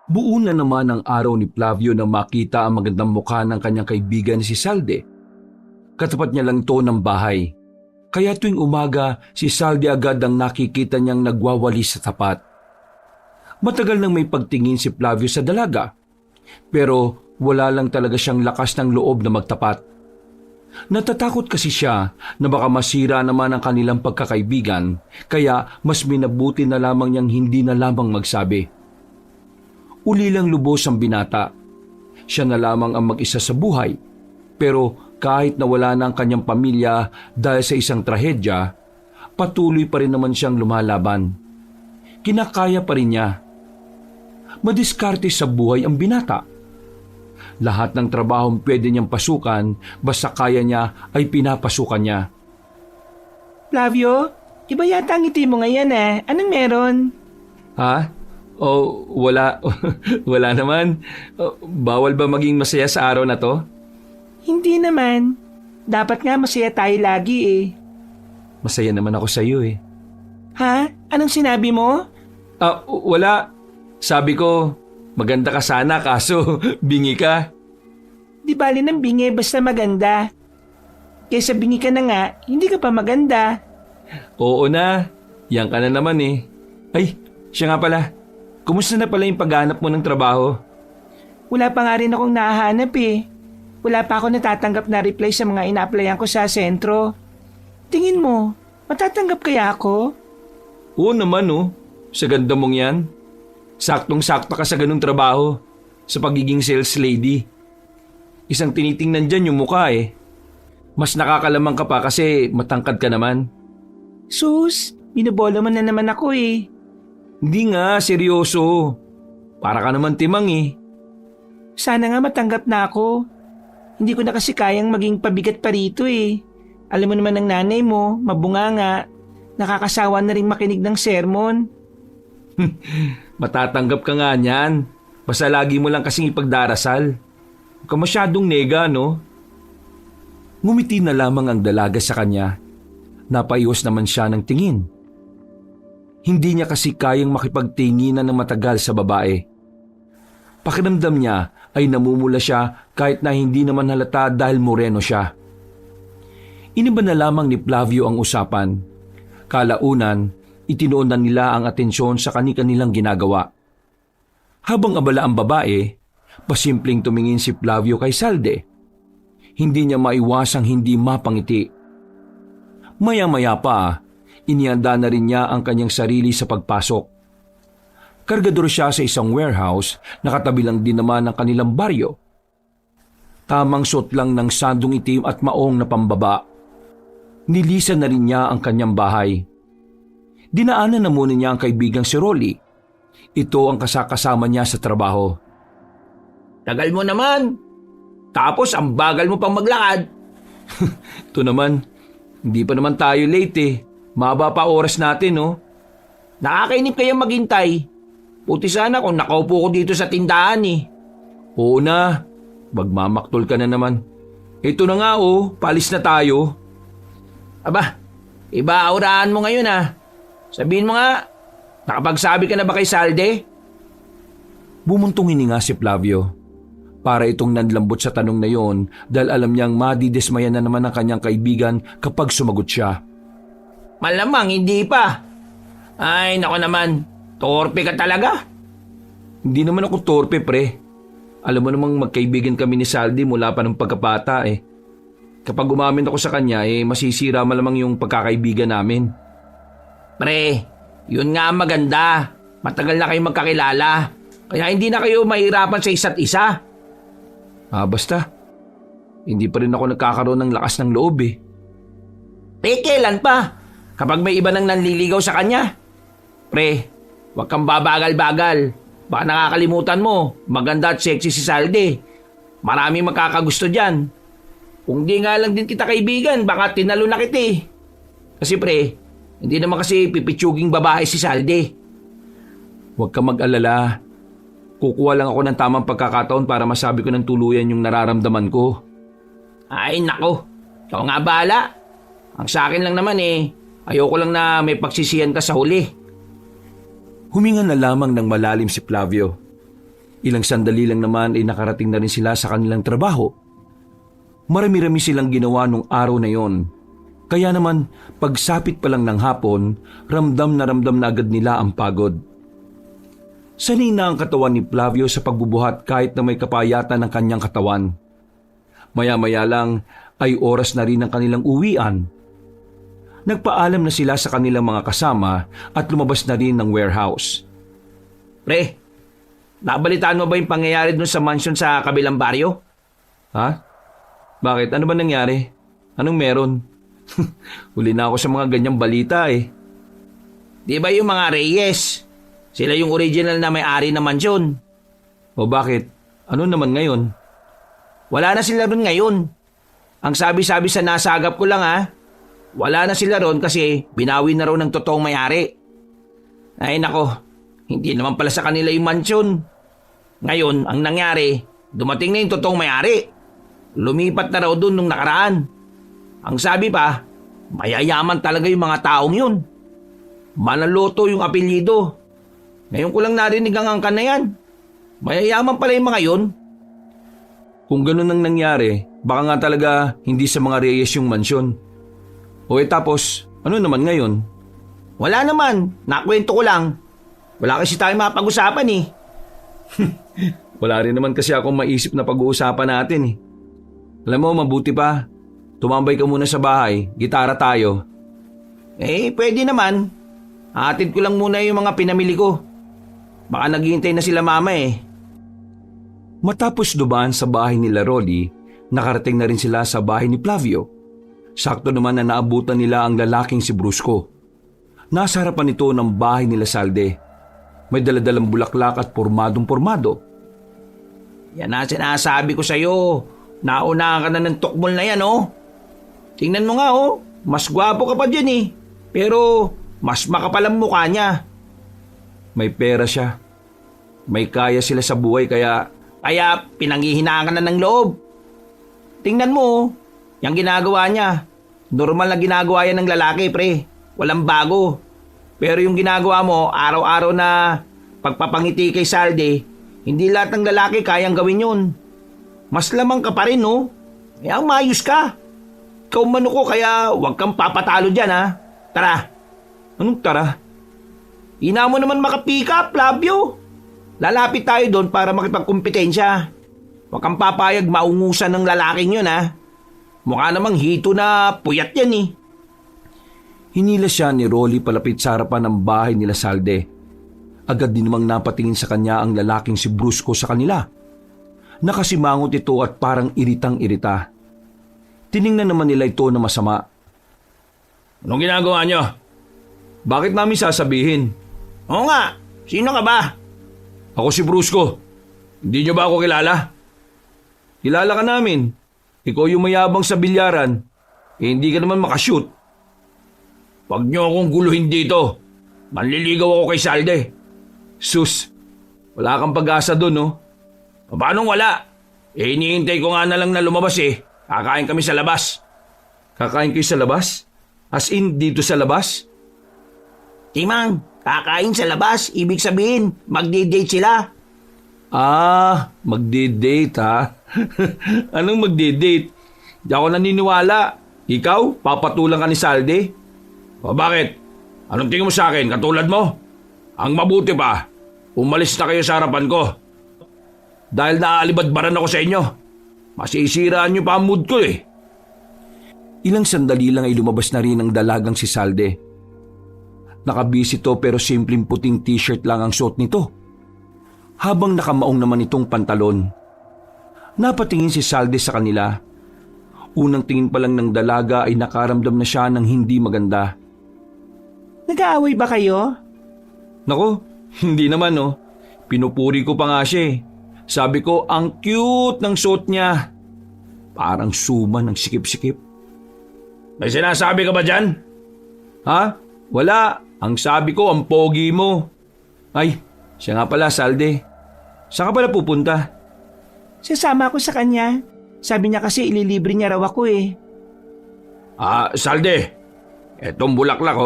Buo na naman ang araw ni Flavio nang makita ang magandang mukha ng kanyang kaibigan si Salde. Katapat niya lang to ng bahay. Kaya tuwing umaga, si Salde agad ang nakikita niyang nagwawalis sa tapat. Matagal nang may pagtingin si Flavio sa dalaga. Pero wala lang talaga siyang lakas ng loob na magtapat. Natatakot kasi siya na baka masira naman ang kanilang pagkakaibigan, kaya mas minabuti na lamang niyang hindi na lamang magsabi. Uli lang lubos ang binata. Siya na lamang ang mag-isa sa buhay. Pero kahit nawala na ang kanyang pamilya dahil sa isang trahedya, patuloy pa rin naman siyang lumalaban. Kinakaya pa rin niya. Madiskarte sa buhay ang binata. Lahat ng trabahong pwede niyang pasukan, basta kaya niya ay pinapasukan niya. Flavio, iba yata ang ngiti mo ngayon eh. Anong meron? Ha? Oh, wala. Wala naman. Oh, bawal ba maging masaya sa araw na to? Hindi naman. Dapat nga masaya tayo lagi eh. Masaya naman ako sa iyo eh. Ha? Anong sinabi mo? Wala. Sabi ko, maganda ka sana kaso bingi ka. Di bali ng bingi basta maganda. Kaysa bingi ka na nga, hindi ka pa maganda. Oo na. Yan ka na naman eh. Ay, siya nga pala. Kumusta na pala yung paghanap mo ng trabaho? Wala pa nga rin akong nahahanap eh. Wala pa ako natatanggap na reply sa mga ina-applyan ko sa sentro. Tingin mo, matatanggap kaya ako? Oo naman oh. Sa ganda mong yan. Saktong-sakto ka sa ganung trabaho. Sa pagiging sales lady. Isang tinitingnan dyan yung mukha eh. Mas nakakalamang ka pa kasi matangkad ka naman. Sus, binubola mo na naman ako eh. Hindi nga, seryoso. Para ka naman timang eh. Sana nga matanggap na ako. Hindi ko na kasi kayang maging pabigat pa rito eh. Alam mo naman ng nanay mo, mabunganga. Nakakasawa na rin makinig ng sermon. Matatanggap ka nga niyan. Basta lagi mo lang kasing ipagdarasal. Huwag ka masyadong nega, no? Ngumiti na lamang ang dalaga sa kanya. Napayos naman siya ng tingin. Hindi niya kasi kayang makipagtinginan ng matagal sa babae. Pakiramdam niya ay namumula siya kahit na hindi naman halata dahil moreno siya. Iniba na lamang ni Flavio ang usapan. Kalaunan, itinoon na nila ang atensyon sa kani-kanilang ginagawa. Habang abala ang babae, pasimpleng tumingin si Flavio kay Salde. Hindi niya maiwasang hindi mapangiti. Maya-maya pa, inihanda na rin niya ang kanyang sarili sa pagpasok. Kargador siya sa isang warehouse na katabi lang din naman ng kanilang baryo. Tamang suot lang ng sandong itim at maong na pambaba. Nilisan na rin niya ang kanyang bahay. Dinaanan na muna niya ang kaibigang si Rolly. Ito ang kasakasama niya sa trabaho. Tagal mo naman. Tapos ang bagal mo pang maglakad. Ito naman, hindi pa naman tayo late eh. Mahaba pa oras natin, no? Nakakainip kayang maghintay. Puti sana kung nakaupo ko dito sa tindahan eh. Oo na, magmamaktol ka na naman. Ito na nga oh, palis na tayo. Aba, iba aurahan mo ngayon ah. Sabihin mo nga, nakapagsabi ka na ba kay Salde? Bumuntong hininga si Flavio. Para itong nanlambot sa tanong na yon dahil alam niyang madidismaya na naman ang kanyang kaibigan kapag sumagot siya. Malamang hindi pa. Ay, nako naman. Torpe ka talaga. Hindi naman ako torpe, pre. Alam mo namang magkaibigan kami ni Saldi mula pa ng pagkabata eh. Kapag umamin ako sa kanya masisira malamang yung pagkakaibigan namin. Pre, yun nga ang maganda. Matagal na kayong magkakilala. Kaya hindi na kayo mahirapan sa isa't isa. Basta. Hindi pa rin ako nagkakaroon ng lakas ng loob eh. Kailan pa? Kapag may iba nang nanliligaw sa kanya? Pre, huwag kang babagal-bagal. Baka nakakalimutan mo, maganda at sexy si Salde. Maraming makakagusto dyan. Kung di nga lang din kita kaibigan, baka tinalo na kita eh. Kasi pre, hindi naman kasi pipitsuging babae si Salde. Huwag kang mag-alala. Kukuha lang ako ng tamang pagkakataon para masabi ko ng tuluyan yung nararamdaman ko. Ay nako, ikaw nga bahala. Ang sa akin lang naman ayoko lang na may pagsisiyan ka sa huli. Huminga na lamang ng malalim si Flavio. Ilang sandali lang naman ay nakarating na rin sila sa kanilang trabaho. Marami-rami silang ginawa nung araw na yon. Kaya naman, pagsapit pa lang ng hapon, ramdam na agad nila ang pagod. Sanay na ang katawan ni Flavio sa pagbubuhat kahit na may kapayatan ng kanyang katawan. Maya-maya lang ay oras na rin ang kanilang uwian. Nagpaalam na sila sa kanilang mga kasama at lumabas na rin ng warehouse. Pre, nabalitaan mo ba yung pangyayari dun sa mansion sa kabilang baryo? Ha? Bakit? Ano ba nangyari? Anong meron? Huli na ako sa mga ganyang balita eh. Di ba yung mga Reyes? Sila yung original na may-ari ng mansyon. O bakit? Ano naman ngayon? Wala na sila ron ngayon. Ang sabi-sabi sa nasagap ko lang wala na sila ron kasi binawi na raw ng totoong may-ari. Ay nako, hindi naman pala sa kanila yung mansyon. Ngayon, ang nangyari, dumating na yung totoong may-ari. Lumipat na raw dun nung nakaraan. Ang sabi pa, mayayaman talaga yung mga taong yun. Manaloto yung apelyido. Ngayon ko lang narinig ang angkan na yan. Mayayaman pala yung mga yun. Kung ganun ang nangyari, baka nga talaga hindi sa mga Reyes yung mansyon. O tapos, ano naman ngayon? Wala naman, nakwento ko lang. Wala kasi tayo mapag-usapan eh. Wala rin naman kasi akong maisip na pag-uusapan natin eh. Alam mo, mabuti pa. Tumambay ka muna sa bahay, gitara tayo. Pwede naman. Hatid ko lang muna yung mga pinamili ko. Baka naghihintay na sila mama eh. Matapos dumaan sa bahay nila Rolly, nakarating na rin sila sa bahay ni Flavio. Sakto naman na naabutan nila ang lalaking si Brusco. Nasa harapan nito ng bahay nila Salde. May daladalang bulaklak at pormadong-pormado. Yan na sinasabi ko sa'yo. Naunahan ka na ng tukmol na yan Tingnan mo nga mas gwapo ka pa dyan eh. Pero mas makapal ang mukha niya. May pera siya. May kaya sila sa buhay kaya pinanghihinaan ka na ng loob. Tingnan mo yung ginagawa niya. Normal na ginagawa yan ng lalaki, pre. Walang bago. Pero yung ginagawa mo, araw-araw na pagpapangiti kay Salde, hindi lahat ng lalaki kayang gawin yun. Mas lamang ka pa rin, Kaya mayos ka. Ikaw mano ko kaya huwag kang papatalo dyan, Tara. Anong tara? Ina mo naman maka-pick up, Flavio. Lalapit tayo doon para makipagkumpetensya. Huwag kang papayag maungusan ng lalaking yun, Mukha namang hito na puyat yan, eh. Hinila siya ni Rolly palapit sa harapan ng bahay nila Salde. Agad din namang napatingin sa kanya ang lalaking si Brusco sa kanila. Nakasimangot ito at parang iritang-irita. Tiningnan naman nila ito na masama. Anong ginagawa niyo? Bakit namin sasabihin? Oo nga, sino ka ba? Ako si Brusco. Hindi niyo ba ako kilala? Kilala ka namin. Ikaw yung mayabang sa bilyaran. Hindi ka naman makashoot. Huwag niyo akong guluhin dito. Manliligaw ako kay Salde. Sus, wala kang pag-asa doon, Paano wala? Hinihintay ko nga na lang na lumabas Kakain kami sa labas. Kakain kayo sa labas? As in, dito sa labas? Timang, kakain sa labas. Ibig sabihin, magdi-date sila. Magdi-date Anong magdi-date? Di ako naniniwala. Ikaw, papatulang ka ni Salde? O bakit? Anong tingin mo sa akin? Katulad mo? Ang mabuti pa, umalis na kayo sa harapan ko. Dahil naaalibadbaran ako sa inyo. Masisiraan niyo pa ang mood ko Ilang sandali lang ay lumabas na rin ang dalagang si Salde. Nakabis ito pero simpleng puting t-shirt lang ang suot nito. Habang nakamaong naman itong pantalon. Napatingin si Salde sa kanila. Unang tingin pa lang ng dalaga ay nakaramdam na siya ng hindi maganda. Nag-aaway ba kayo? Nako, hindi naman Pinupuri ko pa nga siya Sabi ko, ang cute ng suot niya. Parang suman ng sikip-sikip. May sinasabi ka ba dyan? Ha? Wala. Ang sabi ko, ang pogi mo. Ay, siya nga pala, Salde. Saan ka pala pupunta? Sasama ako sa kanya. Sabi niya kasi ililibre niya raw ako Salde. Etong bulaklak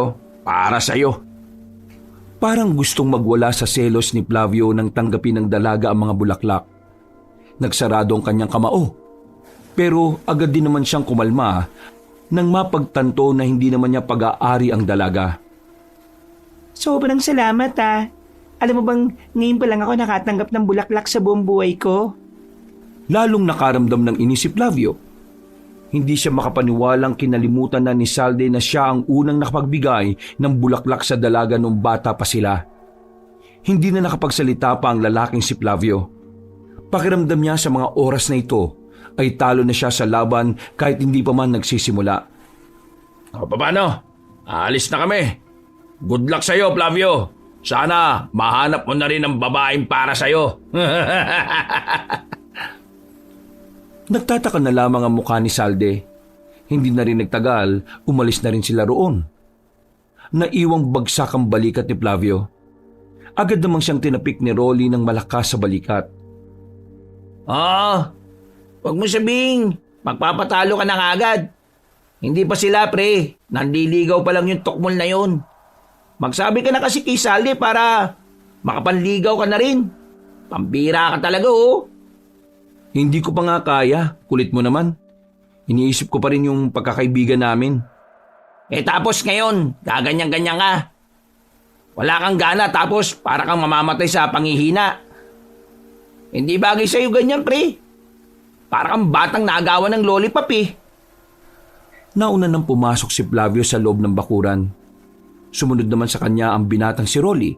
para sa'yo. Parang gustong magwala sa selos ni Flavio nang tanggapin ng dalaga ang mga bulaklak. Nagsarado ang kanyang kamao. Pero agad din naman siyang kumalma nang mapagtanto na hindi naman niya pag-aari ang dalaga. Sobrang salamat ah. Alam mo bang ngayon pa lang ako nakatanggap ng bulaklak sa buong buhay ko? Lalong nakaramdam ng inis si Flavio. Hindi siya makapaniwalang kinalimutan na ni Salde na siya ang unang nakapagbigay ng bulaklak sa dalaga nung bata pa sila. Hindi na nakapagsalita pa ang lalaking si Flavio. Pakiramdam niya sa mga oras na ito ay talo na siya sa laban kahit hindi pa man nagsisimula. O paano? Aalis na kami. Good luck sa'yo, Flavio. Sana mahanap mo na rin ang babaeng para sa'yo. Nagtataka na lamang ang mukha ni Salde. Hindi na rin nagtagal, umalis na rin sila roon. Naiwang bagsak ang balikat ni Flavio. Agad namang siyang tinapik ni Rolly ng malakas sa balikat. Huwag mo sabing magpapatalo ka na agad. Hindi pa sila, pre. Nandiligaw pa lang yung tukmol na yun. Magsabi ka na kasi kay Salde para makapanligaw ka na rin. Pambira ka talaga, oh. Hindi ko pa nga kaya, kulit mo naman. Iniisip ko pa rin yung pagkakaibigan namin. Tapos ngayon, gaganyan-ganyan ka. Wala kang gana tapos para kang mamamatay sa panghihina. Hindi bagay sa'yo ganyan, pre. Para kang batang naagawan ng lollipop eh. Nauna nang pumasok si Flavio sa loob ng bakuran. Sumunod naman sa kanya ang binatang si Rolly.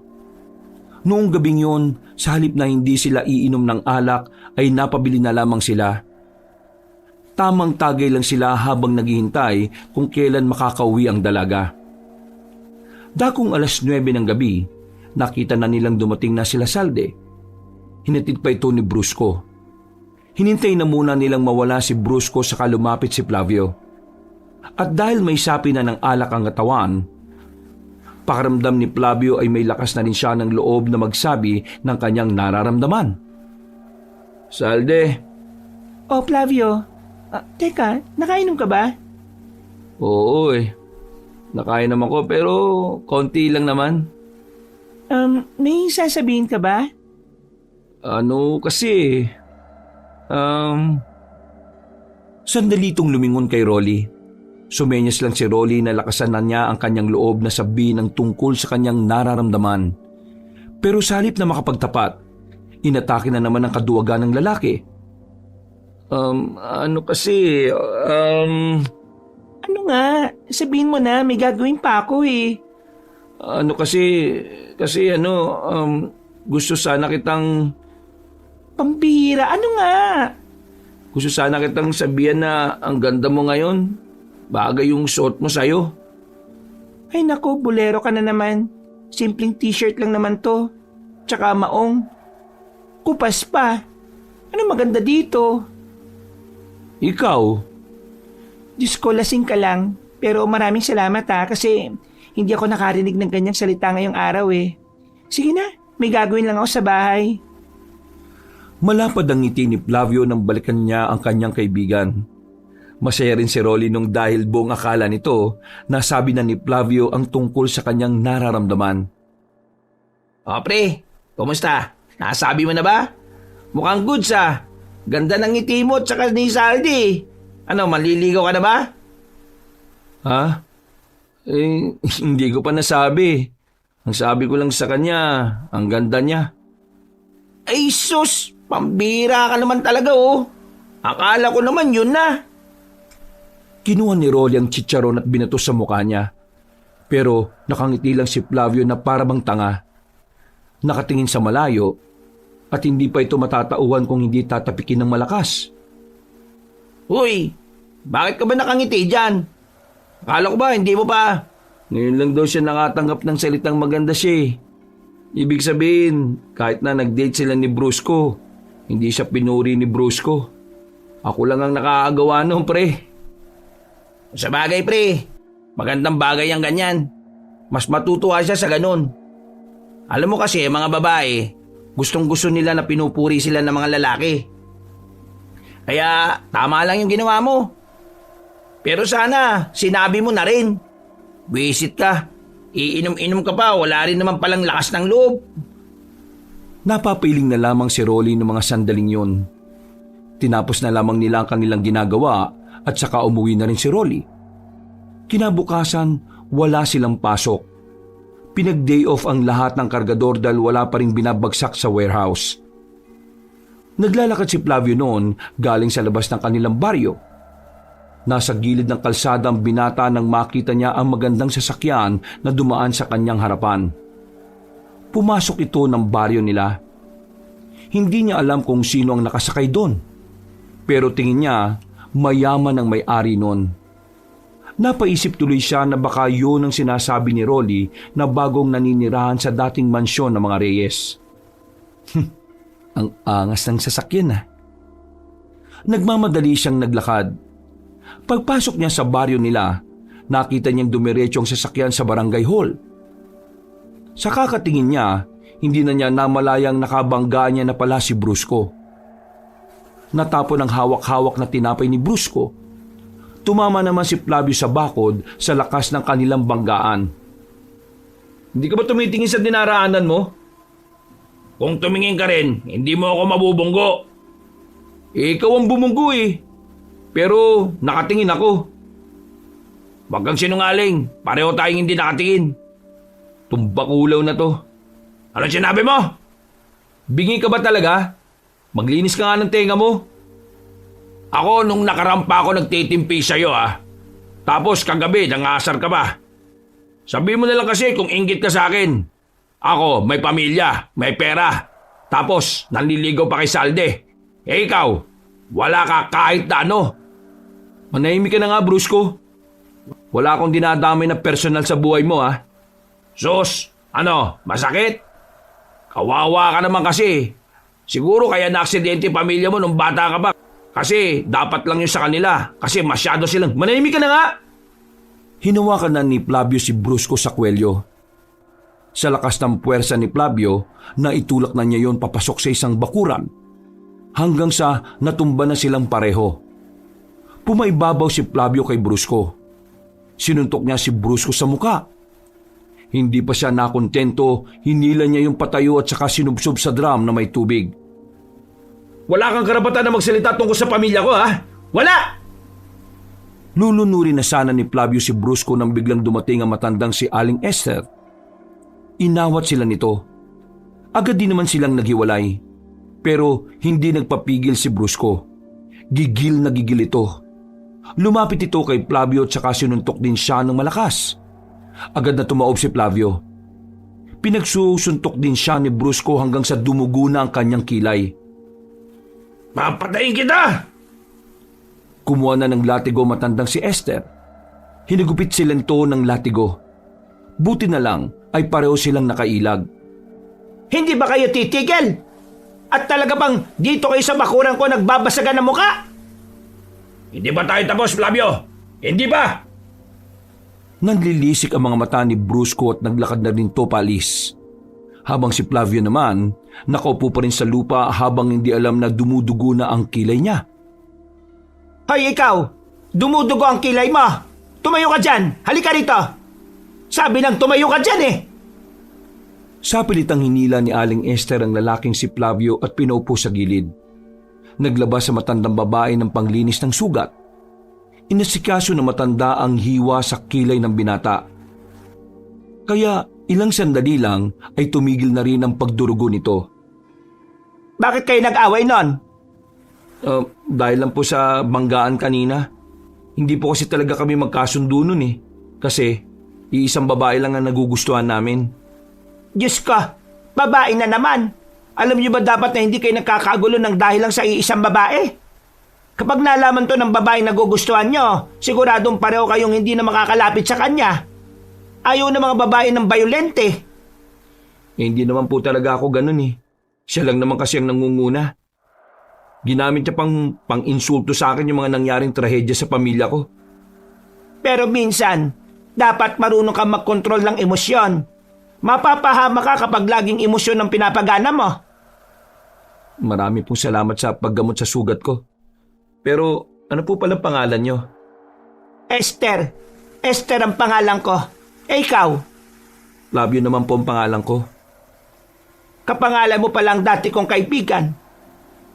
Noong gabing yun, sa halip na hindi sila iinom ng alak ay napabili na lamang sila. Tamang tagay lang sila habang naghihintay kung kailan makakauwi ang dalaga. Dakong 9:00 ng gabi, nakita na nilang dumating na sila Salde. Hinatid pa ito ni Brusco. Hinintay na muna nilang mawala si Brusco saka lumapit si Flavio. At dahil may sapi na ng alak ang katawan, pakiramdam ni Flavio ay may lakas na rin siya ng loob na magsabi ng kanyang nararamdaman. Salde. Oh, Flavio. Teka, nakainom ka ba? Oo eh. Nakain naman ko pero konti lang naman. May sasabihin ka ba? Ano kasi... Sandali itong lumingon kay Rolly. Sumenyas lang si Rolly na lakasan na niya ang kanyang loob na sabihin ng tungkol sa kanyang nararamdaman. Pero sa halip na makapagtapat, inatake na naman ang kaduwagan ng lalaki. Ano kasi... Ano nga? Sabihin mo na, may gagawin pa ako eh. Ano kasi... gusto sana kitang... Pambihira, ano nga? Gusto sana kitang sabihan na ang ganda mo ngayon. Bagay yung suot mo sa'yo. Ay nako, bolero ka na naman. Simpleng t-shirt lang naman to. Tsaka maong. Kupas pa. Ano maganda dito? Ikaw? Diyos ko, lasing ka lang. Pero maraming salamat ha, kasi hindi ako nakarinig ng ganyang salita ngayong araw eh. Sige na, may gagawin lang ako sa bahay. Malapad ang ngiti ni Flavio nang balikan niya ang kanyang kaibigan. Masaya rin si Rolly nung dahil buong akala nito nasabi na ni Flavio ang tungkol sa kanyang nararamdaman. O pre, kumusta? Nasabi mo na ba? Mukhang goods ah. Ganda ng ngiti mo at saka ni Saldi. Ano, maliligaw ka na ba? Ha? Hindi ko pa nasabi. Ang sabi ko lang sa kanya, ang ganda niya. Ay sus, pambira ka naman talaga oh. Akala ko naman yun na. Kinuha ni Rolly ang chicharon at binato sa mukha niya. Pero nakangiti lang si Flavio na parabang tanga. Nakatingin sa malayo at hindi pa ito matatauhan kung hindi tatapikin ng malakas. Uy, bakit ka ba nakangiti dyan? Akala ko ba hindi mo pa? Ngayon lang daw siya nakatanggap ng salitang maganda siya eh. Ibig sabihin, kahit na nag-date sila ni Brusco, hindi siya pinuri ni Brusco. Ako lang ang nakakagawa noon, pre. Sa bagay, pre. Magandang bagay ang ganyan. Mas matutuwa siya sa ganun. Alam mo kasi, mga babae, gustong-gusto nila na pinupuri sila ng mga lalaki. Kaya, tama lang yung ginawa mo. Pero sana, sinabi mo na rin. Visit ka. Iinom-inom ka pa, wala rin naman palang lakas ng loob. Napapiling na lamang si Rolly ng mga sandaling yon. Tinapos na lamang nila ang kanilang ginagawa at saka umuwi na rin si Rolly. Kinabukasan, wala silang pasok. Pinag-day off ang lahat ng kargador dahil wala pa rin binabagsak sa warehouse. Naglalakad si Flavio noon galing sa labas ng kanilang baryo. Nasa gilid ng kalsada ang binata nang makita niya ang magandang sasakyan na dumaan sa kanyang harapan. Pumasok ito ng baryo nila. Hindi niya alam kung sino ang nakasakay doon. Pero tingin niya, mayaman ang may-ari noon. Napaisip tuloy siya na baka yun ang sinasabi ni Rolly na bagong naninirahan sa dating mansyon ng mga Reyes. Ang angas ng sasakyan ah. Nagmamadali siyang naglakad. Pagpasok niya sa baryo nila, nakita niyang dumiretso ang sasakyan sa barangay hall. Sa kakatingin niya, hindi na niya namalayang nakabangga niya na pala si Brusco. Natapon ang hawak-hawak na tinapay ni Brusco. Tumama naman si Flavio sa bakod sa lakas ng kanilang banggaan. Hindi ka ba tumitingin sa dinaraanan mo? Kung tumingin ka rin, hindi mo ako mabubunggo. Ikaw ang bumunggo eh. Pero nakatingin ako. Wag kang sinungaling, pareho tayong hindi nakatingin. Tumbakulaw na to. Ano sinabi mo? Bingi ka ba talaga? Maglinis ka nga ng tenga mo. Ako nung nakarampa ako nagtitimpi sa'yo Tapos kagabi nangasar ka pa. Sabi mo na lang kasi kung inggit ka sa akin. Ako may pamilya, may pera. Tapos nanliligaw pa kay Salde. Ikaw, wala ka kahit na ano. Manahimik ka na nga, Brusco. Wala akong dinadamay na personal sa buhay mo Sus, masakit? Kawawa ka naman kasi. Siguro kaya na-aksidente pamilya mo nung bata ka pa. Kasi dapat lang yun sa kanila. Kasi masyado silang... Manahimik ka na nga! Hinawakan na ni Flavio si Brusco sa kwelyo. Sa lakas ng puwersa ni Flavio, naitulak na niya yon papasok sa isang bakuran. Hanggang sa natumba na silang pareho. Pumaibabaw si Flavio kay Brusco. Sinuntok niya si Brusco sa muka. Hindi pa siya nakontento, hinila niya yung patayo at saka sinubsob sa drum na may tubig. Wala kang karapatan na magsalita tungkol sa pamilya ko, Wala! Lulunurin na sana ni Flavio si Brusco nang biglang dumating ang matandang si Aling Esther. Inawat sila nito. Agad din naman silang naghiwalay. Pero hindi nagpapigil si Brusco. Gigil na gigil ito. Lumapit ito kay Flavio at saka sinuntok din siya ng malakas. Agad na tumaob si Flavio. Pinagsusuntok din siya ni Brusco hanggang sa dumugo na ang kanyang kilay. Papatayin kita! Kumuha na ng latigo matandang si Esther. Hinigupit sila nito ng latigo. Buti na lang ay pareho silang nakailag. Hindi ba kayo titigil? At talaga bang dito kayo sa bakuran ko nagbabasagan ng muka? Hindi ba tayo tapos, Flavio? Hindi ba? Nanlilisik ang mga mata ni Brusco at naglakad na rin to paalis. Habang si Flavio naman, nakaupo pa rin sa lupa habang hindi alam na dumudugo na ang kilay niya. Hoy ikaw! Dumudugo ang kilay mo! Tumayo ka dyan! Halika rito! Sabi nang tumayo ka dyan eh! Sa pilitang hinila ni Aling Esther ang lalaking si Flavio at pinaupo sa gilid. Naglabas sa matandang babae ng panglinis ng sugat. Inasikaso ng matanda ang hiwa sa kilay ng binata. Kaya ilang sandali lang ay tumigil na rin ang pagdurugo nito. Bakit kayo nag-away nun? Dahil lang po sa banggaan kanina. Hindi po kasi talaga kami magkasundo nun eh. Kasi iisang babae lang ang nagugustuhan namin. Diyos ko, babae na naman. Alam niyo ba dapat na hindi kayo nagkakagulo ng dahil lang sa iisang babae? Kapag nalaman to ng babae na nagugustuhan nyo, siguradong pareho kayong hindi na makakalapit sa kanya. Ayaw ng mga babae ng bayolente. Hindi naman po talaga ako ganun eh. Siya lang naman kasi ang nangunguna. Ginamit niya pang-insulto sa akin yung mga nangyaring trahedya sa pamilya ko. Pero minsan, dapat marunong kang magkontrol ng emosyon. Mapapahama ka kapag laging emosyon ang pinapagana mo. Marami pong salamat sa paggamot sa sugat ko. Pero ano po palang pangalan niyo? Esther. Esther ang pangalan ko. Ikaw, Flavio naman po ang pangalan ko. Kapangalan mo palang dati kong kaibigan.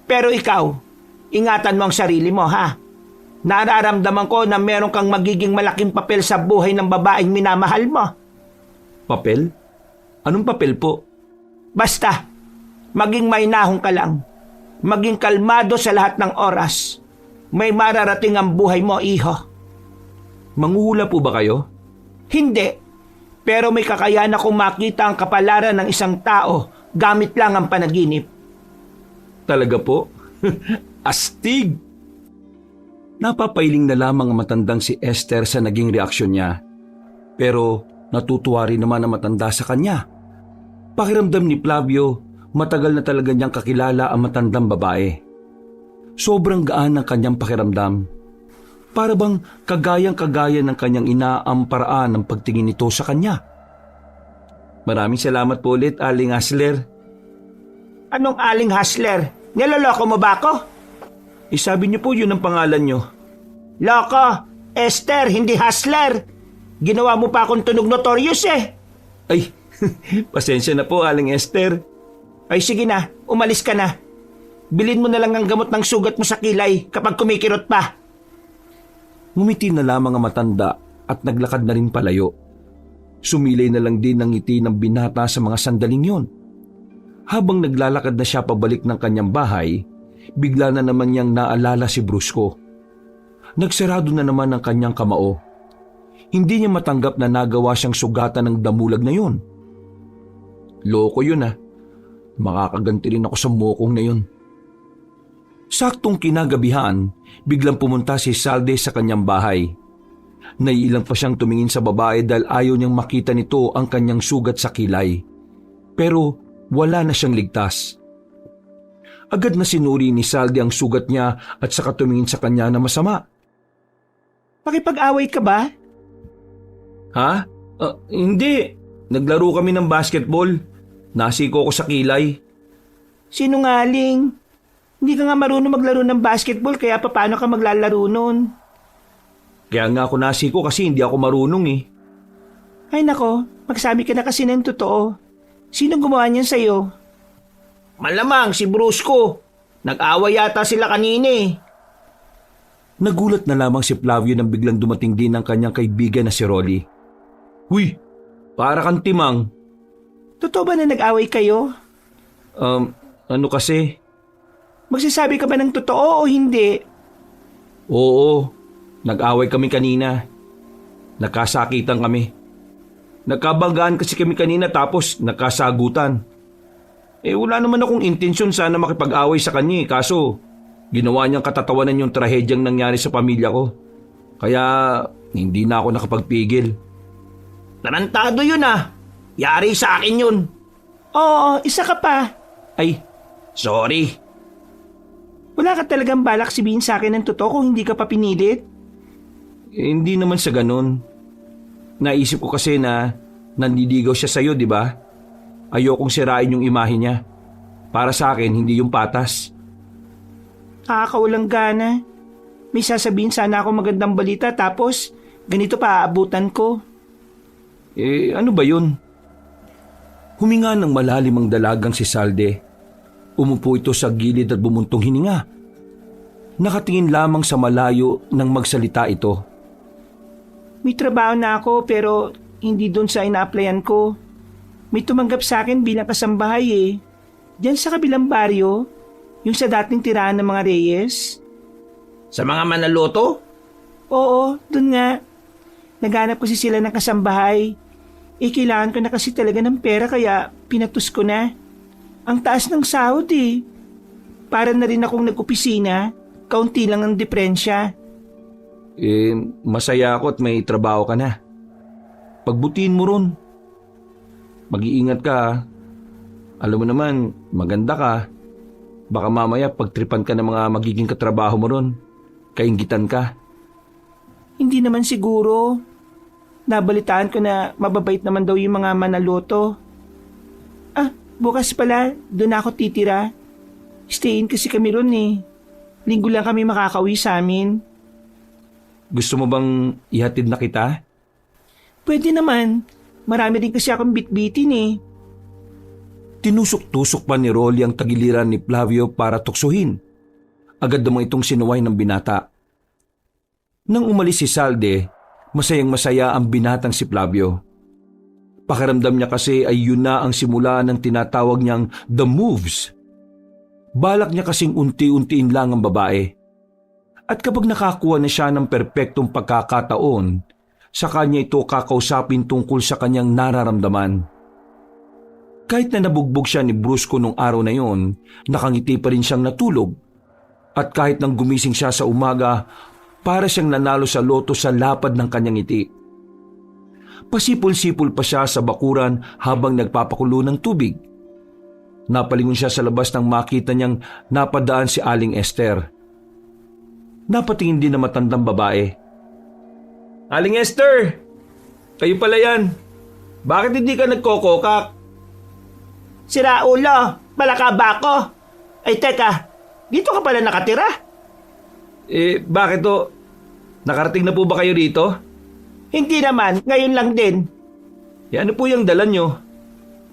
Pero ikaw, ingatan mo ang sarili mo, ha? Nararamdaman ko na meron kang magiging malaking papel sa buhay ng babaeng minamahal mo. Papel? Anong papel po? Basta, maging mahinahon ka lang. Maging kalmado sa lahat ng oras. May mararating ang buhay mo, iho. Manghuhula po ba kayo? Hindi. Pero may kakayahan akong makita ang kapalaran ng isang tao gamit lang ang panaginip. Talaga po? Astig! Napapailing na lamang ang matandang si Esther sa naging reaksyon niya. Pero natutuwa rin naman ang matanda sa kanya. Pakiramdam ni Flavio, matagal na talaga niyang kakilala ang matandang babae. Sobrang gaan ng kanyang pakiramdam. Para bang kagayang-kagaya ng kanyang ina ang paraan ng pagtingin nito sa kanya. Maraming salamat po ulit, Aling Hasler. Anong Aling Hasler? Niloloko mo ba ako? Sabi niyo po yun ang pangalan niyo. Loko! Esther, hindi Hasler! Ginawa mo pa akong tunog notorious eh! Ay, pasensya na po, Aling Esther. Ay sige na, umalis ka na. Bilhin mo na lang ang gamot ng sugat mo sa kilay kapag kumikirot pa. Ngumiti na lamang ang matanda at naglakad na rin palayo. Sumilay na lang din ang ngiti ng binata sa mga sandaling yon. Habang naglalakad na siya pabalik ng kanyang bahay, bigla na naman niyang naalala si Brusco. Nagsarado na naman ang kanyang kamao. Hindi niya matanggap na nagawa siyang sugatan ng damulag na yun. Loko yun ah. Makakaganti rin ako sa mokong na yun. Saktong kinagabihan, biglang pumunta si Salde sa kanyang bahay. Naiilang pa siyang tumingin sa babae dahil ayaw niyang makita nito ang kanyang sugat sa kilay. Pero wala na siyang ligtas. Agad na sinuri ni Salde ang sugat niya at saka tumingin sa kanya na masama. Makipag-away ka ba? Ha? Hindi. Naglaro kami ng basketball. Nasiko ko sa kilay. Sinungaling. Hindi ka nga marunong maglaro ng basketball kaya paano ka maglalaro nun? Kaya nga ako nasiko kasi hindi ako marunong eh. Ay nako, magsabi ka na kasi ng totoo. Sinong gumawa niyan sa'yo? Malamang si Brusco. Nag-away yata sila kanina eh. Nagulat na lamang si Flavio nang biglang dumating din ang kanyang kaibigan na si Rolly. Huy, para kang timang. Totoo ba na nag-away kayo? Ano kasi? Magsasabi ka ba ng totoo o hindi? Oo, nag-away kami kanina. Nagkasakitan kami. Nagkabanggaan kasi kami kanina tapos nagkasagutan. Wala naman akong intensyon sana makipag-away sa kanya kaso ginawa niyang katatawanan yung trahedyang nangyari sa pamilya ko. Kaya hindi na ako nakapagpigil. Tarantado yun ah. Yari sa akin yun. Oo, isa ka pa. Ay, sorry. Wala ka talagang balak sabihin sa akin ng totoo kung hindi ka pa pinilit? Hindi naman sa ganun. Naisip ko kasi na nanliligaw siya sa'yo, di ba? Ayokong sirain yung imahe niya. Para sa akin, hindi yung patas. Nakakawalang gana. May sasabihin sana ako magandang balita tapos ganito pa aabutan ko. Ano ba yun? Huminga ng malalim ang dalagang si Salde. Umupo ito sa gilid at bumuntong hininga. Nakatingin lamang sa malayo nang magsalita ito. May trabaho na ako pero hindi doon sa ina-applyan ko. May tumanggap sa akin bilang kasambahay eh. Diyan sa kabilang baryo, yung sa dating tirahan ng mga Reyes. Sa mga manaloto? Oo, doon nga. Naghanap kasi sila ng kasambahay. Kailangan ko na kasi talaga ng pera kaya pinatus ko na. Ang taas ng sahod eh. Para na rin akong nag-opisina, kaunti lang ang diferensya. Masaya ako at may trabaho ka na. Pagbutiin mo ron. Mag-iingat ka. Alam mo naman, maganda ka. Baka mamaya pagtripan ka ng mga magiging katrabaho mo ron. Kainggitan ka. Hindi naman siguro. Nabalitaan ko na mababait naman daw yung mga manaloto. Bukas pala, doon ako titira. Stayin kasi kami ron eh. Linggo lang kami makakauwi sa amin. Gusto mo bang ihatid na kita? Pwede naman. Marami rin kasi akong bitbitin eh. Tinusok-tusok pa ni Rolly ang tagiliran ni Flavio para tuksuhin. Agad namang itong sinuway ng binata. Nang umalis si Salde, masayang-masaya ang binatang si Flavio. Pakiramdam niya kasi ay yun na ang simula ng tinatawag niyang The Moves. Balak niya kasing unti-untiin lang ang babae. At kapag nakakuha na siya ng perpektong pagkakataon, sa kanya ito kakausapin tungkol sa kanyang nararamdaman. Kahit na nabugbog siya ni Brusco nung araw na yon, nakangiti pa rin siyang natulog. At kahit nang gumising siya sa umaga, para siyang nanalo sa loto sa lapad ng kanyang ngiti. Pasipol-sipol pa siya sa bakuran habang nagpapakulo ng tubig. Napalingon siya sa labas nang makita niyang napadaan si Aling Esther. Napatingin din na matandang babae. Aling Esther! Kayo pala yan. Bakit hindi ka nagkokokak? Sira ulo, malaka ba ako? Ay teka, dito ka pala nakatira? Bakit to? Nakarating na po ba kayo rito? Hindi naman, ngayon lang din. Ano po yung dala nyo?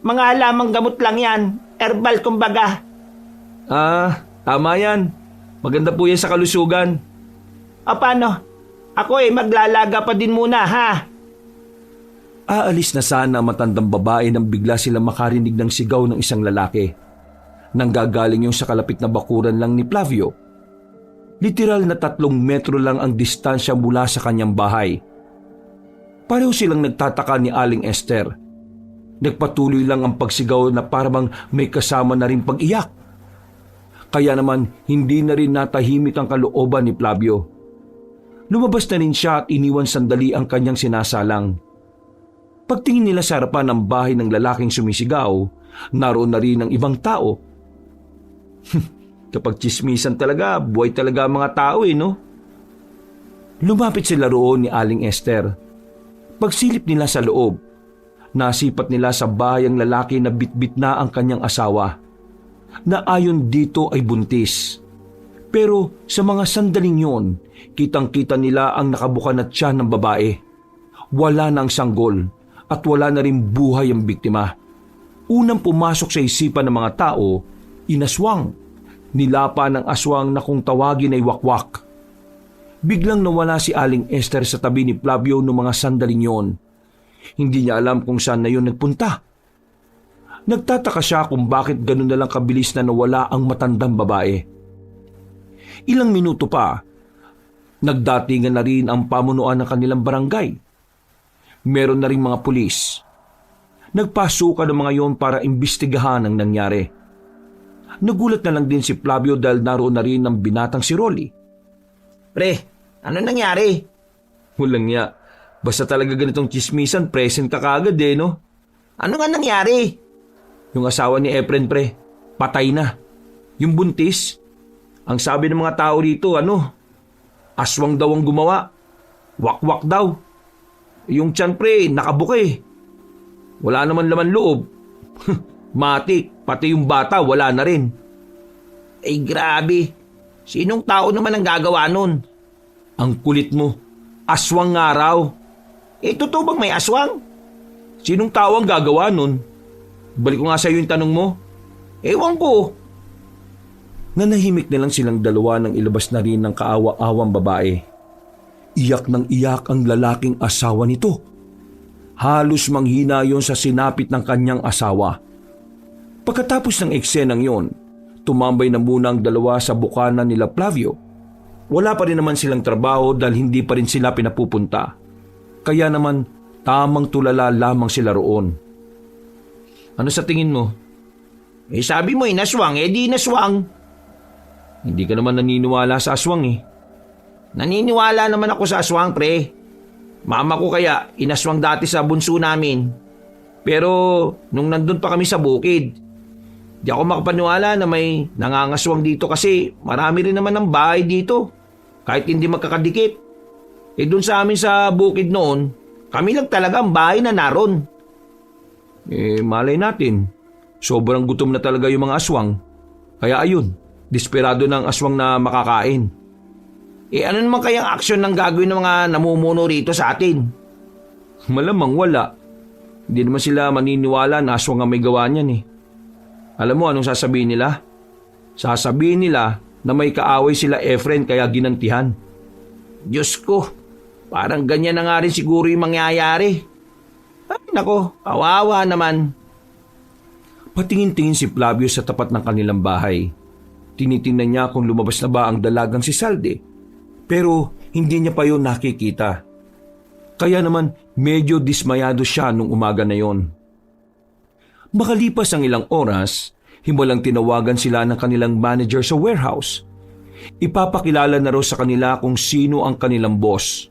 Mga halamang gamot lang yan, herbal kumbaga. Tama yan. Maganda po yan sa kalusugan. O paano? Ako maglalaga pa din muna ha. Aalis na sana ang matandang babae nang bigla sila makarinig ng sigaw ng isang lalaki. Nanggagaling yung sa kalapit na bakuran lang ni Flavio. Literal na 3 metro lang ang distansya mula sa kanyang bahay. Pareho silang nagtataka ni Aling Esther. Nagpatuloy lang ang pagsigaw na parang may kasama na rin pag-iyak. Kaya naman hindi na rin natahimik ang kalooban ni Flavio. Lumabas na rin siya at iniwan sandali ang kanyang sinasalang. Pagtingin nila sa harapan ng bahay ng lalaking sumisigaw, naroon na rin ang ibang tao. Kapag tsismisan talaga, buhay talaga ang mga tao no? Lumapit sila roon ni Aling Esther. Pagsilip nila sa loob, nasipat nila sa bahay ang lalaki na bitbit na ang kanyang asawa, na ayon dito ay buntis. Pero sa mga sandaling yon, kitang-kita nila ang nakabuka na tiyan ng babae. Wala na ang sanggol at wala na rin buhay ang biktima. Unang pumasok sa isipan ng mga tao, inaswang. Nilapa ng aswang na kung tawagin ay wakwak. Biglang nawala si Aling Esther sa tabi ni Flavio noong mga sandaling yon. Hindi niya alam kung saan na yun nagpunta. Nagtataka siya kung bakit ganun na lang kabilis na nawala ang matandang babae. Ilang minuto pa, nagdatingan na rin ang pamunuan ng kanilang barangay. Meron na rin mga pulis. Nagpasukan ng mga yon para imbestigahan ang nangyari. Nagulat na lang din si Flavio dahil naroon na rin ang binatang si Rolly. Pre, ano nangyari? Walang niya. Basta talaga ganitong chismisan, present ka kaagad no? Ano nga nangyari? Yung asawa ni Efren, pre, patay na. Yung buntis, ang sabi ng mga tao rito, aswang daw ang gumawa. Wakwak daw. Yung tiyan, pre, nakabuka Wala naman laman loob. Matik, pati yung bata, wala na rin. Ay grabe. Sinong tao naman ang gagawa nun? Ang kulit mo. Aswang nga raw. Totoo bang may aswang? Sinong tao ang gagawa nun? Balik ko nga sa'yo yung tanong mo. Ewan ko. Nanahimik na lang silang dalawa nang ilabas na rin ng kaawa-awang babae. Iyak ng iyak ang lalaking asawa nito. Halos manghina yon sa sinapit ng kanyang asawa. Pagkatapos ng eksenang yon, tumambay na muna ang dalawa sa bukana nila Flavio. Wala pa rin naman silang trabaho dahil hindi pa rin sila pinapupunta. Kaya naman tamang tulala lamang sila roon. Ano sa tingin mo? Sabi mo naswang, di naswang. Hindi ka naman naniniwala sa aswang Naniniwala naman ako sa aswang, pre. Mama ko kaya inaswang dati sa bunso namin. Pero nung nandun pa kami sa bukid, di ako makapaniwala na may nangangaswang dito kasi marami rin naman ng bahay dito. Kahit hindi magkakadikit. Dun sa amin sa bukid noon, kami lang talaga ang bahay na naroon. Malay natin. Sobrang gutom na talaga yung mga aswang. Kaya ayun, desperado ng aswang na makakain. Ano naman kayang aksyon ng gagawin ng mga namumuno rito sa atin? Malamang wala. Hindi naman sila maniniwala na aswang ang may gawa niyan eh. Alam mo anong sasabihin nila? Sasabihin nila na may kaaway sila Efren kaya ginantihan. Diyos ko, parang ganyan na nga rin siguro yung mangyayari. Ay nako, kawawa naman. Patingin-tingin si Flavio sa tapat ng kanilang bahay. Tinitingnan niya kung lumabas na ba ang dalagang si Salde. Pero hindi niya pa yun nakikita. Kaya naman medyo dismayado siya nung umaga na yon. Makalipas ang ilang oras, himulang tinawagan sila ng kanilang manager sa warehouse. Ipapakilala na raw sa kanila kung sino ang kanilang boss.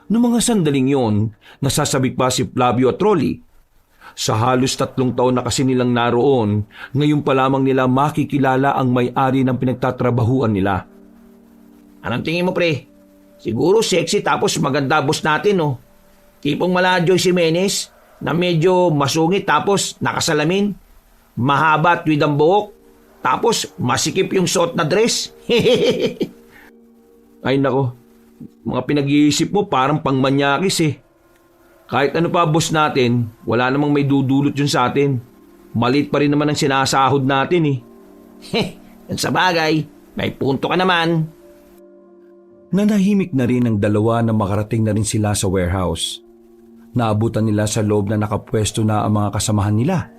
Noong mga sandaling yon, nasasabik pa si Flavio at Rolly. Sa halos 3 taon na kasi nilang naroon, ngayon pa lamang nila makikilala ang may-ari ng pinagtatrabahuan nila. Anong tingin mo pre? Siguro sexy tapos maganda boss natin oh. Tipong mala Joyce Jimenez na medyo masungit tapos nakasalamin. Mahaba at with ang buhok. Tapos masikip yung suot na dress. Ay nako, mga pinag-iisip mo parang pangmanyakis eh. Kahit ano pa boss natin, wala namang may dudulot yun sa atin. Malit pa rin naman ang sinasahod natin eh. Yan sa bagay, may punto ka naman. Nanahimik na rin ang dalawa na makarating na rin sila sa warehouse. Naabutan nila sa loob na nakapwesto na ang mga kasamahan nila.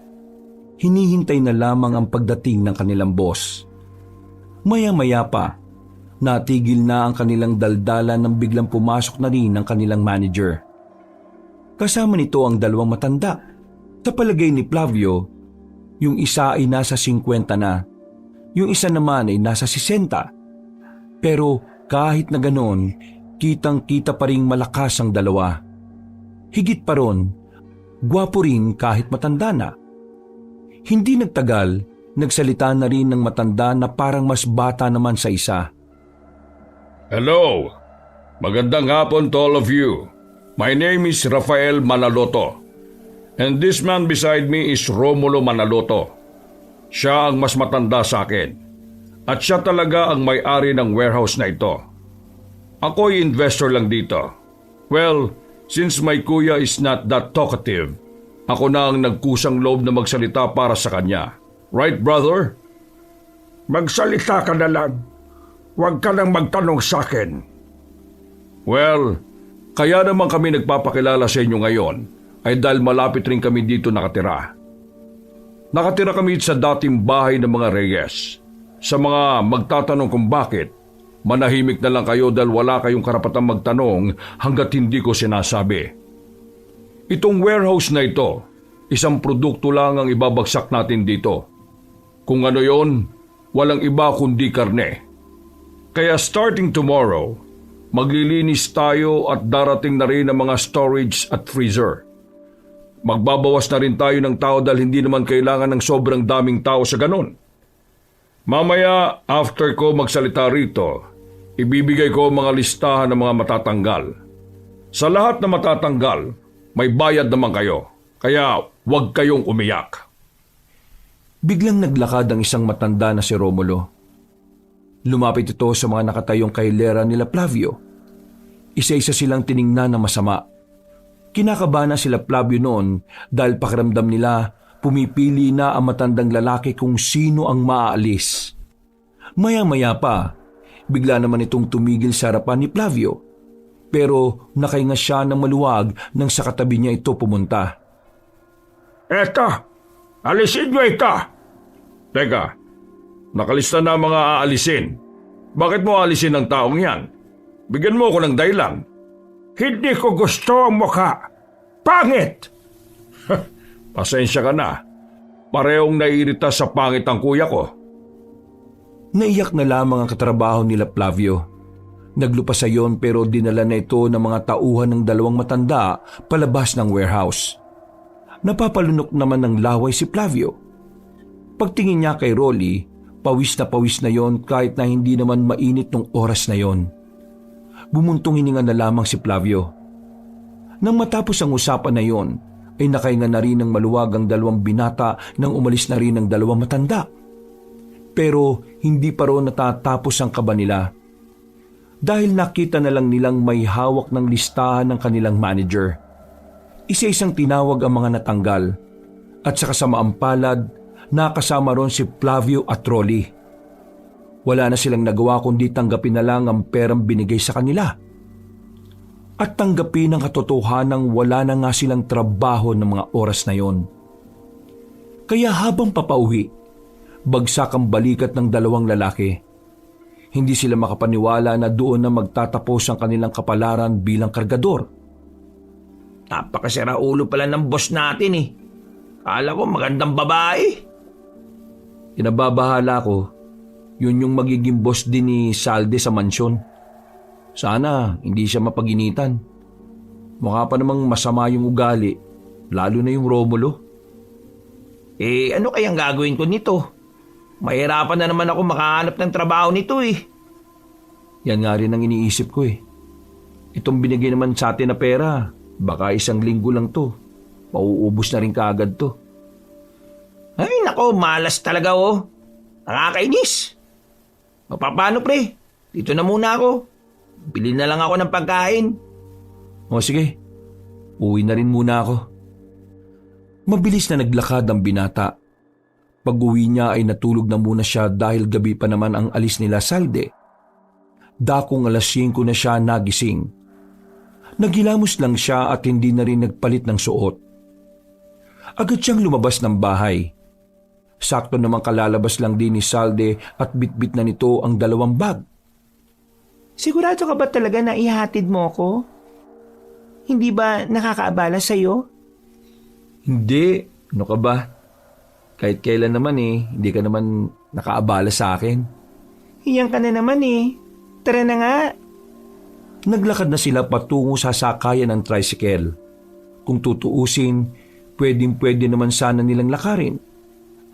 Hinihintay na lamang ang pagdating ng kanilang boss. Maya-maya pa, natigil na ang kanilang daldalan nang biglang pumasok na rin ang kanilang manager. Kasama nito ang 2 matanda. Sa palagay ni Flavio, yung isa ay nasa 50 na, yung isa naman ay nasa 60. Pero kahit na ganon, kitang-kita pa ring malakas ang dalawa. Higit pa ron, gwapo rin kahit matanda na. Hindi nagtagal, nagsalita na rin ng matanda na parang mas bata naman sa isa. Hello! Magandang hapon to all of you. My name is Rafael Manaloto. And this man beside me is Romulo Manaloto. Siya ang mas matanda sa akin. At siya talaga ang may-ari ng warehouse na ito. Ako'y investor lang dito. Well, since my kuya is not that talkative, ako na ang nagkusang loob na magsalita para sa kanya. Right, brother? Magsalita ka na lang. Huwag ka nang magtanong sa akin. Well, kaya naman kami nagpapakilala sa inyo ngayon ay dahil malapit rin kami dito nakatira. Nakatira kami sa dating bahay ng mga Reyes. Sa mga magtatanong kung bakit, manahimik na lang kayo dahil wala kayong karapatang magtanong hanggat hindi ko sinasabi. Itong warehouse na ito, isang produkto lang ang ibabagsak natin dito. Kung ano yon, walang iba kundi karne. Kaya starting tomorrow, maglilinis tayo at darating na rin ang mga storage at freezer. Magbabawas na rin tayo ng tao dahil hindi naman kailangan ng sobrang daming tao sa ganon. Mamaya, after ko magsalita rito, ibibigay ko mga listahan ng mga matatanggal. Sa lahat na matatanggal, may bayad naman kayo, kaya huwag kayong umiyak. Biglang naglakad ang isang matanda na si Romulo. Lumapit ito sa mga nakatayong kahilera nila Flavio. Isa-isa silang tiningnan na masama. Kinakabahan na sila Flavio noon dahil pakiramdam nila pumipili na ang matandang lalaki kung sino ang maaalis. Maya-maya pa, bigla naman itong tumigil sa harapan ni Flavio. Pero nakahinga siya ng maluwag nang sa katabi niya ito pumunta. Eto, alisin nyo ito. Teka, nakalista na mga aalisin. Bakit mo aalisin ang taong yan? Bigyan mo ako ng dahilan. Hindi ko gusto ang mukha. Pangit! Pasensya ka na. Parehong naiirita sa pangit ang kuya ko. Naiyak na lamang ang katrabaho nila Flavio. Naglupasayon pero dinala na ito ng mga tauhan ng 2 matanda palabas ng warehouse. Napapalunok naman ng laway si Flavio. Pagtingin niya kay Rolly, pawis na yon kahit na hindi naman mainit nung oras na yon. Bumuntong hininga na lamang si Flavio. Nang matapos ang usapan na yon, ay nakahinga na rin ng maluwag ang 2 binata nang umalis na rin ang 2 matanda. Pero hindi pa rin natatapos ang kaba nila. Dahil nakita na lang nilang may hawak ng listahan ng kanilang manager. Isa-isang tinawag ang mga natanggal at sa kasamaang palad, nakasama ron si Flavio at Rolly. Wala na silang nagawa kundi tanggapin na lang ang perang binigay sa kanila. At tanggapin ang katotohanang wala na nga silang trabaho ng mga oras na yon. Kaya habang papauwi, bagsak ang balikat ng dalawang lalaki. Hindi sila makapaniwala na doon na magtatapos ang kanilang kapalaran bilang kargador. Napakasira ulo pala ng boss natin eh. Kala ko magandang babae. Inababahala ko, yun yung magiging boss din ni Salde sa mansyon. Sana hindi siya mapaginitan. Mukha pa namang masama yung ugali, lalo na yung Romulo. Ano kayang gagawin ko nito? Mahirapan na naman ako makahanap ng trabaho nito eh. Yan nga rin ang iniisip ko eh. Itong binigay naman sa atin na pera, baka 1 linggo lang to. Mauubos na rin kaagad to. Ay nako, malas talaga oh. Nakakainis. Paano pre? Dito na muna ako. Bili na lang ako ng pagkain. O sige, uwi na rin muna ako. Mabilis na naglakad ang binata. Pag-uwi niya ay natulog na muna siya dahil gabi pa naman ang alis nila Salde. Dakong 5:00 na siya nagising. Naghilamos lang siya at hindi na rin nagpalit ng suot. Agad siyang lumabas ng bahay. Sakto namang kalalabas lang din ni Salde at bitbit na nito ang 2 bag. Sigurado ka ba talaga na ihatid mo ko? Hindi ba nakakaabala sa'yo? Hindi, ano ka ba? Kahit kailan naman hindi ka naman nakaabala sa akin. Iyan ka na naman eh. Tara na nga. Naglakad na sila patungo sa sakayan ng tricycle. Kung tutuusin, pwedeng-pwede naman sana nilang lakarin.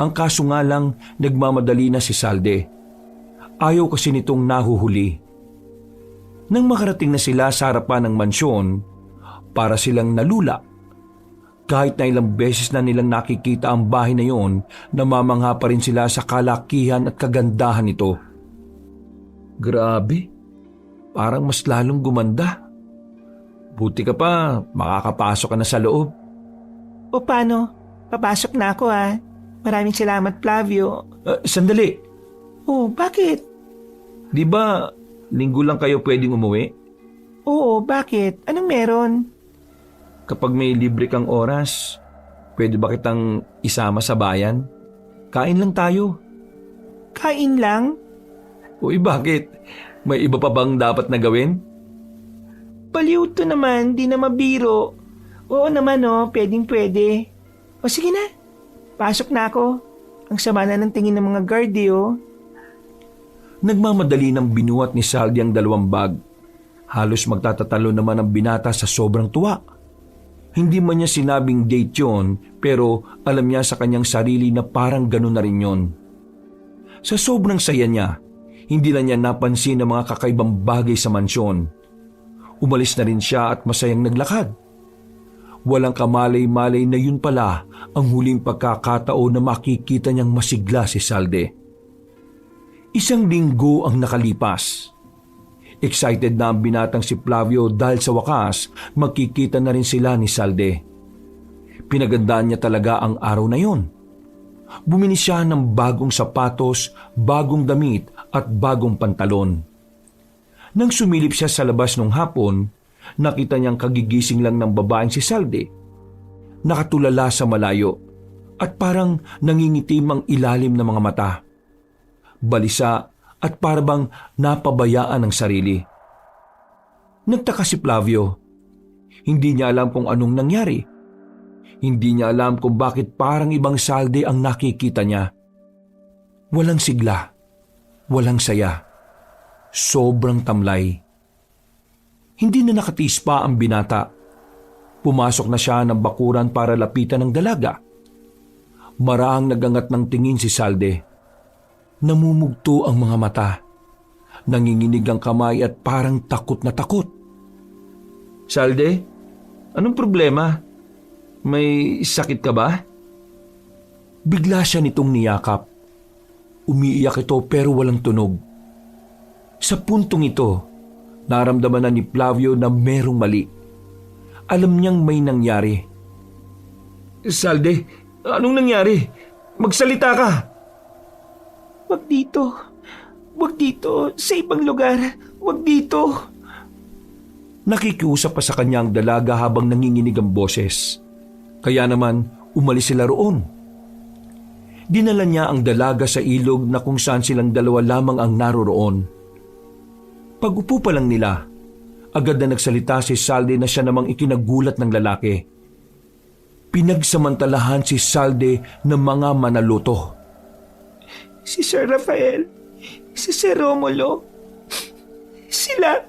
Ang kaso nga lang, nagmamadali na si Salde. Ayaw kasi nitong nahuhuli. Nang makarating na sila sa harapan ng mansyon, para silang nalula. Kahit na ilang beses na nilang nakikita ang bahay na yon, namamangha pa rin sila sa kalakihan at kagandahan nito. Grabe, parang mas lalong gumanda. Buti ka pa, makakapasok ka na sa loob. O paano? Papasok na ako ha. Maraming salamat, Flavio. Sandali, Oh, bakit? di ba linggo lang kayo pwedeng umuwi? Oo, bakit? Anong meron? Kapag may libre kang oras, pwede ba kitang isama sa bayan? Kain lang tayo. Kain lang? Uy, bakit? May iba pa bang dapat na gawin? Baliw to naman, di na mabiro. Oo naman pwedeng pwede. O sige na, pasok na ako. Ang sama na ng tingin ng mga guard Nagmamadali ng binuhat ni Saldi ang 2 bag. Halos magtatatalo naman ang binata sa sobrang tuwa. Hindi man niya sinabing date yon, pero alam niya sa kanyang sarili na parang ganun na rin yon. Sa sobrang saya niya, hindi na niya napansin ang mga kakaibang bagay sa mansyon. Umalis na rin siya at masayang naglakad. Walang kamalay-malay na yun pala ang huling pagkakataon na makikita niyang masigla si Salde. 1 linggo ang nakalipas. Excited na ang binatang si Flavio dahil sa wakas magkikita na rin sila ni Salde. Pinagandaan niya talaga ang araw na yon. Bumili siya ng bagong sapatos, bagong damit at bagong pantalon. Nang sumilip siya sa labas nung hapon, nakita niyang kagigising lang ng babaeng si Salde. Nakatulala sa malayo at parang nangingitim ang ilalim ng mga mata. Balisa at parang napabayaan ng sarili. Nagtaka si Flavio. Hindi niya alam kung anong nangyari. Hindi niya alam kung bakit parang ibang Salde ang nakikita niya. Walang sigla, walang saya, sobrang tamlay. Hindi na nakatiis pa ang binata. Pumasok na siya ng bakuran para lapitan ng dalaga. Marahang nagangat ng tingin si Salde. Namumugto ang mga mata. Nanginginig ang kamay at parang takot na takot. Salde, anong problema? May sakit ka ba? Bigla siya nitong niyakap. Umiiyak ito pero walang tunog. Sa puntong ito, naramdaman na ni Flavio na merong mali. alam niyang may nangyari. Salde, anong nangyari? Magsalita ka! Wag dito. Wag dito. Sa ibang lugar. Wag dito. Nakikiusap pa sa kanya ang dalaga habang nanginginig ang boses. Kaya naman, umalis sila roon. Dinala niya ang dalaga sa ilog na kung saan silang dalawa lamang ang naroroon. Pag-upo pa lang nila, agad na nagsalita si Salde na siya namang ikinagulat ng lalaki. Pinagsamantalahan si Salde ng mga manaluto. Si Sir Rafael, si Sir Romulo, sila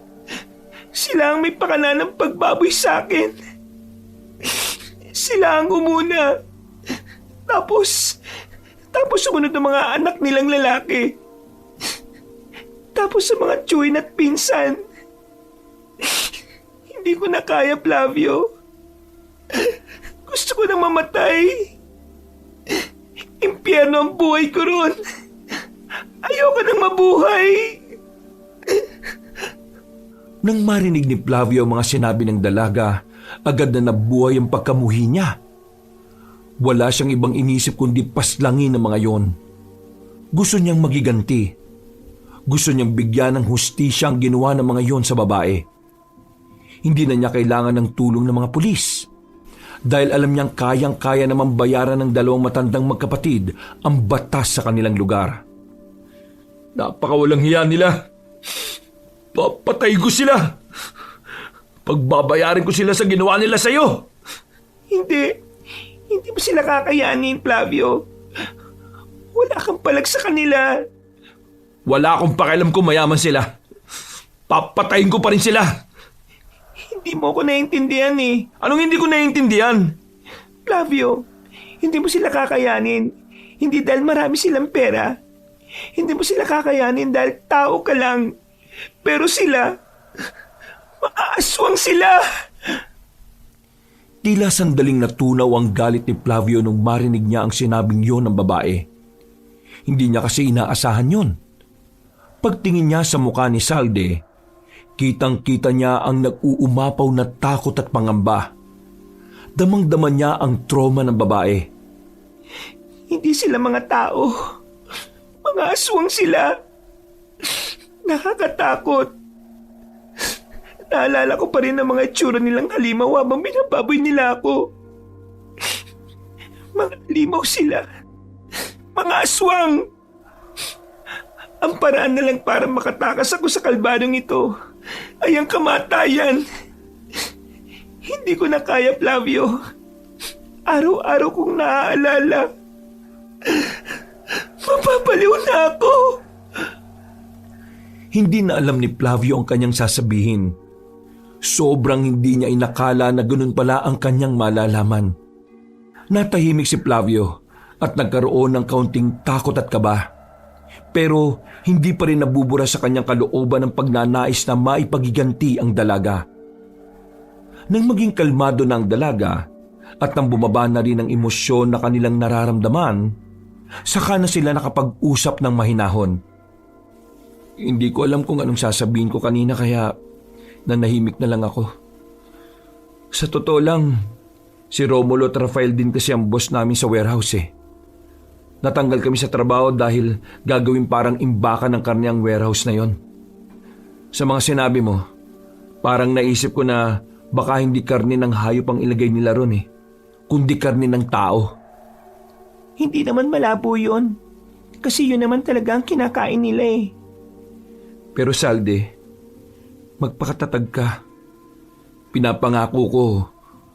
ang may pakana ng pagbaboy sa akin. Sila ang umuna. Tapos sumunod ng mga anak nilang lalaki. Tapos sa mga tsuhin at pinsan. Hindi ko na kaya, Flavio. Gusto ko nang mamatay. Impyerno ang buhay ko ron. Ayoko nang mabuhay. Nang marinig ni Flavio ang mga sinabi ng dalaga, agad na nabuhay ang pagkamuhi niya. Wala siyang ibang inisip kundi paslangin ng mga yon. Gusto niyang magiganti. Gusto niyang bigyan ng hustisya ang ginawa ng mga yon sa babae. Hindi na niya kailangan ng tulong ng mga pulis. Dahil alam niyang kayang-kaya naman bayaran ng dalawang matandang magkapatid ang batas sa kanilang lugar. Napakawalang hiya nila. Papatay ko sila. Pagbabayarin ko sila sa ginawa nila sa'yo. Hindi mo sila kakayanin, Flavio. Wala kang palag sa kanila. Wala akong pakialam kung mayaman sila. Papatayin ko pa rin sila. Hindi mo ko naiintindihan eh. Anong hindi ko naiintindihan? Flavio, hindi mo sila kakayanin. Hindi dahil marami silang pera. Hindi mo sila kakayanin dahil tao ka lang. Pero sila, maaaswang sila. Tila sandaling natunaw ang galit ni Flavio nung marinig niya ang sinabing yon ng babae. Hindi niya kasi inaasahan yon. Pagtingin niya sa mukha ni Salde, kitang-kita niya ang nag-uumapaw na takot at pangamba. Damang-dama niya ang trauma ng babae. Hindi sila mga tao. Mga aswang sila. Nakakatakot. Naalala ko pa rin ang mga itsura nilang halimaw habang binababoy nila ako. Mga halimaw sila. Mga aswang. Ang paraan na lang para makatakas ako sa kalbaryong ito ay ang kamatayan. Hindi ko na kaya, Flavio. Araw-araw kong naaalala. Mapapaliw na ako. Hindi na alam ni Flavio ang kanyang sasabihin. Sobrang hindi niya inakala na ganun pala ang kanyang malalaman. Natahimik si Flavio at nagkaroon ng kaunting takot at kaba. Pero hindi pa rin nabubura sa kanyang kalooban ng pagnanais na maipagiganti ang dalaga. Nang maging kalmado na ang dalaga at nang bumaba na rin ang emosyon na kanilang nararamdaman, saka na sila nakapag-usap ng mahinahon. Hindi ko alam kung anong sasabihin ko kanina kaya nanahimik na lang ako. Sa totoo lang, si Romulo at Rafael din kasi ang boss namin sa warehouse eh. Natanggal kami sa trabaho dahil gagawin parang imbakan ng karne ang warehouse na yon. Sa mga sinabi mo, parang naisip ko na baka hindi karne ng hayop ang ilagay nila ron eh, kundi karne ng tao. Hindi naman malabo yun. Kasi yun naman talaga ang kinakain nila eh. Pero Salde, magpakatatag ka. Pinapangako ko,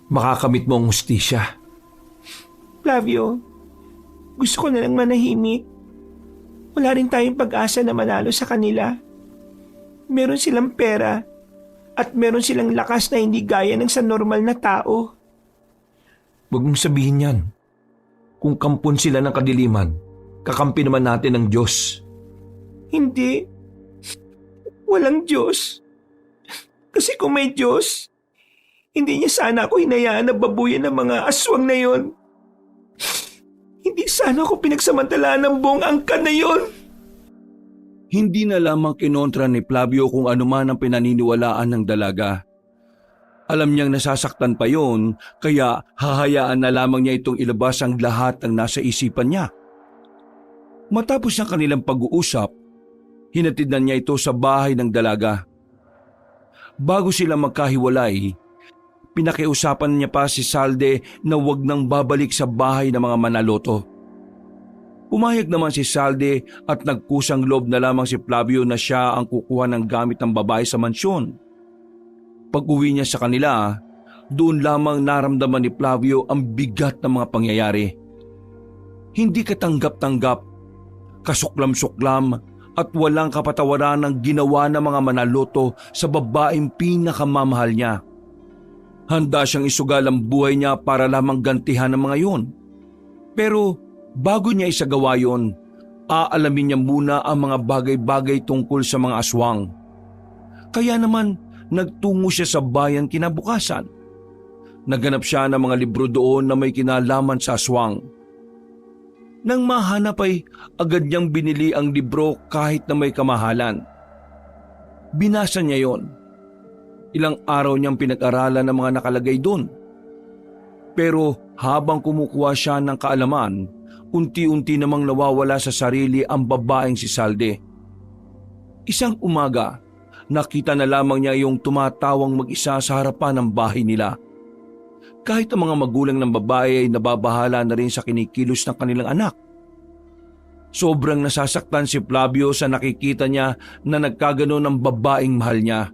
makakamit mo ang hustisya. Flavio, gusto ko na lang manahimik. Wala rin tayong pag-asa na manalo sa kanila. Meron silang pera at meron silang lakas na hindi gaya ng sa normal na tao. Huwag mong sabihin yan. Kung kampon sila ng kadiliman, kakampi naman natin ng Diyos. Hindi. Walang Diyos. Kasi kung may Diyos, hindi niya sana ako hinayaan na babuyan ng mga aswang na yon. Hindi sana ako pinagsamantalaan ng buong angkan na yon. Hindi na lamang kinontra ni Flavio kung anuman ang pinaniniwalaan ng dalaga. Alam niyang nasasaktan pa yon, kaya hahayaan na lamang niya itong ilabas ang lahat ng nasa isipan niya. Matapos ang kanilang pag-uusap, hinatid na niya ito sa bahay ng dalaga. Bago sila magkahiwalay, pinakiusapan niya pa si Salde na huwag nang babalik sa bahay ng mga manaloto. Pumayag naman si Salde at nagkusang loob na lamang si Flavio na siya ang kukuha ng gamit ng babae sa mansyon. Pag-uwi niya sa kanila, doon lamang naramdaman ni Flavio ang bigat ng mga pangyayari. Hindi katanggap-tanggap, kasuklam-suklam at walang kapatawaran ang ginawa ng mga manaloto sa babaeng pinakamamahal niya. Handa siyang isugal ang buhay niya para lamang gantihan ng mga yun. Pero bago niya isagawa yun, aalamin niya muna ang mga bagay-bagay tungkol sa mga aswang. Kaya naman, nagtungo siya sa bayan kinabukasan. Naghanap siya ng mga libro doon na may kinalaman sa aswang. Nang mahanap ay agad niyang binili ang libro kahit na may kamahalan. Binasa niya yon. Ilang araw niyang pinag-aralan ang mga nakalagay doon. Pero habang kumukuha siya ng kaalaman, unti-unti namang nawawala sa sarili ang babaeng si Salde. Isang umaga, nakita na lamang niya yung tumatawang mag-isa sa harapan ng bahay nila. Kahit ang mga magulang ng babae ay nababahala na rin sa kinikilos ng kanilang anak. Sobrang nasasaktan si Flavio sa nakikita niya na nagkaganon ang babaeng mahal niya.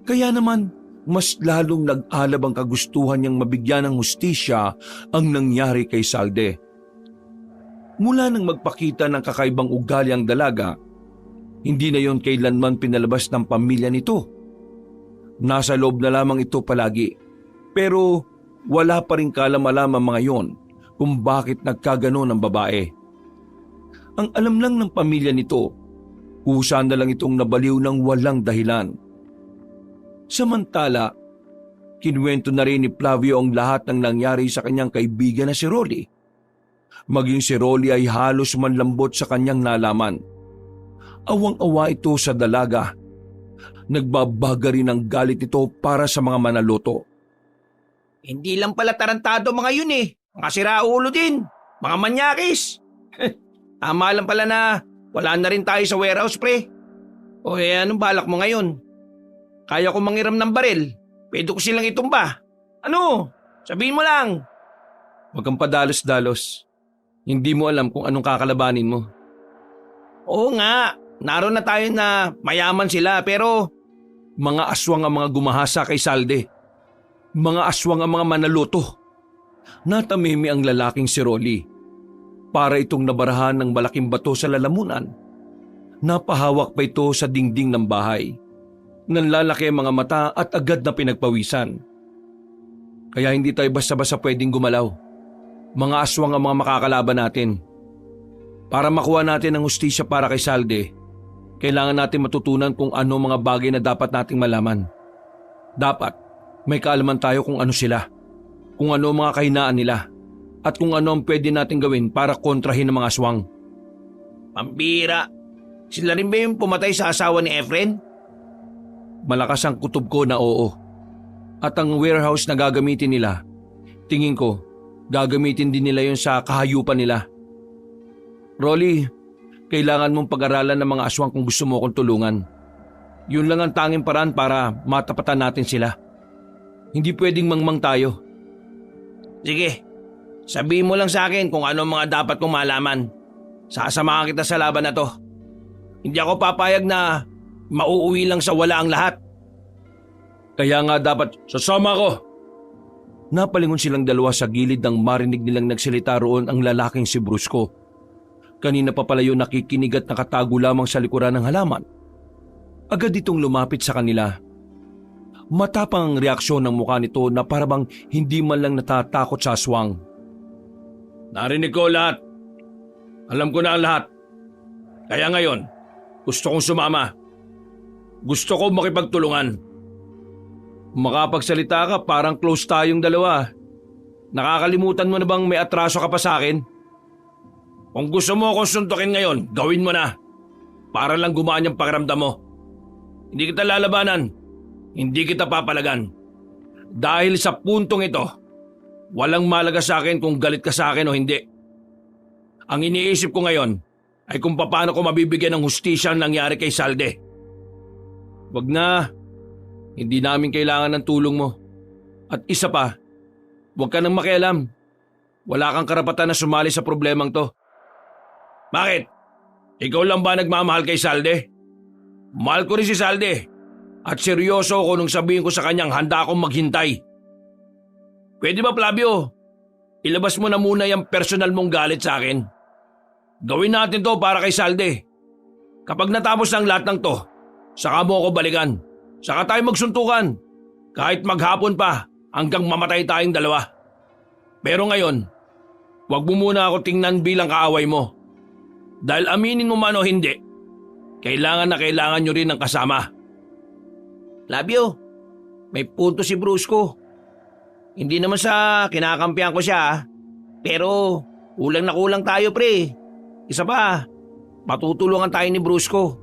Kaya naman, mas lalong nag-alab ang kagustuhan niyang mabigyan ng hustisya ang nangyari kay Salde. Mula nang magpakita ng kakaibang ugali ang dalaga, hindi na yon kailanman pinalabas ng pamilya nito. Nasa loob na lamang ito palagi, pero wala pa rin kalam-alam ang mga yon kung bakit nagkaganon ang babae. Ang alam lang ng pamilya nito, kusa na lang itong nabaliw ng walang dahilan. Samantala, kinuwento na rin ni Flavio ang lahat ng nangyari sa kanyang kaibigan na si Rolly. Maging si Rolly ay halos manlambot sa kanyang nalaman. Awang-awa ito sa dalaga. Nagbabaga rin ang galit nito para sa mga manaloto. Hindi lang pala tarantado mga yun eh. Mga siraulo din. Mga manyakis. Tama lang pala na wala na rin tayo sa warehouse, pre. O anong balak mo ngayon? Kaya ko mangiram ng baril. Pwede ko silang itumba. Ano? Sabihin mo lang. Huwag kang padalos-dalos. Hindi mo alam kung anong kakalabanin mo. Oo nga. Naroon na tayo na mayaman sila pero Mga aswang ang mga gumahasa kay Salde. Mga aswang ang mga manaloto. Natamimi ang lalaking si Rolly. Para itong nabarahan ng malaking bato sa lalamunan. Napahawak pa ito sa dingding ng bahay. Nanlalaki ang mga mata at agad na pinagpawisan. Kaya hindi tayo basta-basta pwedeng gumalaw. Mga aswang ang mga makakalaban natin. Para makuha natin ang hustisya para kay Salde, kailangan natin matutunan kung ano mga bagay na dapat nating malaman. Dapat may kaalaman tayo kung ano sila, kung ano ang mga kahinaan nila, at kung ano ang pwede nating gawin para kontrahin ang mga aswang. pambira. Sila rin ba yung pumatay sa asawa ni Efren? Malakas ang kutob ko na oo. At ang warehouse na gagamitin nila, tingin ko, gagamitin din nila yun sa kahayupan nila. Rolly, kailangan mong pag-aralan ng mga aswang kung gusto mo akong tulungan. Yun lang ang tanging paraan para matapatan natin sila. Hindi pwedeng mangmang tayo. Sige, sabihin mo lang sa akin kung ano ang mga dapat kong malaman. Sasamahan kita sa laban na to. Hindi ako papayag na mauuwi lang sa wala ang lahat. Kaya nga dapat sasama ko. Napalingon silang dalawa sa gilid nang marinig nilang nagsalita roon ang lalaking si Brusco. Kanina pa pala yun nakikinig at nakatago lamang sa likuran ng halaman. Agad itong lumapit sa kanila. Matapang ang reaksyon ng mukha nito na parabang hindi man lang natatakot sa aswang. Narinig ko lahat. Alam ko na ang lahat. Kaya ngayon, gusto kong sumama. Gusto ko makipagtulungan. Makapagsalita ka, parang close tayong dalawa. Nakakalimutan mo na bang may atraso ka pa sa akin? Kung gusto mo akong suntukin ngayon, gawin mo na. Para lang gumaan yung pakiramdam mo. Hindi kita lalabanan. Hindi kita papalagan. Dahil sa puntong ito, walang malaga sa akin kung galit ka sa akin o hindi. Ang iniisip ko ngayon ay kung paano ko mabibigyan ng hustisya ang nangyari kay Salde. Wag na. Hindi namin kailangan ng tulong mo. At isa pa, wag ka nang makialam. Wala kang karapatan na sumali sa problemang to. Bakit? Ikaw lang ba nagmamahal kay Salde? Mahal ko rin si Salde. At seryoso ako nung sabihin ko sa kanyang handa akong maghintay. Pwede ba, Flavio? Ilabas mo na muna yung personal mong galit sa akin. Gawin natin to para kay Salde. Kapag natapos ng lahat ng to, saka mo ako balikan. Saka tayo magsuntukan. Kahit maghapon pa hanggang mamatay tayong dalawa. Pero ngayon, wag mo muna ako tingnan bilang kaaway mo. Dahil aminin mo man o hindi, kailangan na kailangan nyo rin ng kasama. Flavio, may punto si Brusco. Hindi naman sa kinakampihan ko siya, pero kulang na kulang tayo, pre. Isa pa, matutulungan tayo ni Brusco.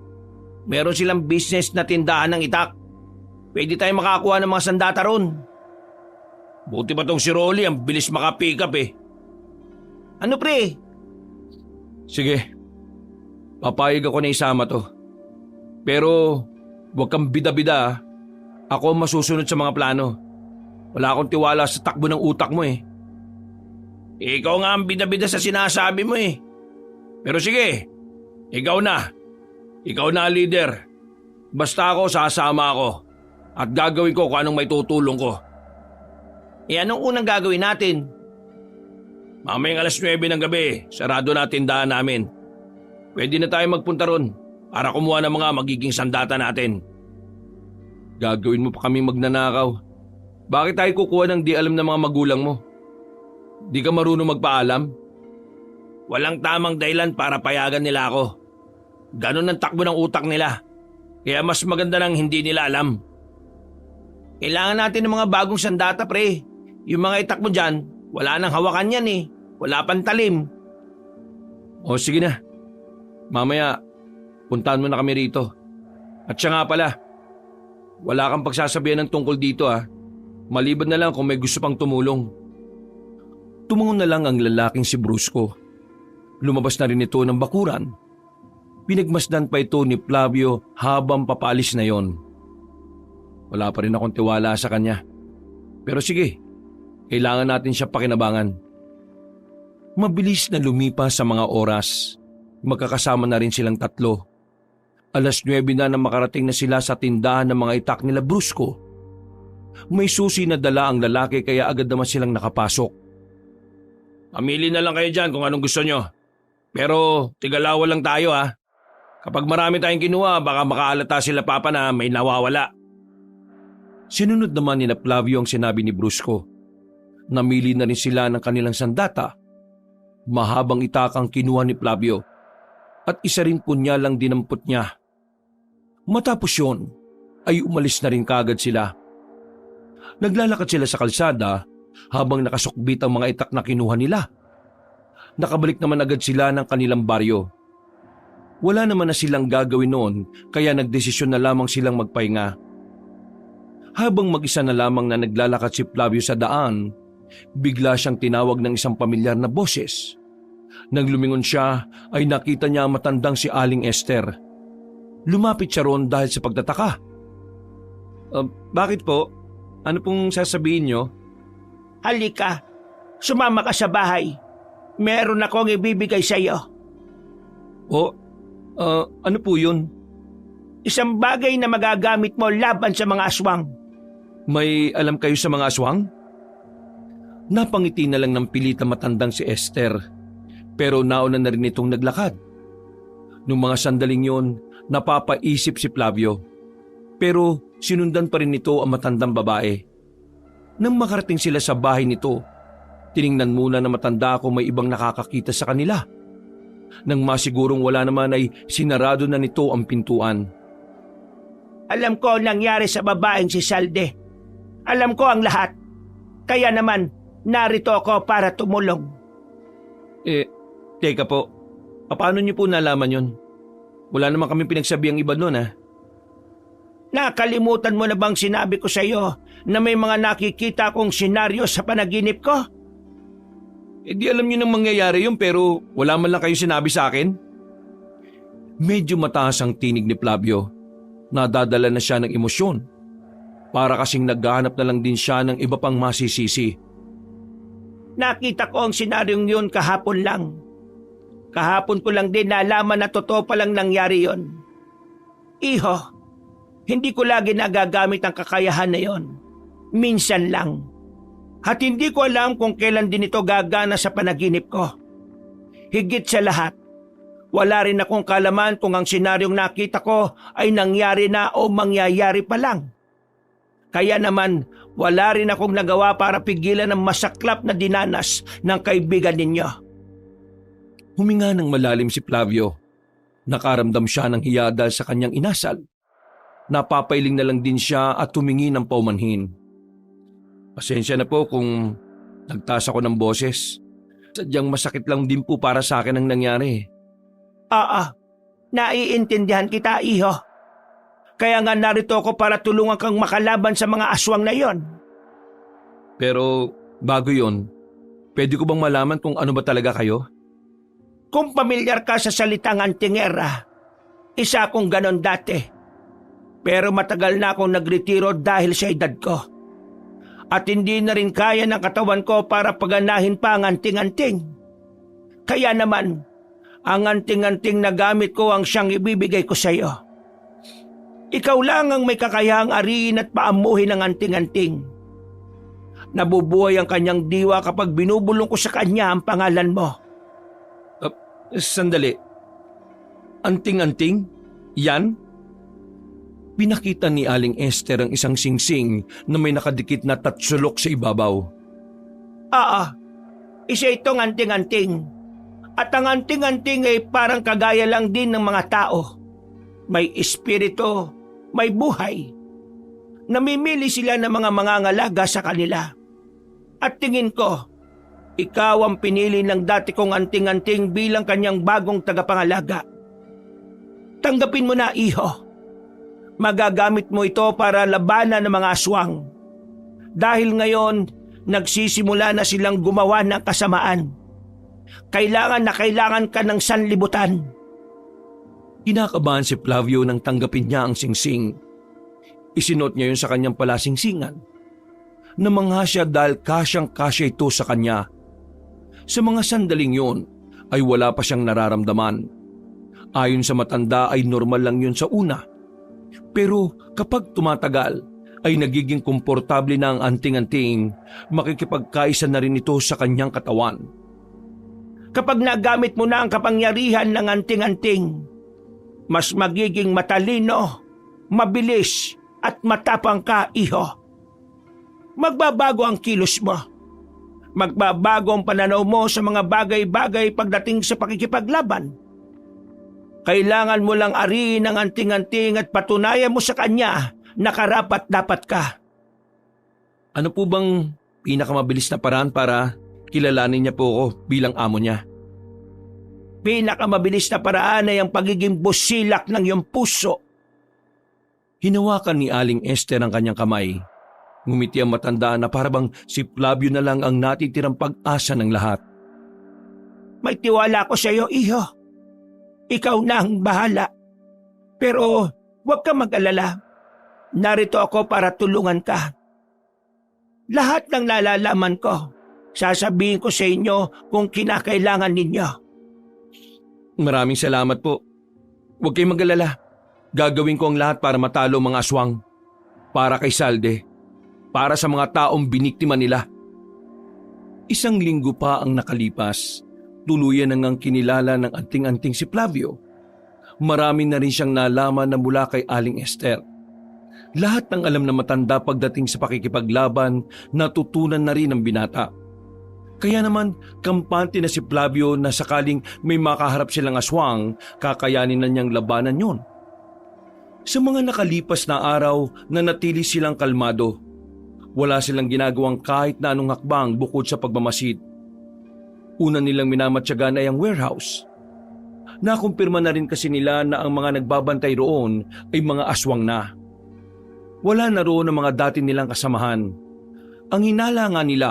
Meron silang business na tindahan ng itak. Pwede tayo makakuha ng mga sandata ron. Buti pa tong si Rolly, ang bilis makapick up eh. Ano, pre? Sige, papayag ako na isama to. Pero huwag kang bida-bida ah. Ako ang masusunod sa mga plano. Wala akong tiwala sa takbo ng utak mo eh. Ikaw nga ang bida-bida sa sinasabi mo eh. Pero sige, ikaw na. Ikaw na ang leader. Basta ako, sasama ako. At gagawin ko kung anong may tutulong ko. Anong unang gagawin natin? Mamayang 9:00 ng gabi, sarado na tindahan namin. Pwede na tayo magpunta ron para kumuha ng mga magiging sandata natin. Gagawin mo pa kami magnanakaw. Bakit tayo kukuha ng di alam ng mga magulang mo? Di ka marunong magpaalam? Walang tamang dahilan para payagan nila ako. Ganon ang takbo ng utak nila. Kaya mas maganda nang hindi nila alam. Kailangan natin ng mga bagong sandata, pre. Yung mga itak mo dyan, wala nang hawakan yan eh. Wala pang talim. O sige na. Mamaya, puntahan mo na kami rito. At siya nga pala, wala kang pagsasabihan ng tungkol dito ah. Maliban na lang kung may gusto pang tumulong. Tumungon na lang ang lalaking si Brusco. Lumabas na rin ito ng bakuran. Pinagmasdan pa ito ni Flavio habang papalis na yon. Wala pa rin akong tiwala sa kanya. Pero sige, kailangan natin siya pakinabangan. Mabilis na lumipas sa mga oras. Magkakasama na rin silang tatlo. 9:00 na makarating na sila sa tindahan ng mga itak nila Brusco. May susi na dala ang lalaki kaya agad naman silang nakapasok. Pamili na lang kayo dyan kung anong gusto nyo. Pero tigalawa lang tayo ha. Kapag marami tayong kinuha, baka makaalata sila papa na may nawawala. Sinunod naman ni Flavio ang sinabi ni Brusco. Namili na rin sila ng kanilang sandata. Mahabang itakang kinuha ni Flavio. At isa rin punyalang dinampot niya. Matapos yun, ay umalis na rin kagad sila. Naglalakad sila sa kalsada habang nakasukbit ang mga itak na kinuha nila. Nakabalik naman agad sila ng kanilang baryo. Wala naman na silang gagawin noon kaya nagdesisyon na lamang silang magpahinga. Habang mag-isa na lamang na naglalakad si Flavio sa daan, bigla siyang tinawag ng isang pamilyar na boses. Nang lumingon siya ay nakita niya ang matandang si Aling Esther. Lumapit siya ron dahil sa pagtataka. Bakit po? Ano pong sasabihin niyo? Halika, sumama ka sa bahay. Meron akong ibibigay sa iyo. Ano po yun? Isang bagay na magagamit mo laban sa mga aswang. May alam kayo sa mga aswang? Napangiti na lang ng pilit ang matandang si Esther. Pero nauna na rin itong naglakad. Nung mga sandaling yon, napapaisip si Flavio. Pero sinundan pa rin nito ang matandang babae. Nang makarating sila sa bahay nito, tiningnan muna na matanda kung may ibang nakakakita sa kanila. Nang masigurong wala naman ay sinarado na nito ang pintuan. Alam ko ang nangyari sa babaeng si Salde. Alam ko ang lahat. Kaya naman, narito ako para tumulong. Teka po. Paano niyo po nalaman yun? Wala naman kami pinagsabi ang iba nun ha? Nakalimutan mo na bang sinabi ko sa iyo na may mga nakikita akong senaryo sa panaginip ko? Di alam niyo nang mangyayari yun pero wala man lang kayo sinabi sa akin. Medyo mataas ang tinig ni Flavio. Nadadala na siya ng emosyon. Para kasing naghahanap na lang din siya ng iba pang masisisi. Nakita ko ang senaryong yun kahapon lang. Kahapon ko lang din nalaman na totoo palang nangyari yon. Iho, hindi ko lagi nagagamit ang kakayahan na yon. Minsan lang. At hindi ko alam kung kailan din ito gagana sa panaginip ko. Higit sa lahat, wala rin akong kalaman kung ang senaryong nakita ko ay nangyari na o mangyayari pa lang. Kaya naman, wala rin akong nagawa para pigilan ang masaklap na dinanas ng kaibigan ninyo. Huminga ng malalim si Flavio. Nakaramdam siya ng hiya dahil sa kanyang inasal. Napapailing na lang din siya at tumingi ng paumanhin. Pasensya na po kung nagtaas ako ng boses. Sadyang masakit lang din po para sa akin ang nangyari. Naiintindihan kita, iho. Kaya nga narito ako para tulungan kang makalaban sa mga aswang na yon. Pero bago yon, pwede ko bang malaman kung ano ba talaga kayo? Kung pamilyar ka sa salitang antingera, isa akong ganon dati. Pero matagal na akong nagretiro dahil sa edad ko. At hindi na rin kaya ng katawan ko para paganahin pa ang anting-anting. Kaya naman, ang anting-anting na gamit ko ang siyang ibibigay ko sa iyo. Ikaw lang ang may kakayahang ariin at paamuhin ang anting-anting. Nabubuhay ang kanyang diwa kapag binubulong ko sa kanya ang pangalan mo. Sandali. Anting-anting? Yan? Pinakita ni Aling Esther ang isang singsing na may nakadikit na tatsulok sa ibabaw. Isa itong anting-anting. At ang anting-anting ay parang kagaya lang din ng mga tao. May espiritu, may buhay. Namimili sila ng mga mangangalaga sa kanila. At tingin ko, ikaw ang pinili ng dati kong anting-anting bilang kanyang bagong tagapangalaga. Tanggapin mo na, iho. Magagamit mo ito para labanan ng mga aswang. Dahil ngayon, nagsisimula na silang gumawa ng kasamaan. Kailangan ka ng sanlibutan. Kinakabahan si Flavio nang tanggapin niya ang singsing. Isinot niya yun sa kanyang palasingsingan. Namangha siya dahil kasyang-kasya ito sa kanya. Sa mga sandaling yun ay wala pa siyang nararamdaman. Ayon sa matanda ay normal lang yun sa una. Pero kapag tumatagal ay nagiging komportable na ang anting-anting, makikipagkaisa na rin ito sa kanyang katawan. Kapag nagamit mo na ang kapangyarihan ng anting-anting, mas magiging matalino, mabilis at matapang ka, iho. Magbabago ang kilos mo. Magbabago ang pananaw mo sa mga bagay-bagay pagdating sa pakikipaglaban. Kailangan mo lang ariin ang anting-anting at patunayan mo sa kanya na karapat-dapat ka. Ano po bang pinakamabilis na paraan para kilalanin niya po ako bilang amo niya? Pinakamabilis na paraan ay ang pagiging busilak ng iyong puso. Hinawakan ni Aling Esther ang kanyang kamay. Ngumiti ang matanda na parabang si Flavio na lang ang natitirang pag-asa ng lahat. May tiwala ko sa iyo, iho. Ikaw na ang bahala. Pero huwag ka mag-alala. Narito ako para tulungan ka. Lahat ng nalalaman ko, sasabihin ko sa inyo kung kinakailangan ninyo. Maraming salamat po. Huwag kayong mag-alala. Gagawin ko ang lahat para matalo mga aswang. Para kay Salde. Para sa mga taong biniktima nila. Isang linggo pa ang nakalipas. Tuluyan nang kinilala ng anting-anting si Flavio. Marami na rin siyang nalaman na mula kay Aling Esther. Lahat ng alam na matanda pagdating sa pakikipaglaban, natutunan na rin ng binata. Kaya naman, kampante na si Flavio na sakaling may makaharap silang aswang, kakayanin na niyang labanan yon. Sa mga nakalipas na araw, nanatili silang kalmado. Wala silang ginagawang kahit na anong hakbang bukod sa pagmamasid. Una nilang minamatyagan ay ang warehouse. Nakumpirma na rin kasi nila na ang mga nagbabantay roon ay mga aswang na. Wala na roon ang mga dati nilang kasamahan. Ang hinala nga nila,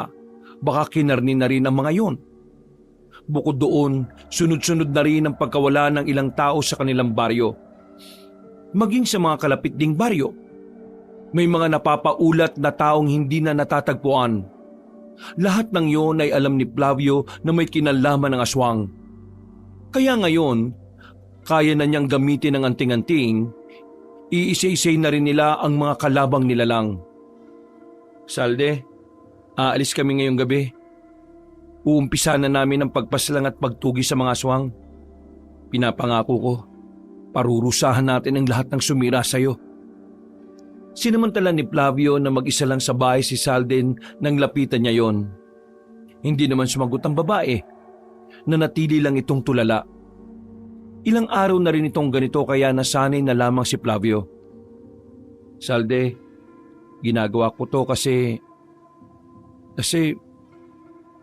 baka kinarni na rin ang mga yon. Bukod doon, sunod-sunod na rin ang pagkawala ng ilang tao sa kanilang baryo. Maging sa mga kalapit ding baryo, may mga napapaulat na taong hindi na natatagpuan. Lahat ng yon ay alam ni Flavio na may kinalaman ng aswang. Kaya ngayon, kaya na niyang gamitin ang anting-anting, iisa-isay na rin nila ang mga kalabang nila lang. Salde, aalis kami ngayong gabi. Uumpisa na namin ang pagpaslang at pagtugi sa mga aswang. Pinapangako ko, parurusahan natin ang lahat ng sumira sa'yo. Sinamantala ni Flavio na mag-isa lang sa bahay si Salden nang lapitan niya yon. Hindi naman sumagot ang babae. Nanatili lang itong tulala. Ilang araw na rin itong ganito kaya nasanay na lamang si Flavio. Salde, ginagawa ko to kasi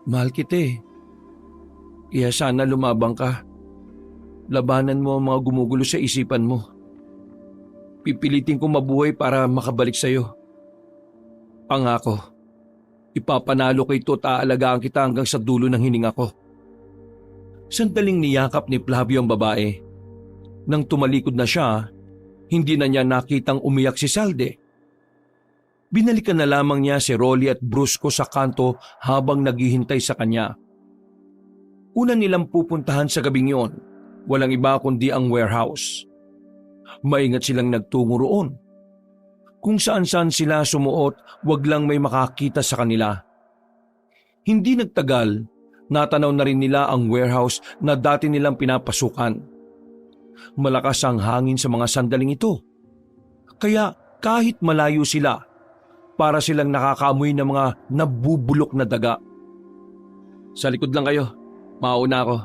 mahal kita eh. Kaya sana lumabang ka. Labanan mo ang mga gumugulo sa isipan mo. Pipilitin kong mabuhay para makabalik sa'yo. Pangako, ipapanalo ko ito at aalagaan kita hanggang sa dulo ng hininga ko. Sandaling niyakap ni Flavio ang babae. Nang tumalikod na siya, hindi na niya nakitang umiyak si Salde. Binalikan na lamang niya si Rolly at Brusco sa kanto habang naghihintay sa kanya. Una nilang pupuntahan sa gabing yon, walang iba kundi ang warehouse. Maingat silang nagtungo roon. Kung saan-saan sila sumuot, wag lang may makakita sa kanila. Hindi nagtagal, natanaw na rin nila ang warehouse na dati nilang pinapasukan. Malakas ang hangin sa mga sandaling ito. Kaya kahit malayo sila, para silang nakakaamoy ng mga nabubulok na daga. Sa likod lang kayo, mauna ako.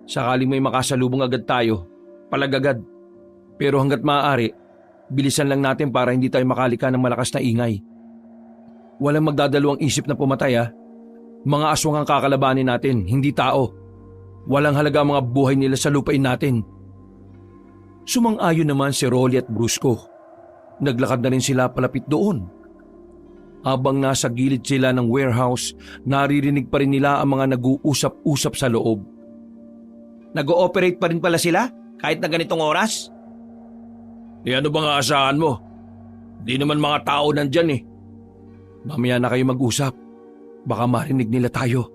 Sakaling may makasalubong agad tayo, palagagad. Pero hanggat maaari, bilisan lang natin para hindi tayo makalika ng malakas na ingay. Walang magdadalawang isip na pumatay ha. Mga aswang ang kakalabanin natin, hindi tao. Walang halaga ang mga buhay nila sa lupain natin. Sumang-ayon naman si Rolly at Brusco. Naglakad na rin sila palapit doon. Habang nasa gilid sila ng warehouse, naririnig pa rin nila ang mga nag-uusap-usap sa loob. Nag-ooperate pa rin pala sila kahit na ganitong oras? Ano bang aasahan mo? Di naman mga tao nandyan eh. Mamaya na kayo mag-usap. Baka marinig nila tayo.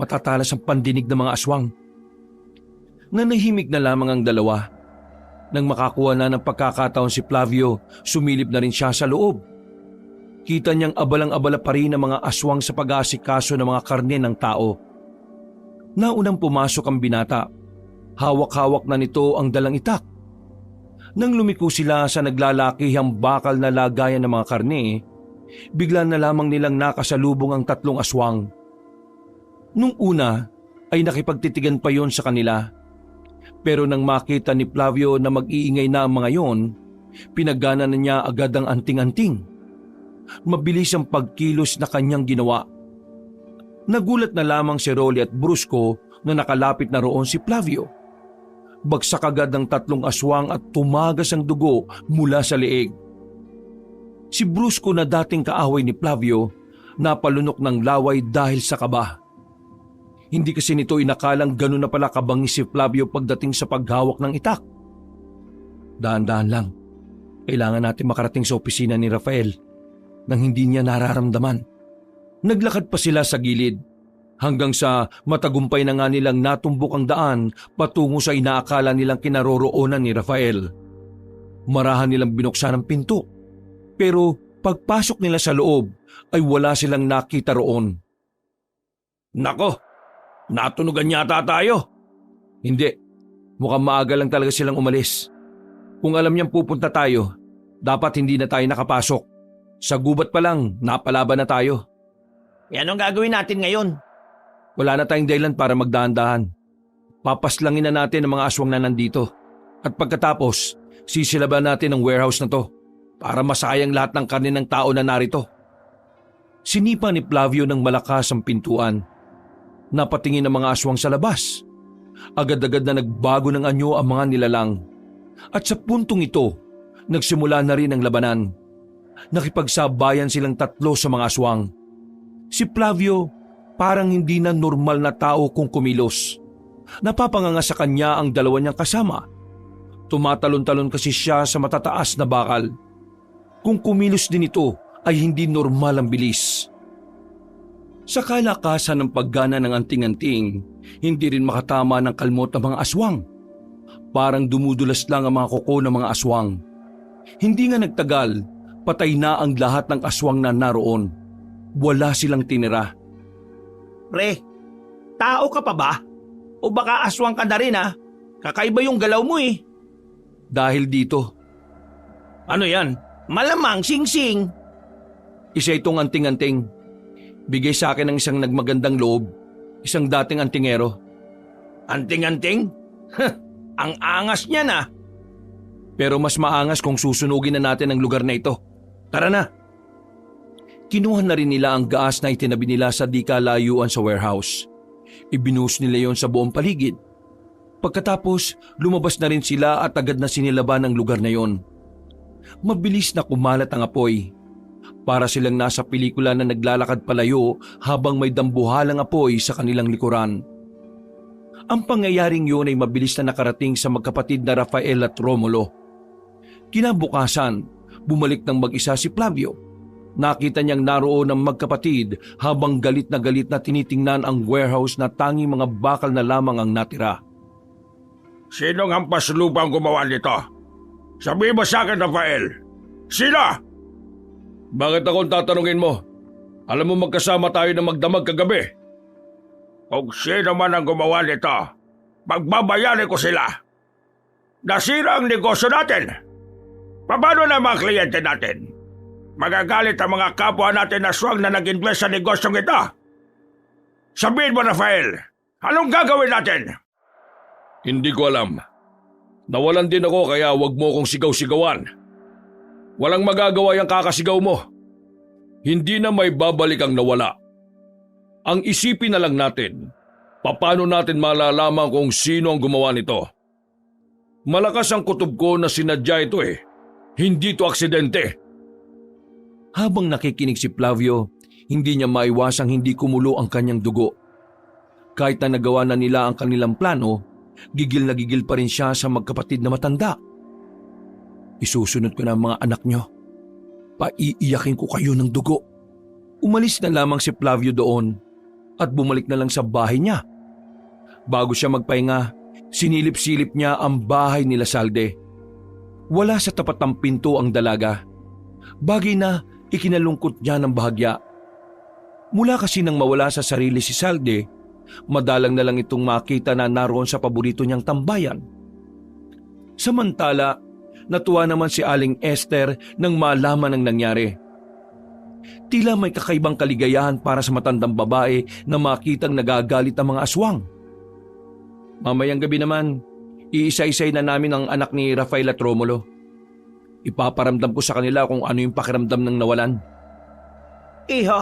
Matatalas ang pandinig ng mga aswang. Nanahimik na lamang ang dalawa. Nang makakuha na ng pagkakataon si Flavio, sumilip na rin siya sa loob. Kita niyang abalang-abala pa rin ang mga aswang sa pag-aasikaso ng mga karne ng tao. Naunang pumasok ang binata. Hawak-hawak na nito ang dalang itak. Nang lumiko sila sa naglalakihang bakal na lagayan ng mga karne, bigla na lamang nilang nakasalubong ang tatlong aswang. Nung una ay nakipagtitigan pa yon sa kanila. Pero nang makita ni Flavio na mag-iingay na ang mga yon, pinagana na niya agad ang anting-anting. Mabilis ang pagkilos na kanyang ginawa. Nagulat na lamang si Rolly at Brusco na nakalapit na roon si Flavio. Bagsak agad ang tatlong aswang at tumagas ang dugo mula sa leeg. Si Brusco na dating kaaway ni Flavio, napalunok ng laway dahil sa kaba. Hindi kasi nito inakalang gano'n na pala kabangis si Flavio pagdating sa paghawak ng itak. Dahan-dahan lang. Kailangan natin makarating sa opisina ni Rafael nang hindi niya nararamdaman. Naglakad pa sila sa gilid. Hanggang sa matagumpay na nga nilang natumbok ang daan patungo sa inaakala nilang kinaroroonan ni Rafael. Marahan nilang binuksan ang pinto. Pero pagpasok nila sa loob ay wala silang nakita roon. Nako, natunugan yata tayo. Hindi, mukhang maaga lang talaga silang umalis. Kung alam niyang pupunta tayo, dapat hindi na tayo nakapasok. Sa gubat pa lang, napalaban na tayo. E anong gagawin natin ngayon? Wala na tayong dahilan para magdahan-dahan. Papaslangin na natin ang mga aswang na nandito. At pagkatapos, sisilaban natin ang warehouse na to para masayang lahat ng karne ng tao na narito. Sinipa ni Flavio ng malakas ang pintuan. Napatingin ang mga aswang sa labas. Agad-agad na nagbago ng anyo ang mga nilalang. At sa puntong ito, nagsimula na rin ang labanan. nakipagsabayan silang tatlo sa mga aswang. Si Flavio parang hindi na normal na tao kung kumilos. Napapanganga sa kanya ang dalawa niyang kasama. Tumatalon-talon kasi siya sa matataas na bakal. Kung kumilos din ito ay hindi normal ang bilis. Sa kalakasan ng paggana ng anting-anting, hindi rin makatama ng kalmot ng mga aswang. Parang dumudulas lang ang mga kuko ng mga aswang. Hindi nga nagtagal, patay na ang lahat ng aswang na naroon. Wala silang tinira. Pre, tao ka pa ba? O baka aswang ka na rin ha? Kakaiba yung galaw mo eh. Dahil dito, Ano yan? Malamang sing-sing. isa itong anting-anting. Bigay sa akin ng isang nagmagandang loob, isang dating antingero. Anting-anting? Ang angas niya na. Pero mas maangas kung susunugin na natin ang lugar na ito. Tara na! Kinuha na rin nila ang gas na itinabi nila sa di kalayuan sa warehouse. Ibinuhos nila yon sa buong paligid. Pagkatapos, lumabas na rin sila at agad na sinilaban ang lugar na yon. Mabilis na kumalat ang apoy. Para silang nasa pelikula na naglalakad palayo habang may dambuhalang apoy sa kanilang likuran. Ang pangyayaring yun ay mabilis na nakarating sa magkapatid na Rafael at Romulo. Kinabukasan, bumalik ng mag-isa si Flavio. Nakita niyang naroon ang magkapatid habang galit na tinitingnan ang warehouse na tanging mga bakal na lamang ang natira. Sinong hampas lupa ang gumawa nito? Sabihin mo sa akin, Rafael. Sino? Bakit akong tatanungin mo? Alam mo magkasama tayo na magdamag kagabi. Kung sino man ang gumawa nito, magbabayaran ko sila. Nasira ang negosyo natin. Paano na mga kliyente natin? Magagalit ang mga kapwa natin na swang na nag-invest sa negosyong ito. Sabihin mo, Rafael, anong gagawin natin? Hindi ko alam. Nawalan din ako kaya wag mo kong sigaw-sigawan. Walang magagawa yung kakasigaw mo. Hindi na may babalik ang nawala. Ang isipin na lang natin, paano natin malalaman kung sino ang gumawa nito? Malakas ang kutob ko na sinadya ito eh. Hindi ito aksidente. Habang nakikinig si Flavio, hindi niya maiwasang hindi kumulo ang kanyang dugo. Kahit na nagawa na nila ang kanilang plano, gigil na gigil pa rin siya sa magkapatid na matanda. Isusunod ko na ang mga anak nyo. Paiiyakin ko kayo ng dugo. Umalis na lamang si Flavio doon at bumalik na lang sa bahay niya. Bago siya magpahinga, sinilip-silip niya ang bahay nila Salde. Wala sa tapat ng pinto ang dalaga. Bagay na ikinalungkot niya ng bahagya. Mula kasi nang mawala sa sarili si Salde, madalang na lang itong makita na naroon sa paborito niyang tambayan. Samantala, natuwa naman si Aling Esther nang malaman ang nangyari. Tila may kakaibang kaligayahan para sa matandang babae na makitang nagagalit ang mga aswang. Mamayang gabi naman, iisa-isay na namin ang anak ni Rafael at Romulo. Ipaparamdam ko sa kanila kung ano yung pakiramdam ng nawalan. Iho,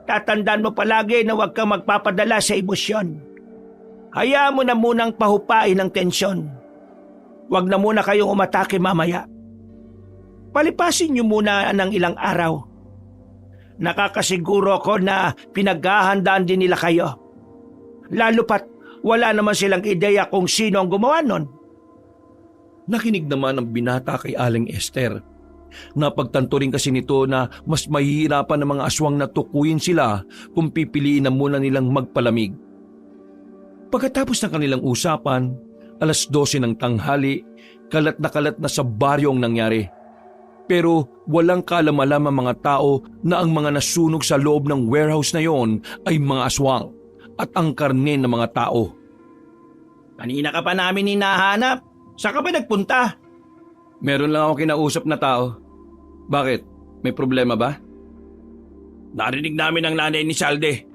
tatandaan mo palagi na huwag kang magpapadala sa emosyon. Hayaan mo na munang pahupain ang tensyon. Huwag na muna kayong umatake mamaya. Palipasin niyo muna ng ilang araw. Nakakasiguro ko na pinaghahandaan din nila kayo. Lalo pat wala naman silang ideya kung sino ang gumawa nun. Nakinig naman ang binata kay Aling Esther. Napagtanto rin kasi nito na mas mahihirapan ng mga aswang na tukuyin sila kung pipiliin na muna nilang magpalamig. Pagkatapos ng kanilang usapan, 12:00 ng tanghali, kalat na sa baryo ang nangyari. Pero walang kaalam-alam ang mga tao na ang mga nasunog sa loob ng warehouse na yon ay mga aswang at ang karne ng mga tao. Kanina ka pa namin hinahanap. Saan ka ba nagpunta? Meron lang ako kinausap na tao. Bakit? May problema ba? Narinig namin ang nanay ni Salde.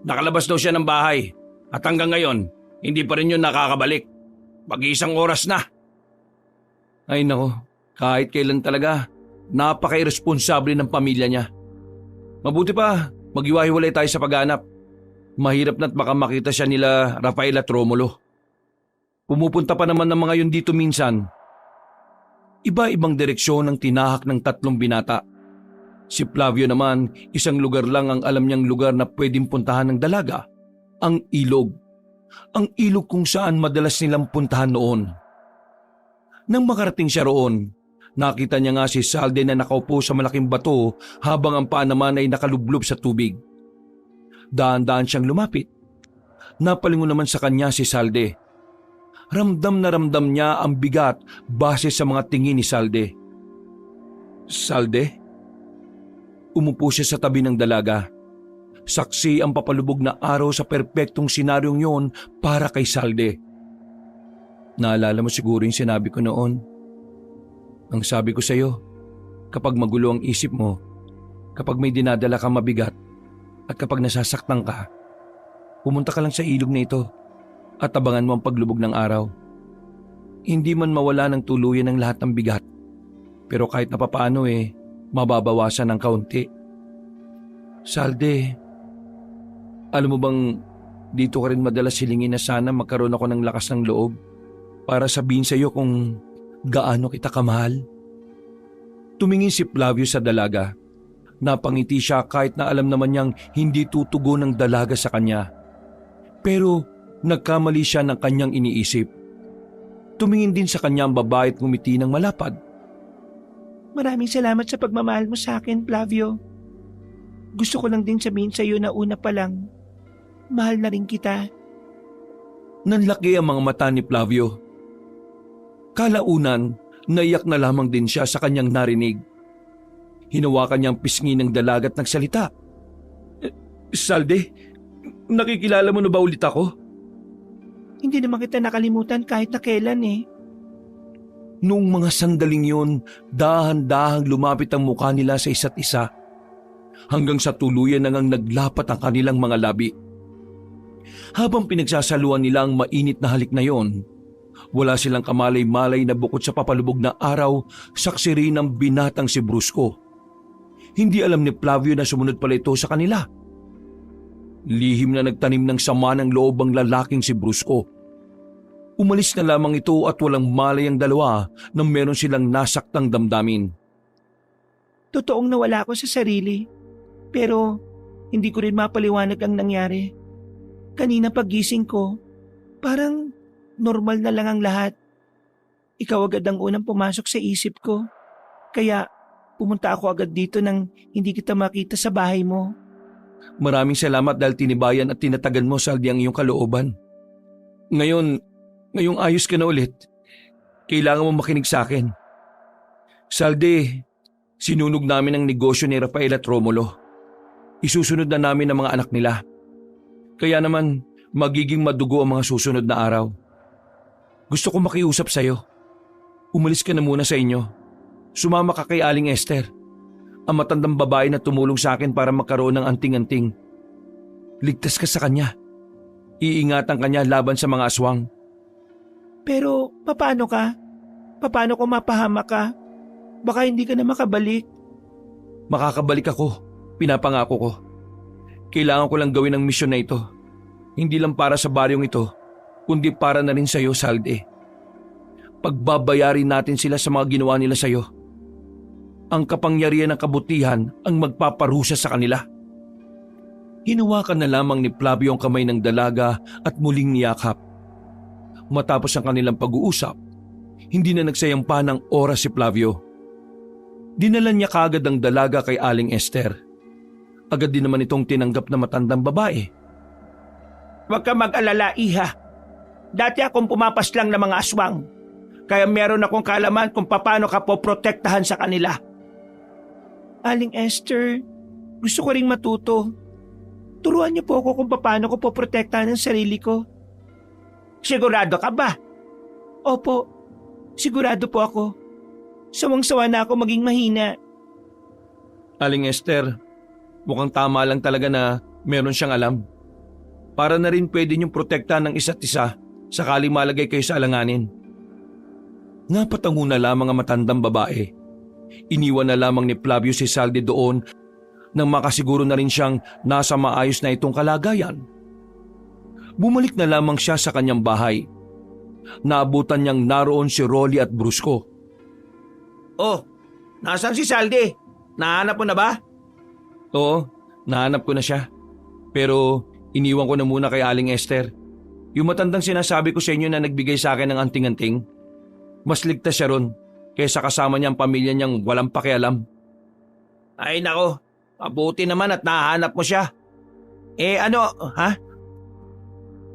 Nakalabas daw siya ng bahay. At hanggang ngayon, hindi pa rin yun nakakabalik. Mag-iisang oras na. Ay nako, kahit kailan talaga, napaka-irresponsable ng pamilya niya. Mabuti pa, mag-iwahiwalay tayo sa paghanap. Mahirap na't baka makita siya nila Rafael at Romulo. Pumupunta pa naman ng mga yun dito minsan. Iba-ibang direksyon ang tinahak ng tatlong binata. Si Flavio naman, isang lugar lang ang alam niyang lugar na pwedeng puntahan ng dalaga, ang ilog. Ang ilog kung saan madalas nilang puntahan noon. Nang makarating siya roon, nakita niya nga si Salde na nakaupo sa malaking bato habang ang paa naman ay nakalublob sa tubig. Daan-daan siyang lumapit. Napalingon naman sa kanya si Salde. Ramdam na ramdam niya ang bigat base sa mga tingin ni Salde. Salde? Umupo siya sa tabi ng dalaga. Saksi ang papalubog na araw sa perpektong senaryong yon para kay Salde. Naalala mo siguro yung sinabi ko noon. Ang sabi ko sa'yo, kapag magulo ang isip mo, kapag may dinadala kang mabigat, at kapag nasasaktan ka, pumunta ka lang sa ilog na ito at abangan mo ang paglubog ng araw. Hindi man mawala ng tuluyan ang lahat ng bigat, pero kahit na papaano mababawasan ng kaunti. Salde, alam mo bang dito ka rin madalas hilingin na sana magkaroon ako ng lakas ng loob para sabihin sa iyo kung gaano kita kamahal? Tumingin si Flavio sa dalaga. Napangiti siya kahit na alam naman niyang hindi tutugon ng dalaga sa kanya. Pero nagkamali siya ng kanyang iniisip. Tumingin din sa kanya ang babae at ngumiti ng malapad. Maraming salamat sa pagmamahal mo sa akin, Flavio. Gusto ko lang din sabihin sa iyo na una pa lang, mahal na rin kita. Nanlaki ang mga mata ni Flavio. Kalaunan, naiyak na lamang din siya sa kanyang narinig. Hinawakan niya ang pisngi ng dalaga at nagsalita. Salde, nakikilala mo na ba ulit ako? Hindi naman kita nakalimutan kahit na kailan Noong mga sandaling yun, dahan-dahang lumapit ang mukha nila sa isa't isa. Hanggang sa tuluyan na ngang naglapat ang kanilang mga labi. Habang pinagsasaluan nila ang mainit na halik na yon, wala silang kamalay-malay na bukod sa papalubog na araw, saksi rin ang binatang si Brusco. Hindi alam ni Flavio na sumunod pala ito sa kanila. Lihim na nagtanim ng sama ng loob ang lalaking si Brusco. Umalis na lamang ito at walang malay ang dalawa nang meron silang nasaktang damdamin. Totoong nawala ako sa sarili, pero hindi ko rin mapaliwanag ang nangyari. Kanina pagising ko, parang normal na lang ang lahat. Ikaw agad ang unang pumasok sa isip ko, kaya pumunta ako agad dito nang hindi kita makita sa bahay mo. Maraming salamat dahil tinibayan at tinatagan mo, Saldi, ang iyong kalooban. Ngayong ayos ka na ulit. Kailangan mo makinig sa akin. Saldi, sinunog namin ang negosyo ni Rafael at Romulo. Isusunod na namin ang mga anak nila. Kaya naman, magiging madugo ang mga susunod na araw. Gusto ko makiusap sa'yo. Umalis ka na muna sa inyo. Sumama ka kay Aling Esther, ang matandang babae na tumulong sa akin para magkaroon ng anting-anting. Ligtas ka sa kanya. Iingatan kanya laban sa mga aswang. Pero paano ka? Paano kung mapahamak ka? Baka hindi ka na makabalik. Makakabalik ako. Pinapangako ko. Kailangan ko lang gawin ang misyon na ito. Hindi lang para sa baryong ito, kundi para na rin sa iyo, Salde. Pagbabayarin natin sila sa mga ginawa nila sa iyo. Ang kapangyarihan ng kabutihan ang magpaparusa sa kanila. Hinawakan na lamang ni Flavio ang kamay ng dalaga at muling niyakap. Matapos ang kanilang pag-uusap, hindi na nagsayang pa ng oras si Flavio. Dinala niya kaagad ang dalaga kay Aling Esther. Agad din naman itong tinanggap na matandang babae. Huwag ka mag-alala, Iha. Dati akong pumapaslang ng mga aswang. Kaya meron akong kaalaman kung paano ka poprotektahan sa kanila. Aling Esther, gusto ko ring matuto. Turuan niyo po ako kung paano ko poprotektahan ang sarili ko. Sigurado ka ba? Opo, sigurado po ako. Sawang-sawa na ako maging mahina. Aling Esther, mukhang tama lang talaga na meron siyang alam. Para na rin pwede niyong protektahan ng isa't isa sakaling malagay kayo sa alanganin. Napatango na lamang ang matandang babae. Iniwan na lamang ni Flavio si Saldi doon nang makasiguro na rin siyang nasa maayos na itong kalagayan. Bumalik na lamang siya sa kanyang bahay. Naabutan niyang naroon si Rolly at Brusco. Oh, nasaan si Salde? Nahanap mo na ba? Oo, nahanap ko na siya. Pero iniwan ko na muna kay Aling Esther. Yung matandang sinasabi ko sa inyo na nagbigay sa akin ng anting-anting, mas ligtas siya ron kaysa kasama niya ang pamilya niyang walang pakialam. Ay nako, mabuti naman at nahanap mo siya.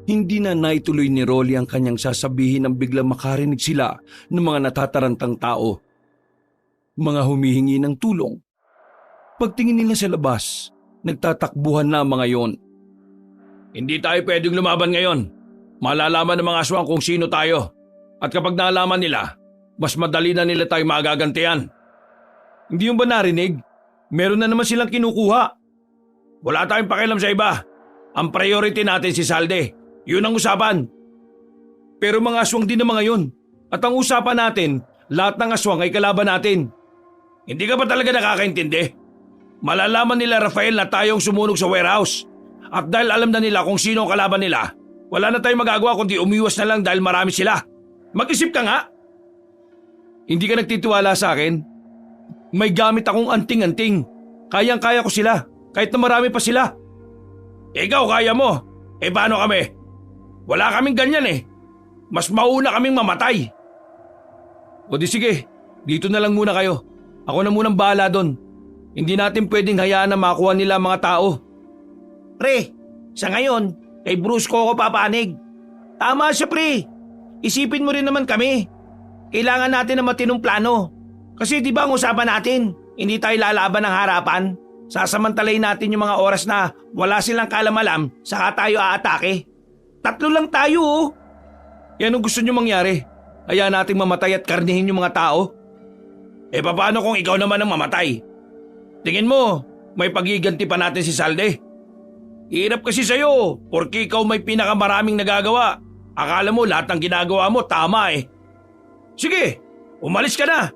Hindi na naituloy ni Rolly ang kanyang sasabihin nang biglang makarinig sila ng mga natatarantang tao. Mga humihingi ng tulong. Pagtingin nila sa labas, nagtatakbuhan na ang mga yon. Hindi tayo pwedeng lumaban ngayon. Malalaman ng mga aswang kung sino tayo. At kapag nalaman nila, mas madali na nila tayo magagantihan. Hindi yung ba narinig? Meron na naman silang kinukuha. Wala tayong pakialam sa iba. Ang priority natin si Salde. Yun ang usapan. Pero mga aswang din na mga yon. At ang usapan natin, lahat ng aswang ay kalaban natin. Hindi ka ba talaga nakakaintindi? Malalaman nila Rafael na tayong sumunog sa warehouse. At dahil alam na nila kung sino ang kalaban nila, wala na tayong magagawa kundi umiwas na lang dahil marami sila. Mag-isip ka nga. Hindi ka nagtitiwala sa akin? May gamit akong anting-anting. Kayang-kaya ko sila, kahit na marami pa sila. Ikaw kaya mo. Paano kami? Wala kaming ganyan eh. Mas mauna kaming mamatay. O di sige, dito na lang muna kayo. Ako na munang bahala doon. Hindi natin pwedeng hayaan na makuha nila ang mga tao. Pre, sa ngayon, kay Bruce ko ako papanig. Tama siya pre. Isipin mo rin naman kami. Kailangan natin ng matinong plano. Kasi di ba ang usapan natin, hindi tayo lalaban ng harapan. Sasamantalayin natin yung mga oras na wala silang kaalam-alam, saka tayo aatake. 3 lang tayo oh. Yan ang gusto nyo mangyari. Hayaan nating mamatay at karnihin yung mga tao. Paano kung ikaw naman ang mamatay? Tingin mo, may pagiganti pa natin si Salde? Hirap kasi sa'yo, porque ikaw may pinakamaraming nagagawa. Akala mo lahat ng ginagawa mo tama eh. Sige, umalis ka na.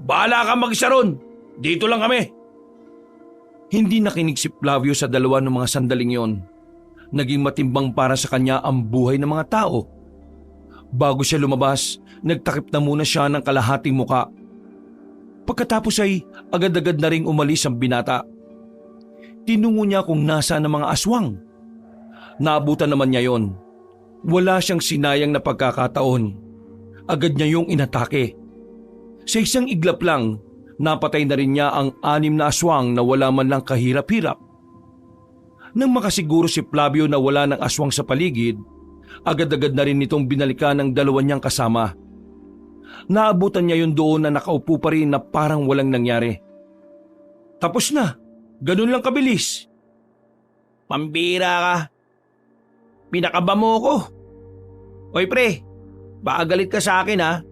Bahala kang mag-isa ron. Dito lang kami. Hindi nakinig si Flavio sa dalawa ng mga sandaling yon. Naging matimbang para sa kanya ang buhay ng mga tao. Bago siya lumabas, nagtakip na muna siya ng kalahating muka. Pagkatapos ay agad-agad na ring umalis ang binata. Tinungo niya kung nasaan ang mga aswang. Naabutan naman niya yon. Wala siyang sinayang na pagkakataon. Agad niya yung inatake. Sa isang iglap lang, napatay na rin niya ang 6 na aswang na wala man lang kahirap-hirap. Nang makasiguro si Flavio na wala ng aswang sa paligid, agad-agad na rin itong binalikan ng 2 niyang kasama. Naabutan niya yun doon na nakaupo pa rin na parang walang nangyari. Tapos na, ganun lang kabilis. Pambira ka. Pinakaba mo ko. Oy pre, baka galit ka sa akin ha.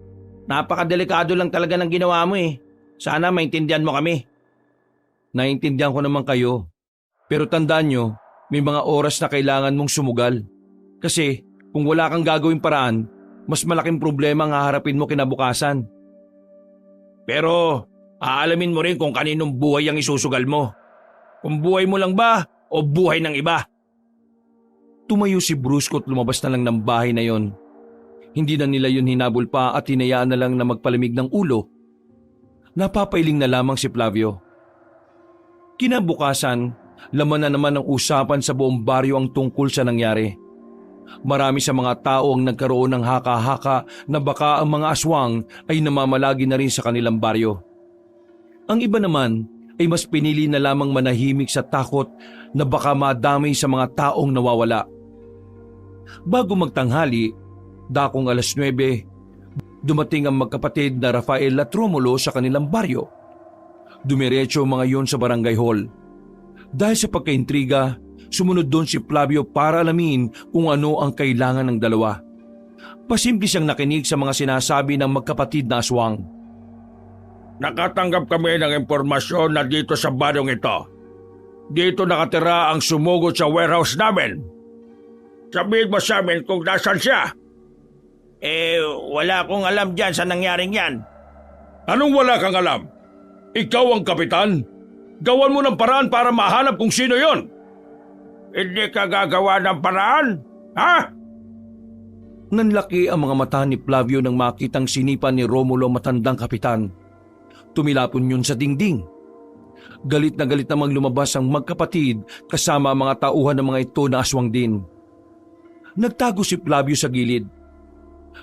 Napakadelikado lang talaga ng ginawa mo eh. Sana maintindihan mo kami. Naintindihan ko naman kayo. Pero tandaan nyo, may mga oras na kailangan mong sumugal. Kasi kung wala kang gagawing paraan, mas malaking problema ang haharapin mo kinabukasan. Pero aalamin mo rin kung kaninong buhay ang isusugal mo. Kung buhay mo lang ba o buhay ng iba. Tumayo si Brusco at lumabas na lang ng bahay na yon. Hindi na nila yun hinabol pa at hinayaan na lang na magpalamig ng ulo. Napapailing na lamang si Flavio. Kinabukasan, laman na naman ang usapan sa buong baryo ang tungkol sa nangyari. Marami sa mga tao ang nagkaroon ng haka-haka na baka ang mga aswang ay namamalagi na rin sa kanilang baryo. Ang iba naman ay mas pinili na lamang manahimik sa takot na baka madamay sa mga taong nawawala. Bago magtanghali, dakong 9:00, dumating ang magkapatid na Rafael at Romulo sa kanilang baryo. Dumiretso mga yon sa barangay hall. Dahil sa pagkaintriga, sumunod doon si Flavio para alamin kung ano ang kailangan ng dalawa. Pasimple siyang nakinig sa mga sinasabi ng magkapatid na aswang. Nakatanggap kami ng impormasyon na dito sa baryong ito. Dito nakatira ang sumugod sa warehouse namin. Sabihin mo sa amin kung nasan siya. Wala akong alam dyan sa nangyaring yan. Anong wala kang alam? Ikaw ang kapitan. Gawan mo ng paraan para mahanap kung sino yon. Hindi ka gagawa ng paraan? Ha? Nanlaki ang mga mata ni Flavio nang makitang sinipan ni Romulo matandang kapitan. tumilapon yun sa dingding. Galit na galit namang lumabas ang magkapatid kasama ang mga tauhan ng mga ito na aswang din. Nagtago si Flavio sa gilid.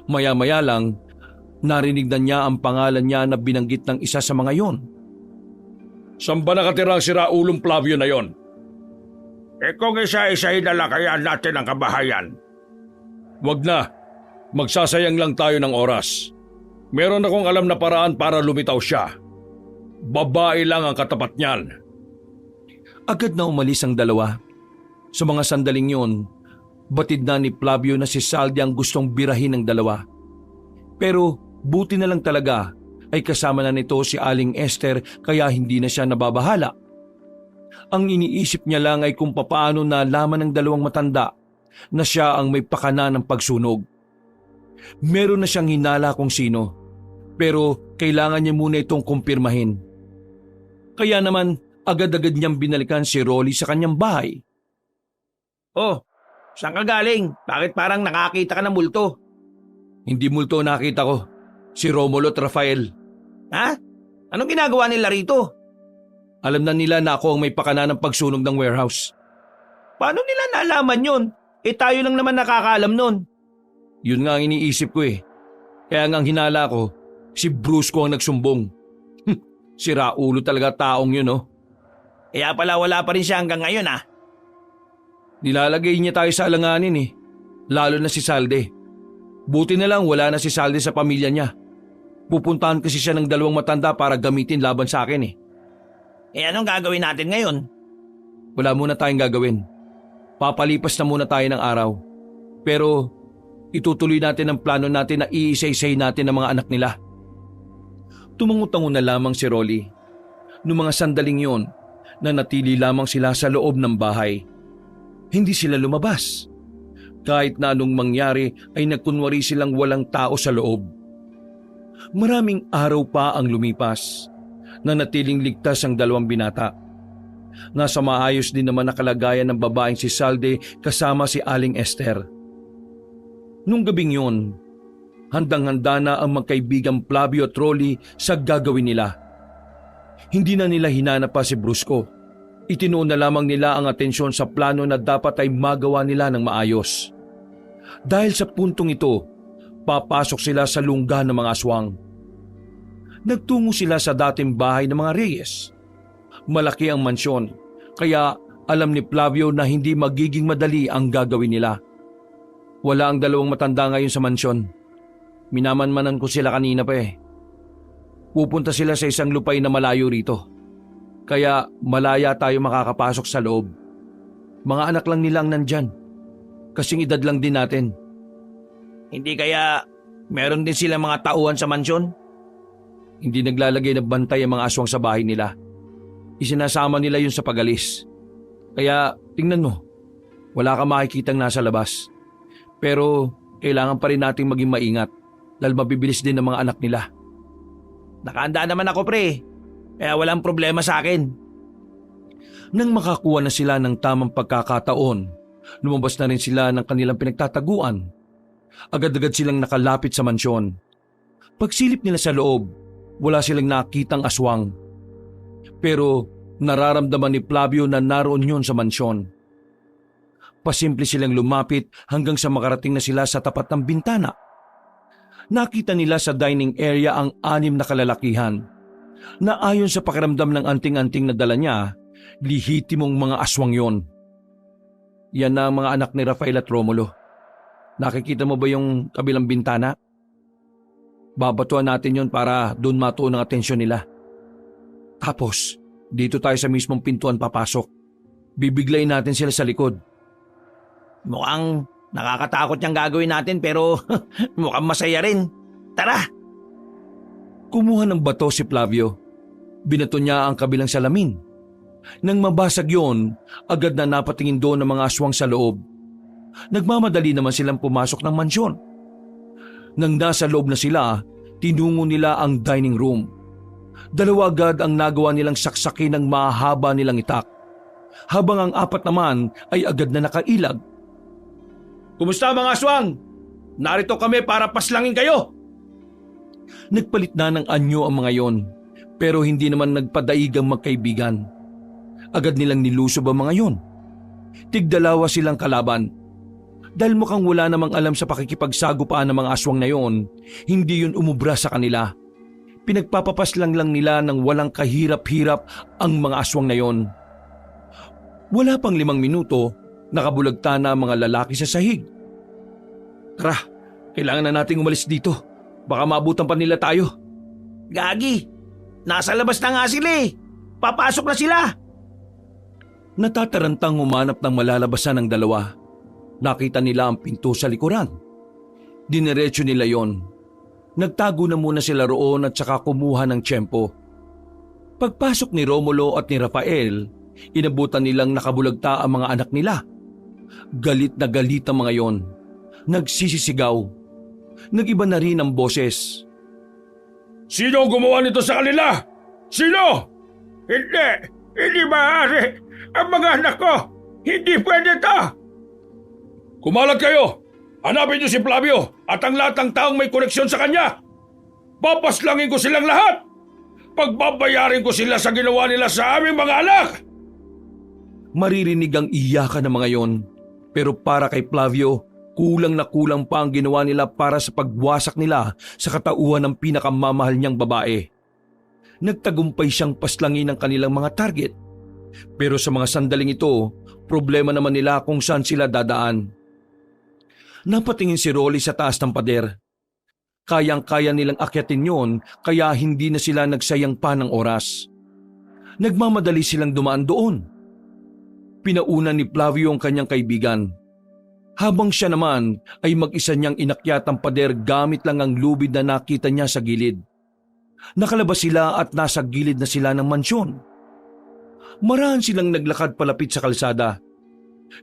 Maya-maya lang, narinig na niya ang pangalan niya na binanggit ng isa sa mga yon. Saan ba nakatira ang siraulong Flavio na yon? Kung isa-isahin na lang kaya natin ang kabahayan. Wag na. Magsasayang lang tayo ng oras. Meron akong alam na paraan para lumitaw siya. Babae lang ang katapat niyan. Agad na umalis ang dalawa. Sa mga sandaling yon, batid na ni Flavio na si Saldi ang gustong birahin ng dalawa. Pero buti na lang talaga ay kasama na nito si Aling Esther kaya hindi na siya nababahala. Ang iniisip niya lang ay kung papaano nalaman ng dalawang matanda na siya ang may pakana ng pagsunog. Meron na siyang hinala kung sino, pero kailangan niya muna itong kumpirmahin. Kaya naman agad-agad niyang binalikan si Rolly sa kanyang bahay. Oh, saan ka galing? Bakit parang nakakita ka ng multo? Hindi multo nakita ko, si Romulo at Rafael. Ha? Anong ginagawa nila rito? Alam na nila na ako ang may pakana ng pagsunog ng warehouse. Paano nila nalaman yun? Tayo lang naman nakakaalam nun. Yun nga ang iniisip ko eh. Kaya nga ang hinala ko, si Bruce ko ang nagsumbong. Sira ulo talaga taong yun oh. Kaya pala wala pa rin siya hanggang ngayon ah. Nilalagay niya tayo sa alanganin eh. Lalo na si Salde. Buti na lang wala na si Salde sa pamilya niya. Pupuntahan kasi siya ng dalawang matanda para gamitin laban sa akin eh. Anong gagawin natin ngayon? Wala muna tayong gagawin. Papalipas na muna tayo ng araw. Pero itutuloy natin ang plano natin na iisa-isay natin ang mga anak nila. Tumangutango na lamang si Rolly. Noong mga sandaling yon, nanatili lamang sila sa loob ng bahay. Hindi sila lumabas. Kahit na anong mangyari ay nagkunwari silang walang tao sa loob. Maraming araw pa ang lumipas. Nanatiling ligtas ang dalawang binata. Nasa maayos din naman na kalagayan ng babaeng si Salde kasama si Aling Esther. Nung gabing yun, handang-handa na ang magkaibigang Flavio at Rolly sa gagawin nila. Hindi na nila hinanap pa si Brusco. Itinuon na lamang nila ang atensyon sa plano na dapat ay magawa nila ng maayos. Dahil sa puntong ito, papasok sila sa lungga ng mga aswang. Nagtungo sila sa dating bahay ng mga Reyes. Malaki ang mansyon, kaya alam ni Flavio na hindi magiging madali ang gagawin nila. Wala ang dalawang matanda ngayon sa mansyon. Minamanmanan ko sila kanina pa eh. Pupunta sila sa isang lupay na malayo rito. Kaya malaya tayo makakapasok sa loob. Mga anak lang nila ang nandyan. Kasing edad lang din natin. Hindi kaya meron din sila mga tauhan sa mansyon? Hindi naglalagay ng bantay ang mga aswang sa bahay nila. Isinasama nila yun sa pagalis. Kaya tingnan mo, wala ka makikitang nasa labas. Pero kailangan pa rin nating maging maingat dahil mabibilis din ang mga anak nila. Nakahanda naman ako pre, kaya walang problema sa akin. Nang makakuha na sila ng tamang pagkakataon, lumabas na rin sila ng kanilang pinagtataguan. Agad-agad silang nakalapit sa mansyon. Pagsilip nila sa loob, wala silang nakitang aswang. Pero nararamdaman ni Flavio na naroon yun sa mansyon. Pasimple silang lumapit hanggang sa makarating na sila sa tapat ng bintana. Nakita nila sa dining area ang 6 na kalalakihan na ayon sa pakiramdam ng anting-anting na dala niya, lihitimong mga aswang yon. Yan na ang mga anak ni Rafael at Romulo. Nakikita mo ba yung kabilang bintana? Babatuan natin yon para doon matuon ang atensyon nila. Tapos, dito tayo sa mismong pintuan papasok. Bibiglayin natin sila sa likod. Mukhang nakakatakot yung gagawin natin pero mukhang masaya rin. Tara! Kumuha ng bato si Flavio. Binato niya ang kabilang salamin. Nang mabasag yon, agad na napatingin doon ang mga aswang sa loob. Nagmamadali naman silang pumasok ng mansyon. Nang nasa loob na sila, tinungo nila ang dining room. 2 agad ang nagawa nilang saksakin ng mahaba nilang itak. Habang ang 4 naman ay agad na nakailag. Kumusta mga aswang? Narito kami para paslangin kayo. Nagpalit na ng anyo ang mga yon. Pero hindi naman nagpadaigang magkaibigan. Agad nilang nilusob ang mga yon. Tigdalawa silang kalaban. Dahil mukhang wala namang alam sa pakikipagsagupaan ng mga aswang na yon, hindi yun umubra sa kanila. Pinagpapapaslang lang nila ng walang kahirap-hirap ang mga aswang na yon. Wala pang 5 minuto, nakabulagta na ang mga lalaki sa sahig. Tara, kailangan na nating umalis dito. Baka maabutan pa nila tayo. Gagi, nasa labas na nga sila eh. Papasok na sila. Natatarantang humanap ng malalabasan ng dalawa. Nakita nila ang pinto sa likuran. Dinerecho nila yon. Nagtago na muna sila roon at saka kumuha ng tiyempo. Pagpasok ni Romulo at ni Rafael, inabutan nilang nakabulagta ang mga anak nila. Galit na galit ang mga yon. Nagsisisigaw. Nag-iba na rin ang boses. Sino ang gumawa nito sa kanila? Sino? Hindi maaari. Ang mga anak ko, hindi pwede to. Kumalat kayo! Hanapin niyo si Flavio at ang lahat ng taong may koneksyon sa kanya. Papaslangin ko silang lahat. Pagbabayarin ko sila sa ginawa nila sa aming mga anak. Maririnig ang iyakan ng mga yon. Pero para kay Flavio, kulang na kulang pa ang ginawa nila para sa pagwasak nila sa katauhan ng pinakamamahal niyang babae. Nagtagumpay siyang paslangin ang kanilang mga target. Pero sa mga sandaling ito, problema naman nila kung saan sila dadaan. Napatingin si Rolly sa taas ng pader. Kayang-kaya nilang akyatin yon kaya hindi na sila nagsayang pa ng oras. Nagmamadali silang dumaan doon. Pinauna ni Flavio ang kanyang kaibigan. Habang siya naman ay mag-isa niyang inakyat ang pader gamit lang ang lubid na nakita niya sa gilid. Nakalabas sila at nasa gilid na sila ng mansyon. Marahan silang naglakad palapit sa kalsada.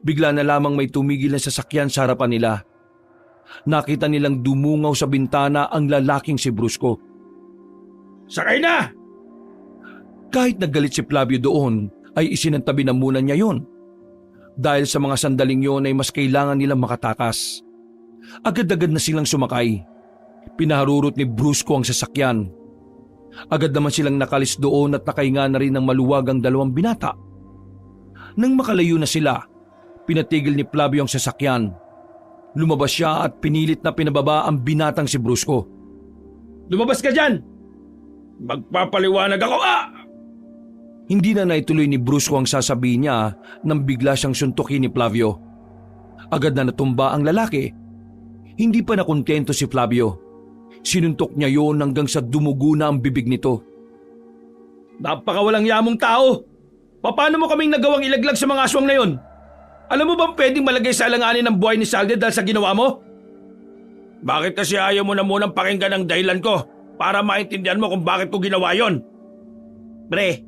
Bigla na lamang may tumigil na sasakyan sa harapan nila. Nakita nilang dumungaw sa bintana ang lalaking si Brusco. Sakay na! Kahit naggalit si Flavio doon, ay isinantabi na muna niya yon. Dahil sa mga sandaling yon ay mas kailangan nilang makatakas. Agad-agad na silang sumakay. Pinaharurot ni Brusco ang sasakyan. Agad naman silang nakalis doon at nakahinga na rin ng maluwag ang 2 binata. Nang makalayo na sila, pinatigil ni Flavio ang sasakyan. Lumabas siya at pinilit na pinababa ang binatang si Brusco. Lumabas ka dyan! Magpapaliwanag ako! Hindi na naituloy ni Brusco ang sasabihin niya nang bigla siyang suntukin ni Flavio. Agad na natumba ang lalaki. Hindi pa nakontento si Flavio. Sinuntok niya yon hanggang sa dumugo na ang bibig nito. Napakawalang yamong tao! Paano mo kaming nagawang ilaglag sa mga aswang na yon? Alam mo bang pwedeng malagay sa alanganin ng buhay ni Salde dahil sa ginawa mo? Bakit kasi ayaw mo na munang pakinggan ang dahilan ko para maintindihan mo kung bakit ko ginawa yon? Pre,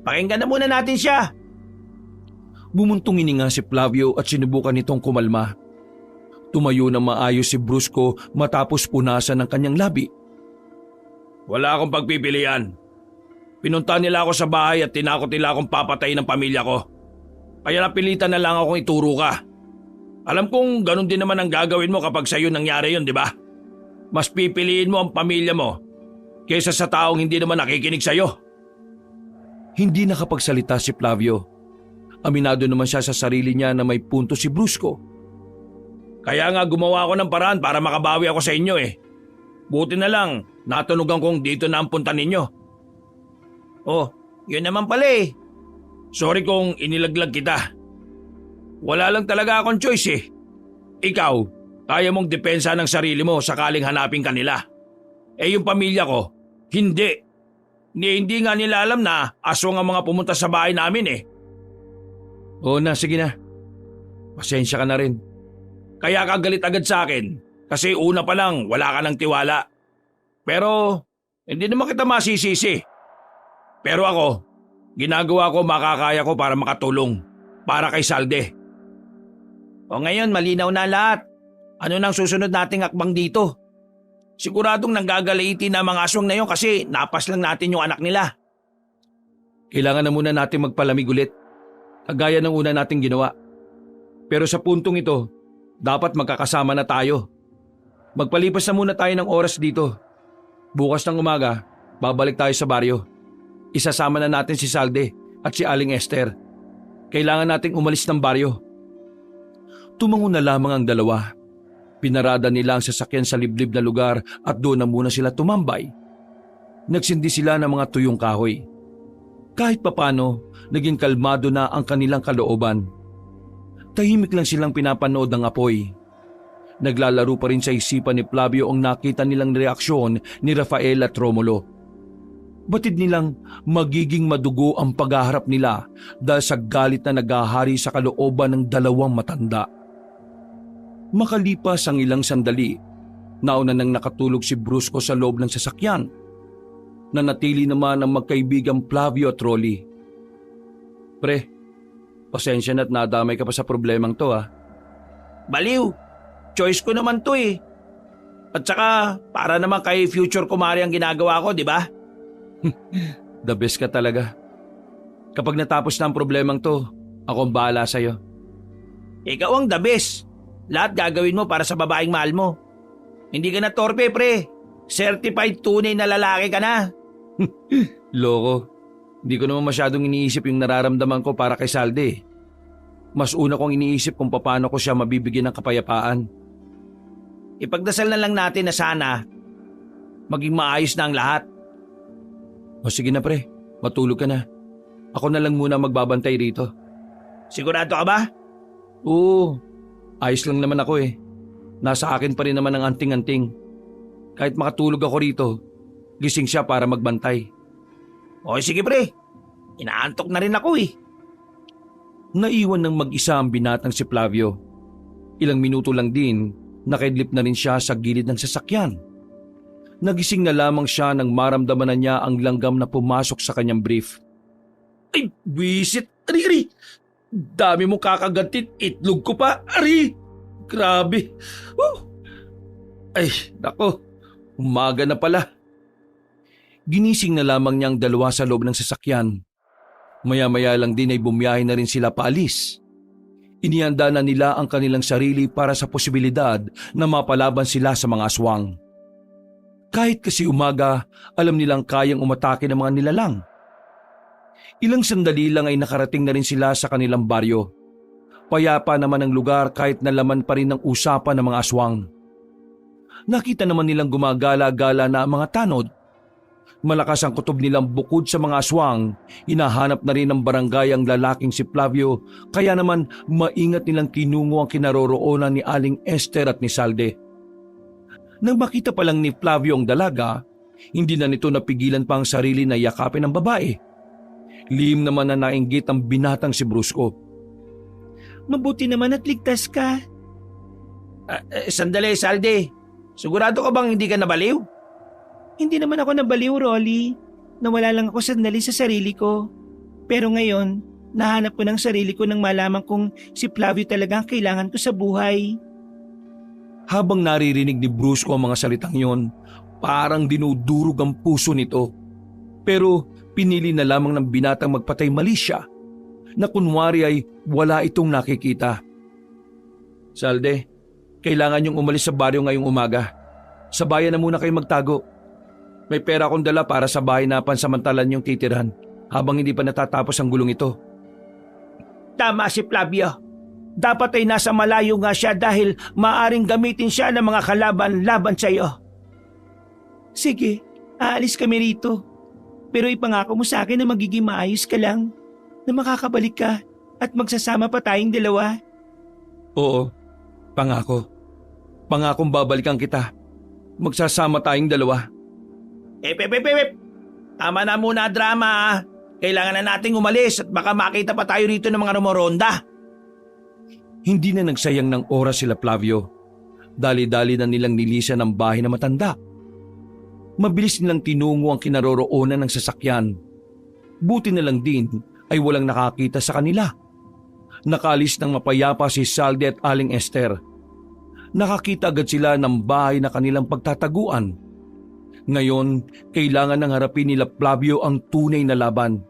pakinggan na muna natin siya. Bumuntong hininga si Flavio at sinubukan nitong kumalma. Tumayo na maayos si Brusco matapos punasan ng kanyang labi. Wala akong pagpipilian. Pinunta nila ako sa bahay at tinakot nila akong papatayin ng pamilya ko. Kaya napilitan na lang akong ituro ka. Alam kong ganun din naman ang gagawin mo kapag sa'yo nangyari yun, di ba? Mas pipiliin mo ang pamilya mo kaysa sa taong hindi naman nakikinig sa'yo. Hindi nakapagsalita si Flavio. Aminado naman siya sa sarili niya na may punto si Brusco. Kaya nga gumawa ako ng paraan para makabawi ako sa inyo eh. Buti na lang, natunugan kong dito na ang punta ninyo. Oh, yun naman pala eh. Sorry kung inilaglag kita. Wala lang talaga akong choice eh. Ikaw, kaya mong depensa ng sarili mo sakaling hanapin ka nila. Eh yung pamilya ko, hindi. Hindi nga nila alam na aswang ang mga pumunta sa bahay namin eh. Oo na, sige na. Pasensya ka na rin. Kaya ka galit agad sa akin kasi una pa lang wala ka ng tiwala. Pero hindi naman kita masisisi. Pero ako, ginagawa ko makakaya ko para makatulong. Para kay Salde. O ngayon malinaw na lahat. Ano nang susunod nating akbang dito? Siguradong nanggagalitin na mga aswang na yun kasi napas lang natin yung anak nila. Kailangan na muna natin magpalamig ulit. Kagaya ng una nating ginawa. Pero sa puntong ito, dapat magkakasama na tayo. Magpalipas na muna tayo ng oras dito. Bukas ng umaga, babalik tayo sa baryo. isasama na natin si Salde at si Aling Esther. Kailangan nating umalis ng baryo. Tumango na lamang ang dalawa. Pinarada nila ang sasakyan sa liblib na lugar at doon na muna sila tumambay. Nagsindi sila ng mga tuyong kahoy. Kahit papano, naging kalmado na ang kanilang kalooban. Tahimik lang silang pinapanood ng apoy. Naglalaro pa rin sa isipan ni Flavio ang nakita nilang reaksyon ni Rafael at Romulo. Batid nilang magiging madugo ang paghaharap nila dahil sa galit na naghahari sa kalooban ng dalawang matanda. Makalipas ang ilang sandali, nauna nang nakatulog si Brusco sa loob ng sasakyan. Nanatili naman ang magkaibigang Flavio at Rolly. Pre, pasensya na't nadamay ka pa sa problemang to ha. Baliw! Choice ko naman to eh. At saka, para naman kay future kumari ang ginagawa ko, di ba? The best ka talaga. Kapag natapos na ang problemang to, ako ang bahala sa'yo. Ikaw ang the best. Lahat gagawin mo para sa babaeng mahal mo. Hindi ka na torpe, pre. Certified tunay na lalaki ka na. Loko, hindi ko naman masyadong iniisip yung nararamdaman ko para kay Salde. Mas una kong iniisip kung paano ko siya mabibigyan ng kapayapaan. Ipagdasal na lang natin na sana maging maayos na ang lahat. O sige na pre, matulog ka na. Ako na lang muna magbabantay rito. Sigurado ka ba? Oo, ayos lang naman ako eh. Nasa akin pa rin naman ang anting-anting. Kahit makatulog ako rito, gising siya para magbantay. O sige pre, inaantok na rin ako eh. Naiwan ng mag-isa ang binatang si Flavio. Ilang minuto lang din, nakaidlip na rin siya sa gilid ng sasakyan. Nagising na lamang siya nang maramdaman na niya ang langgam na pumasok sa kanyang brief. Ay, wisit! Ari! Dami mong kakagantin, itlog ko pa! Ari! Grabe! Ay, nako, umaga na pala. Ginising na lamang niya ang dalawa sa loob ng sasakyan. Maya-maya lang din ay bumiyahe na rin sila paalis. Inihanda na nila ang kanilang sarili para sa posibilidad na mapalaban sila sa mga aswang. Kahit kasi umaga, alam nilang kayang umatake ng mga nilalang. Ilang sandali lang ay nakarating na rin sila sa kanilang baryo. Payapa naman ang lugar kahit nalaman pa rin ng usapan ng mga aswang. Nakita naman nilang gumagala-gala na ang mga tanod. Malakas ang kutob nilang bukod sa mga aswang, hinahanap na rin ng barangay ang lalaking si Flavio, kaya naman maingat nilang kinungo ang kinaroroonan ni Aling Esther at ni Salde. Nang makita pa lang ni Flavio ang dalaga, hindi na nito napigilan pa ang sarili na yakapin ng babae. Lihim naman na nainggit ang binatang si Brusco. Mabuti naman at ligtas ka. Sandali, Salde. Sigurado ka bang hindi ka nabaliw? Hindi naman ako nabaliw, Rolly. Nawala lang ako sandali sa sarili ko. Pero ngayon, nahanap ko ng sarili ko nang malaman kong si Flavio talaga ang kailangan ko sa buhay. Habang naririnig ni Brusco ang mga salitang yon, parang dinudurog ang puso nito. Pero pinili na lamang ng binatang magpatay mali siya, na kunwari ay wala itong nakikita. Salde, kailangan niyong umalis sa baryo ngayong umaga. Sa bayan na muna kayo magtago. May pera akong dala para sa bahay na pansamantalan niyong titirhan habang hindi pa natatapos ang gulong ito. Tama si Flavio. Dapat ay nasa malayo nga siya dahil maaring gamitin siya ng mga kalaban-laban sa iyo. Sige, aalis kami rito. Pero ipangako mo sa akin na magiging maayos ka lang, na makakabalik ka at magsasama pa tayong dalawa. Oo, pangako. Pangakong babalikan kita. Magsasama tayong dalawa. Tama na muna drama ah. Kailangan na nating umalis at baka makita pa tayo rito ng mga rumoronda. Hindi na nagsayang ng oras sila Flavio. Dali-dali na nilang nilisan ang bahay na matanda. Mabilis nilang tinungo ang kinaroroonan ng sasakyan. Buti na lang din ay walang nakakita sa kanila. Nakalis ng mapayapa si Salde at Aling Esther. Nakakita agad sila ng bahay na kanilang pagtataguan. Ngayon, kailangan nang harapin nila Flavio ang tunay na laban.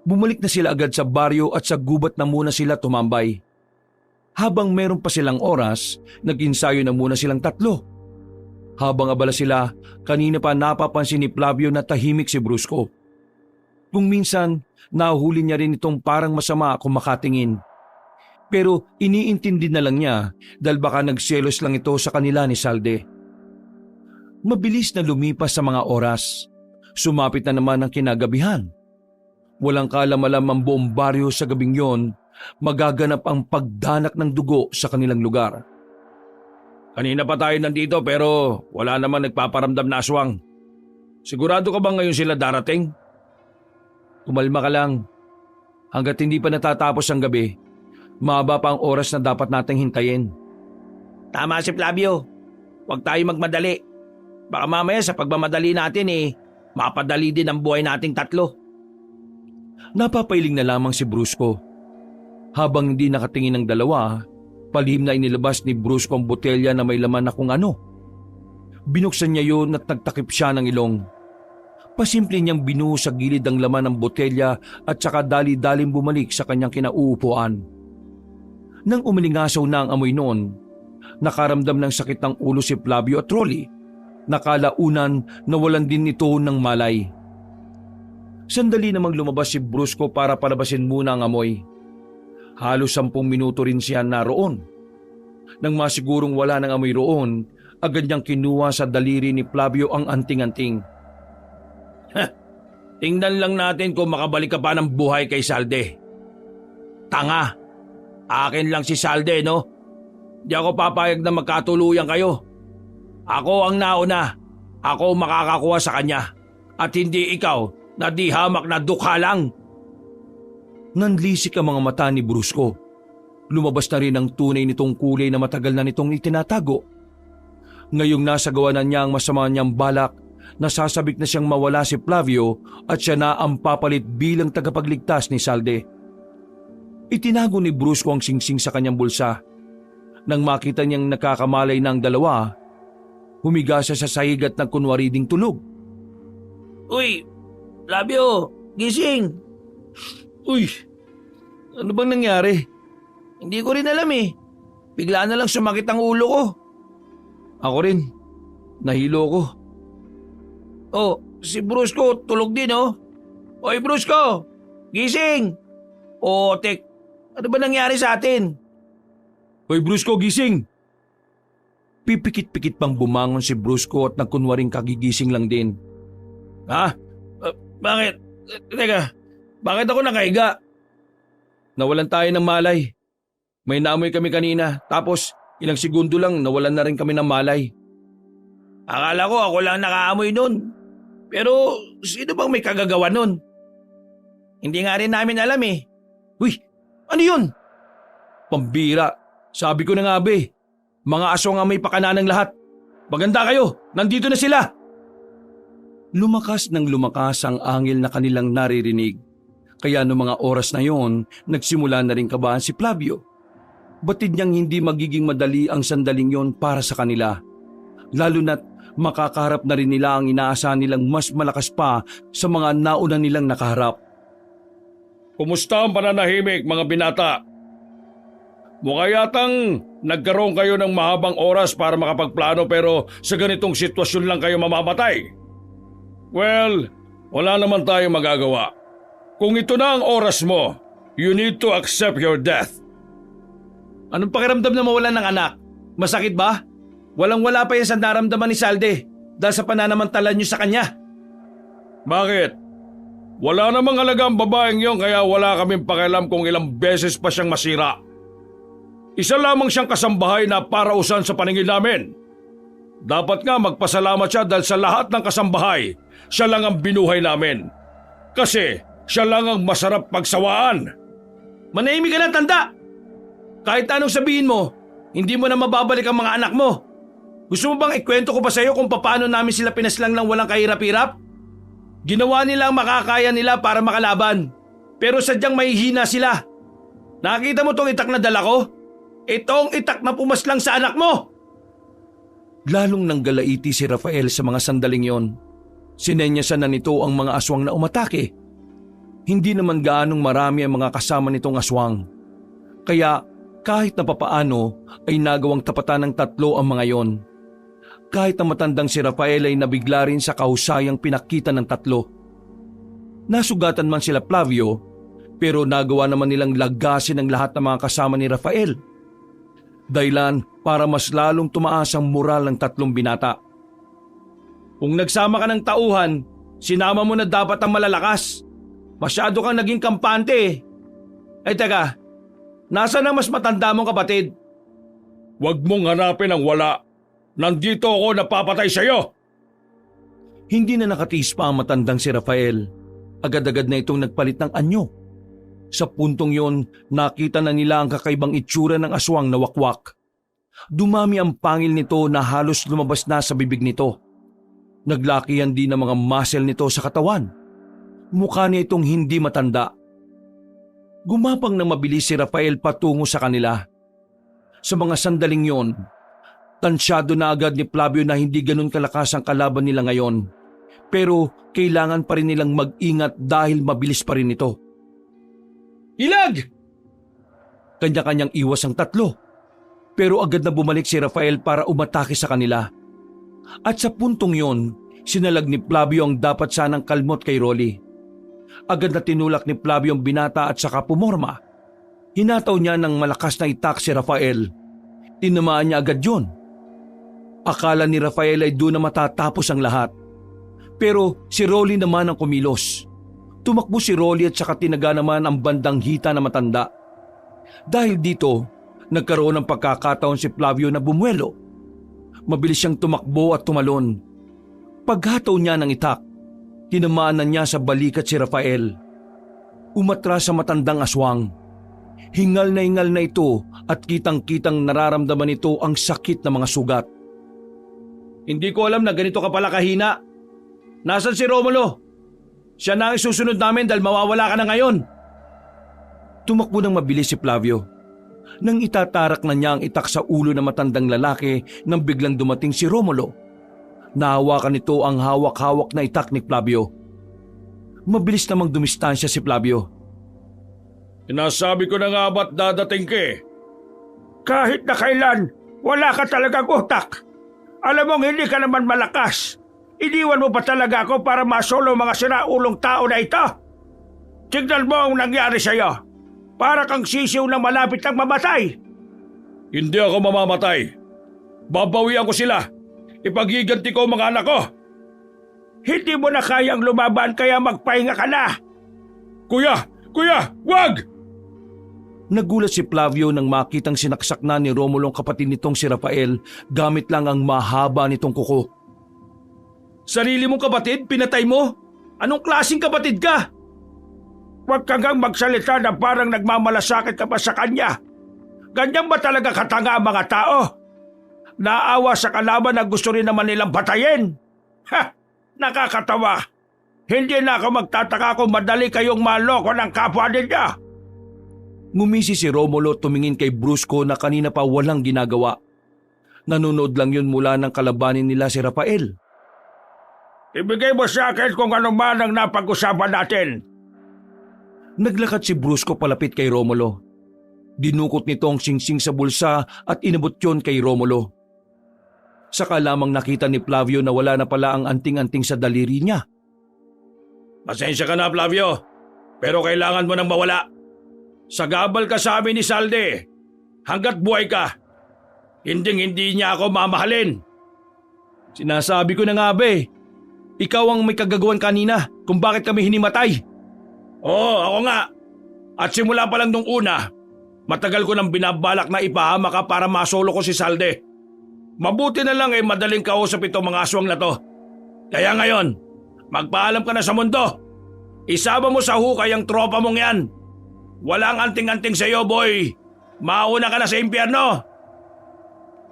Bumalik na sila agad sa baryo at sa gubat na muna sila tumambay. Habang meron pa silang oras, nag-insayo na muna silang tatlo. Habang abala sila, kanina pa napapansin ni Flavio na tahimik si Brusco. Kung minsan, nahuli niya rin itong parang masama kung makatingin. Pero iniintindi na lang niya dahil baka nagselos lang ito sa kanila ni Salde. Mabilis na lumipas sa mga oras. Sumapit na naman ang kinagabihan. Walang kalam-alam ang buong baryo sa gabing yon, magaganap ang pagdanak ng dugo sa kanilang lugar. Kanina pa tayo nandito pero wala naman nagpaparamdam na aswang. Sigurado ka ba ngayon sila darating? Kumalma ka lang. Hanggat hindi pa natatapos ang gabi, mahaba pa ang oras na dapat nating hintayin. Tama si Flavio. Huwag tayo magmadali. Baka mamaya sa pagmamadali natin mapadali din ang buhay nating tatlo. Napapailing na lamang si Brusco. Habang hindi nakatingin ng dalawa, palihim na inilabas ni Brusco ang botelya na may laman na kung ano. Binuksan niya yun at nagtakip siya ng ilong. Pasimple niyang binuhos sa gilid ang laman ng botelya at saka dali-daling bumalik sa kanyang kinauupuan. Nang umilingasaw na ang amoy noon, nakaramdam ng sakit ng ulo si Flavio at Rolly. Nakalaunan nawalan din ito ng malay. Sandali namang lumabas si Brusco para palabasin muna ang amoy. Halos 10 minuto rin siya naroon. Nang masigurong wala ng amoy roon, agad niyang kinuha sa daliri ni Flavio ang anting-anting. Tingnan lang natin kung makabalik ka pa ng buhay kay Salde. Tanga! Akin lang si Salde, no? Di ako papayag na magkatuluyan kayo. Ako ang nauna. Ako makakakuha sa kanya. At hindi ikaw na di hamak na dukha lang. Nanlisik ang mga mata ni Brusco. Lumabas na rin ang tunay nitong kulay na matagal na nitong itinatago. Ngayong nasagawa na niya ang masama niyang balak, nasasabik na siyang mawala si Flavio at siya na ang papalit bilang tagapagligtas ni Salde. Itinago ni Brusco ang singsing sa kanyang bulsa. Nang makita niyang nakakamalay na ang dalawa, humiga siya sa sahig at nagkunwari ding tulog. Uy! Flavio! Gising! Uy! Ano bang nangyari? Hindi ko rin alam Bigla na lang sumakit ang ulo ko. Ako rin. Nahilo ko. Oh, si Brusco tulog din Oy Brusco! Gising! Otek! Ano ba nangyari sa atin? Hoy Brusco, gising! Pipikit-pikit pang bumangon si Brusco at nagkunwaring kagigising lang din. Ha? Bakit? Teka, bakit ako nakahiga? Nawalan tayo ng malay. May naamoy kami kanina, tapos ilang segundo lang nawalan na rin kami ng malay. Akala ko ako lang nakaamoy nun. Pero sino bang may kagagawa nun? Hindi nga rin namin alam Uy, ano yun? Pambira, sabi ko na nga mga aswang ang may pakananang lahat. Maganda kayo, nandito na sila. Lumakas ng lumakas ang angel na kanilang naririnig. Kaya noong mga oras na yon, nagsimula na rin kabahan si Flavio. Batid niyang hindi magiging madali ang sandaling yon para sa kanila. Lalo na't makakaharap na rin nila ang inaasahan nilang mas malakas pa sa mga nauna nilang nakaharap. Kumusta ang pananahimik, mga binata? Mukha yatang nagkaroon kayo ng mahabang oras para makapagplano pero sa ganitong sitwasyon lang kayo mamamatay. Well, wala naman tayong magagawa. Kung ito na ang oras mo, you need to accept your death. Anong pakiramdam na mawalan ng anak? Masakit ba? Walang-wala pa yan sa naramdaman ni Salde dahil sa pananamantala niyo sa kanya. Bakit? Wala namang halaga ang babaeng yon kaya wala kaming pakialam kung ilang beses pa siyang masira. Isa lamang siyang kasambahay na parausan sa paningin namin. Dapat nga magpasalamat siya dahil sa lahat ng kasambahay, siya lang ang binuhay namin. Kasi siya lang ang masarap pagsawaan. Manahimik ka na, tanda! Kahit anong sabihin mo, hindi mo na mababalik ang mga anak mo. Gusto mo bang ikwento ko pa sa'yo kung paano namin sila pinaslang ng walang kahirap-hirap? Ginawa nila ang makakaya nila para makalaban. Pero sadyang mahihina sila. Nakita mo tong itak na dala ko? Itong itak na pumaslang sa anak mo! Lalong nanggalaiti si Rafael sa mga sandaling yon. Sinenyasan na nito ang mga aswang na umatake. Hindi naman gaanong marami ang mga kasama nitong aswang. Kaya kahit na papaano ay nagawang tapatan ng 3 ang mga yon. Kahit na matandang si Rafael ay nabigla rin sa kahusayang pinakita ng 3. Nasugatan man sila Flavio, pero nagawa naman nilang lagasin ang lahat ng mga kasama ni Rafael. Dahilan para mas lalong tumaas ang moral ng tatlong binata. Kung nagsama ka ng tauhan, sinama mo na dapat ang malalakas. Masyado kang naging kampante eh. Ay teka, nasaan ang mas matanda mong kapatid? Huwag mong hanapin ang wala. Nandito ako napapatay sa'yo. Hindi na nakatiis pa ang matandang si Rafael. Agad-agad na itong nagpalit ng anyo. Sa puntong yon, nakita na nila ang kakaibang itsura ng aswang na wakwak. Dumami ang pangil nito na halos lumabas na sa bibig nito. Naglakihan din ang mga muscle nito sa katawan. Mukha niya itong hindi matanda. Gumapang na mabilis si Rafael patungo sa kanila. Sa mga sandaling yon, tansyado na agad ni Flavio na hindi ganun kalakas ang kalaban nila ngayon. Pero kailangan pa rin nilang mag-ingat dahil mabilis pa rin ito. Ilag! Kanya-kanyang iwas ang tatlo. Pero agad na bumalik si Rafael para umatake sa kanila. At sa puntong yon, sinalag ni Flavio ang dapat sanang kalmot kay Rolly. Agad na tinulak ni Flavio ang binata at saka pumorma. Hinataw niya ng malakas na itak si Rafael. Tinamaan niya agad yun. Akala ni Rafael ay doon na matatapos ang lahat. Pero si Rolly naman ang kumilos. Tumakbo si Rolly at saka tinaga naman ang bandang hita na matanda. Dahil dito, nagkaroon ng pagkakataon si Flavio na bumuelo. Mabilis siyang tumakbo at tumalon. Paghataw niya ng itak, tinamaan na niya sa balikat si Rafael. Umatras sa matandang aswang. Hingal na ito at kitang-kitang nararamdaman ito ang sakit na mga sugat. Hindi ko alam na ganito ka pala kahina. Nasaan si Romulo? Siya na ang isusunod namin dahil mawawala ka na ngayon. Tumakbo ng mabilis si Flavio. Nang itatarak na niya ang itak sa ulo ng matandang lalaki nang biglang dumating si Romulo. Nahawakan nito ang hawak-hawak na itak ni Flavio. Mabilis namang dumistansya si Flavio. Sinasabi ko na nga ba't dadating ka eh. Kahit na kailan, wala ka talagang utak. Alam mong hindi ka naman malakas. Iniwan mo pa talaga ako para masolo mga sinaulong tao na ito? Tignan mo ang nangyari sa'yo. Para kang sisiw na malapit ng mamatay. Hindi ako mamamatay. Babawian ko sila. Ipagiganti ko ang mga anak ko. Hindi mo na kayang lumaban kaya magpahinga ka na. Kuya! Wag! Nagulat si Flavio nang makitang sinaksak na ni Romulo ang kapatid nitong si Rafael gamit lang ang mahaba nitong kuko. Sarili mong kapatid, pinatay mo? Anong klaseng kapatid ka? Huwag kang magsalita na parang nagmamalasakit ka pa sa kanya. Ganyan ba talaga katanga ang mga tao? Naawa sa kalaban na gusto rin naman nilang patayin. Ha! Nakakatawa. Hindi na ako magtataka kung madali kayong maloko ng kapwa ninyo. Ngumisi si Romulo tumingin kay Brusco na kanina pa walang ginagawa. Nanonood lang yun mula ng kalabanin nila si Rafael. Ibigay mo sa akin kung ano man ang napag-usapan natin. Naglakad si Brusco palapit kay Romulo. Dinukot nito ang singsing sa bulsa at inabot yon kay Romulo. Saka lamang nakita ni Flavio na wala na pala ang anting-anting sa daliri niya. Pasensya ka na, Flavio. Pero kailangan mo nang mawala. Sagabal ka sa amin ni Salde. Hanggat buhay ka. Hindi niya ako mamahalin. Sinasabi ko na nga ba eh. Ikaw ang may kagagawan kanina kung bakit kami hinimatay. Oo, ako nga. At simula pa lang nung una, matagal ko nang binabalak na ipahama ka para masolo ko si Salde. Mabuti na lang madaling kausap itong mga aswang na to. Kaya ngayon, magpaalam ka na sa mundo. Isama mo sa hukay ang tropa mong yan. Walang anting-anting sa'yo, boy. Mauna ka na sa impyerno.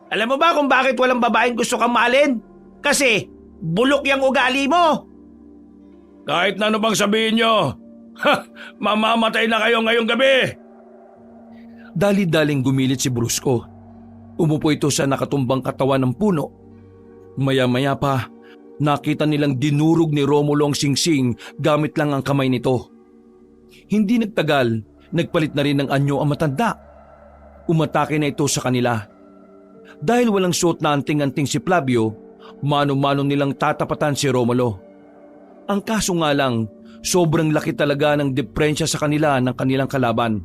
Alam mo ba kung bakit walang babaeng gusto kang mahalin? Kasi bulok yung ugali mo. Kahit na ano bang sabihin nyo, mamamatay na kayo ngayong gabi. Dali-daling gumilit si Brusco. Umupo ito sa nakatumbang katawan ng puno. Maya-maya pa, nakita nilang dinurog ni Romulo ang singsing gamit lang ang kamay nito. Hindi nagtagal, nagpalit na rin ng anyo ang matanda. Umatake na ito sa kanila. Dahil walang suot na anting-anting si Flavio, mano-mano nilang tatapatan si Romulo. Ang kaso nga lang, Sobrang laki talaga ng diferensya sa kanila ng kanilang kalaban.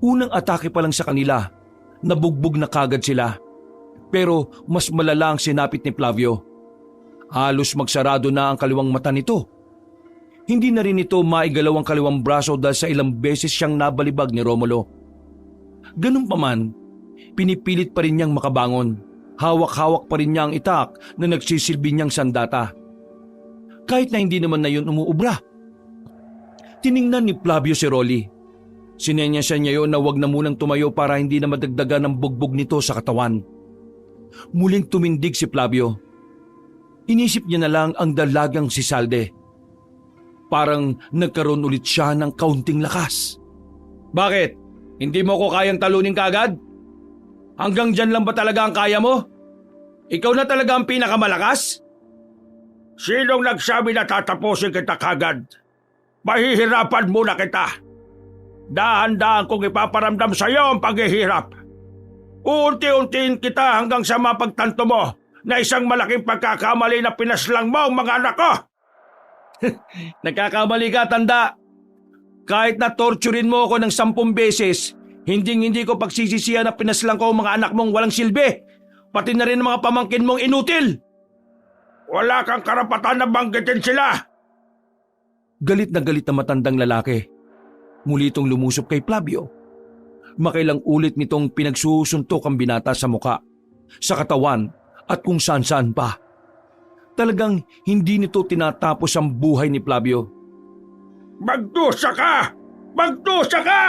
Unang atake pa lang sa kanila, nabugbog na kagad sila. Pero mas malala ang sinapit ni Flavio. Halos magsarado na ang kaliwang mata nito. Hindi na rin ito maigalaw ang kaliwang braso dahil sa ilang beses siyang nabalibag ni Romulo. Ganun pa man, pinipilit pa rin niyang makabangon. Hawak-hawak pa rin niya ang itak na nagsisilbi niyang sandata. Kahit na hindi naman na yun umuubra. Tiningnan ni Flavio si Rolly. Sinenyasan niya yun na wag na munang tumayo para hindi na madagdagan ang bugbog nito sa katawan. Muling tumindig si Flavio. Inisip niya na lang ang dalagang si Salde. Parang nagkaroon ulit siya ng kaunting lakas. Bakit? Hindi mo ko kayang talunin kaagad? Hanggang dyan lang ba talaga ang kaya mo? Ikaw na talaga ang pinakamalakas? Sinong nagsabi na tatapusin kita kagad? Mahihirapan muna kita. Dahan-dahan kong ipaparamdam sa iyo ang paghihirap. Uunti-untiin kita hanggang sa mapagtanto mo na isang malaking pagkakamali na pinaslang mo ang mga anak ko. Nagkakamali ka, tanda. Kahit na torturin mo ako ng 10 beses, hindi ko pagsisisihan na pinaslang ko ang mga anak mong walang silbi. Pati na rin ang mga pamangkin mong inutil. Wala kang karapatan na banggitin sila. Galit na matandang lalaki. Muli itong lumusop kay Flavio. Makailang ulit nitong pinagsusuntok ang binata sa muka, sa katawan at kung saan-saan pa. Talagang hindi nito tinatapos ang buhay ni Flavio. Magdusa ka! Magdusa ka!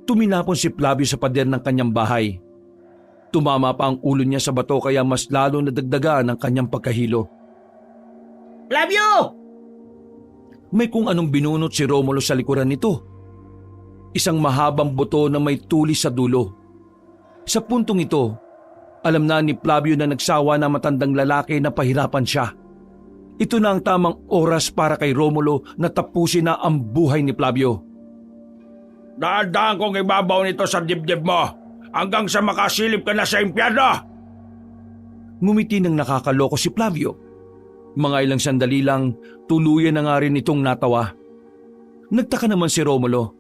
Tuminapon si Flavio sa pader ng kanyang bahay. Tumama pa ang ulo niya sa bato kaya mas lalo nadagdagan ang kanyang pagkahilo. Flavio! May kung anong binunot si Romulo sa likuran nito. Isang mahabang buto na may tulis sa dulo. Sa puntong ito, alam na ni Flavio na nagsawa na matandang lalaki na pahirapan siya. Ito na ang tamang oras para kay Romulo na tapusin na ang buhay ni Flavio. Dahan-dahan kong ibabaw nito sa dibdib mo hanggang sa makasilip ka na sa impyerno. Ngumiti ng nakakaloko si Flavio. Mga ilang sandali lang, tuluyan na nga rin itong natawa. Nagtaka naman si Romulo,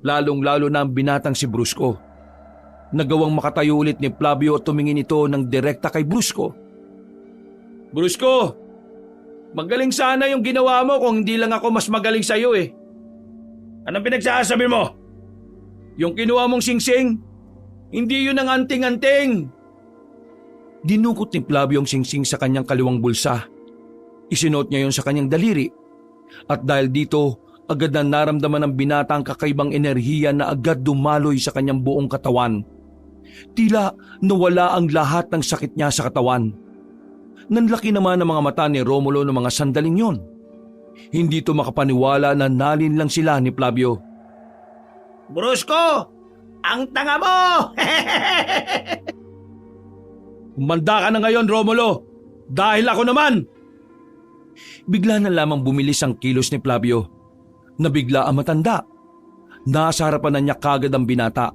lalong-lalo na ang binatang si Brusco. Nagawang makatayo ulit ni Flavio at tumingin ito ng direkta kay Brusco. Brusco, magaling sana yung ginawa mo kung hindi lang ako mas magaling sa'yo eh. Anong pinagsasabi mo? Yung kinuha mong singsing, hindi yun ang anting-anting. Dinukot ni Flavio ang singsing sa kanyang kaliwang bulsa. Isinuot niya yon sa kanyang daliri. At dahil dito, agad na naramdaman ng binata ang kakaibang enerhiya na agad dumaloy sa kanyang buong katawan. Tila nawala ang lahat ng sakit niya sa katawan. Nanlaki naman ang mga mata ni Romulo ng mga sandaling yon. Hindi ito makapaniwala na nalin lang sila ni Flavio. Brusco! Ang tanga mo! Umanda ka na ngayon, Romulo. Dahil ako naman. Bigla na lamang bumilis ang kilos ni Flavio. Nabigla ang matanda. Nasa harapan na niya kagad ang binata.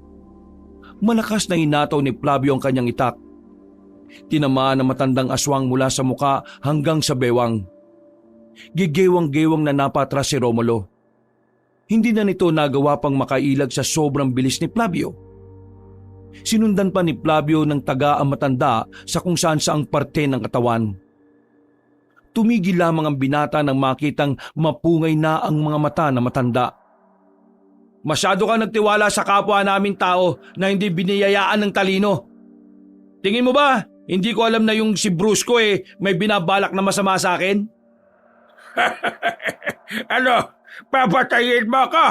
Malakas na hinataw ni Flavio ang kanyang itak. Tinamaan ang matandang aswang mula sa muka hanggang sa bewang. Gigewang-gewang na napatras si Romulo. Hindi na nito nagawa pang makailag sa sobrang bilis ni Flavio. Sinundan pa ni Flavio ng taga ang matanda sa kung saan saang parte ng katawan. Tumigil lamang ang binata nang makitang mapungay na ang mga mata na matanda. Masyado ka nagtiwala sa kapwa namin tao na hindi biniyayaan ng talino. Tingin mo ba, hindi ko alam na yung si Brusco may binabalak na masama sa akin? Ano? Papatayin mo ako?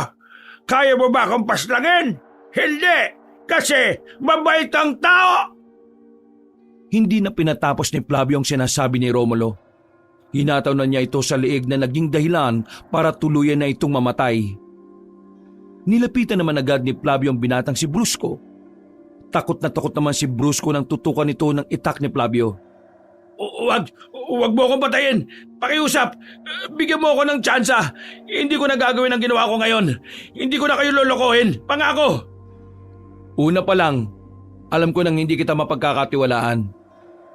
Kaya mo ba akong paslangin? Hindi! Kasi mabait ang tao! Hindi na pinatapos ni Flavio ang sinasabi ni Romulo. Hinataw na niya ito sa liig na naging dahilan para tuluyan na itong mamatay. Nilapitan naman agad ni Flavio ang binatang si Brusco. Takot naman si Brusco nang tutukan ito ng itak ni Flavio. Huwag mo akong patayin. Pakiusap. Bigyan mo ako ng tsansa. Hindi ko na gagawin ang ginawa ko ngayon. Hindi ko na kayo lolokohin. Pangako. Una pa lang, alam ko nang hindi kita mapagkakatiwalaan.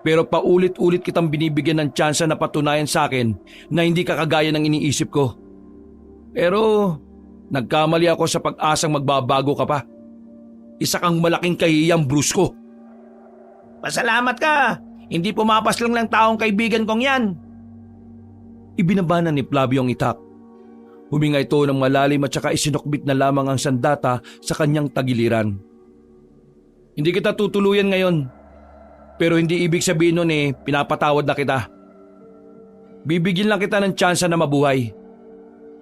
Pero paulit-ulit kitang binibigyan ng tsansa na patunayan sa akin na hindi ka kagaya ng iniisip ko. Pero nagkamali ako sa pag-asang magbabago ka pa. Isa kang malaking kahiyang, Brusco. Pasalamat ka! Hindi pumapas lang ng taong kaibigan kong yan. Ibinabana ni Flavio ang itak. Huminga ito ng malalim at saka isinukbit na lamang ang sandata sa kanyang tagiliran. Hindi kita tutuluyan ngayon. Pero hindi ibig sabihin nun pinapatawad na kita. Bibigyan lang kita ng tsansa na mabuhay.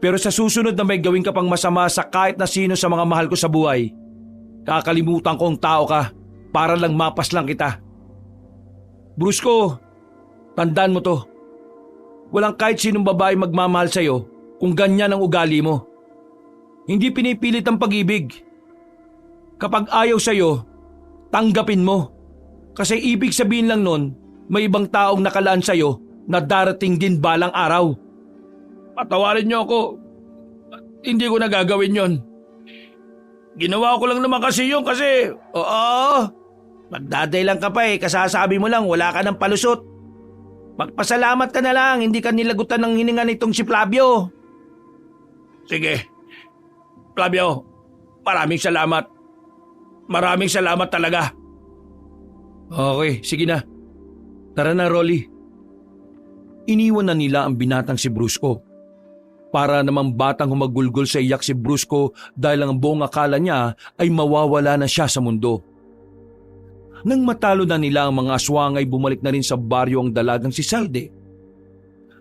Pero sa susunod na may gawin ka pang masama sa kahit na sino sa mga mahal ko sa buhay, kakalimutan ko ang tao ka para lang mapas lang kita. Brusco, tandaan mo to. Walang kahit sinong babae magmamahal sa'yo kung ganyan ang ugali mo. Hindi pinipilit ang pag-ibig. Kapag ayaw sa'yo, tanggapin mo. Kasi ibig sabihin lang nun, may ibang taong nakalaan sa'yo na darating din balang araw. Patawarin niyo ako. Hindi ko na gagawin yon. Ginawa ko lang naman kasi yun kasi... Oo, magdaday lang ka pa kasasabi mo lang wala ka ng palusot. Magpasalamat ka na lang, hindi ka nilagutan ng hininga nitong si Flavio. Sige. Flavio, maraming salamat. Maraming salamat talaga. Okay, sige na. Tara na, Rolly. Iniwan na nila ang binatang si Brusco. Para namang batang humagulgol sa iyak si Brusco dahil ang buong akala niya ay mawawala na siya sa mundo. Nang matalo na nila ang mga aswang ay bumalik na rin sa baryo ang dalagang si Salde.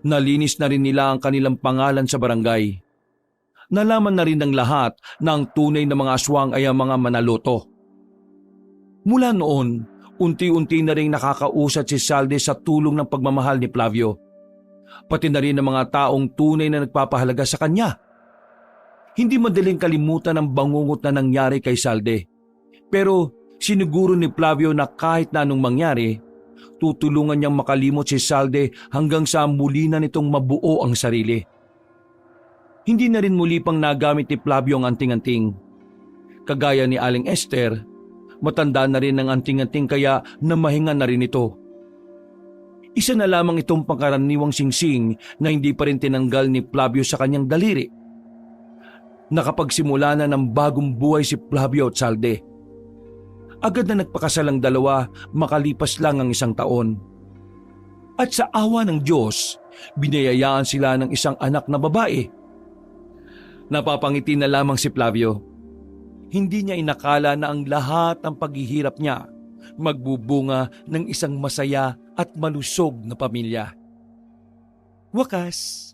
Nalinis na rin nila ang kanilang pangalan sa barangay. Nalaman na rin ng lahat na ang tunay na mga aswang ay ang mga manaloto. Mula noon, unti-unti na rin nakakausat si Salde sa tulong ng pagmamahal ni Flavio. Pati na rin ang mga taong tunay na nagpapahalaga sa kanya. Hindi madaling kalimutan ang bangungot na nangyari kay Salde. Pero siniguro ni Flavio na kahit na anong mangyari, tutulungan niyang makalimot si Salde hanggang sa muli na nitong mabuo ang sarili. Hindi na rin muli pang nagamit ni Flavio ang anting-anting. Kagaya ni Aling Esther, matanda na rin ang anting-anting kaya namahinga na rin ito. Isa na lamang itong pangkaraniwang singsing na hindi pa rin tinanggal ni Flavio sa kanyang daliri. Nakapagsimula na ng bagong buhay si Flavio at Salde. Agad na nagpakasal ang dalawa makalipas lang ang 1 taon. At sa awa ng Diyos, binayayaan sila ng isang anak na babae. Napapangiti na lamang si Flavio. Hindi niya inakala na ang lahat ng paghihirap niya magbubunga ng isang masaya at malusog na pamilya. Wakas,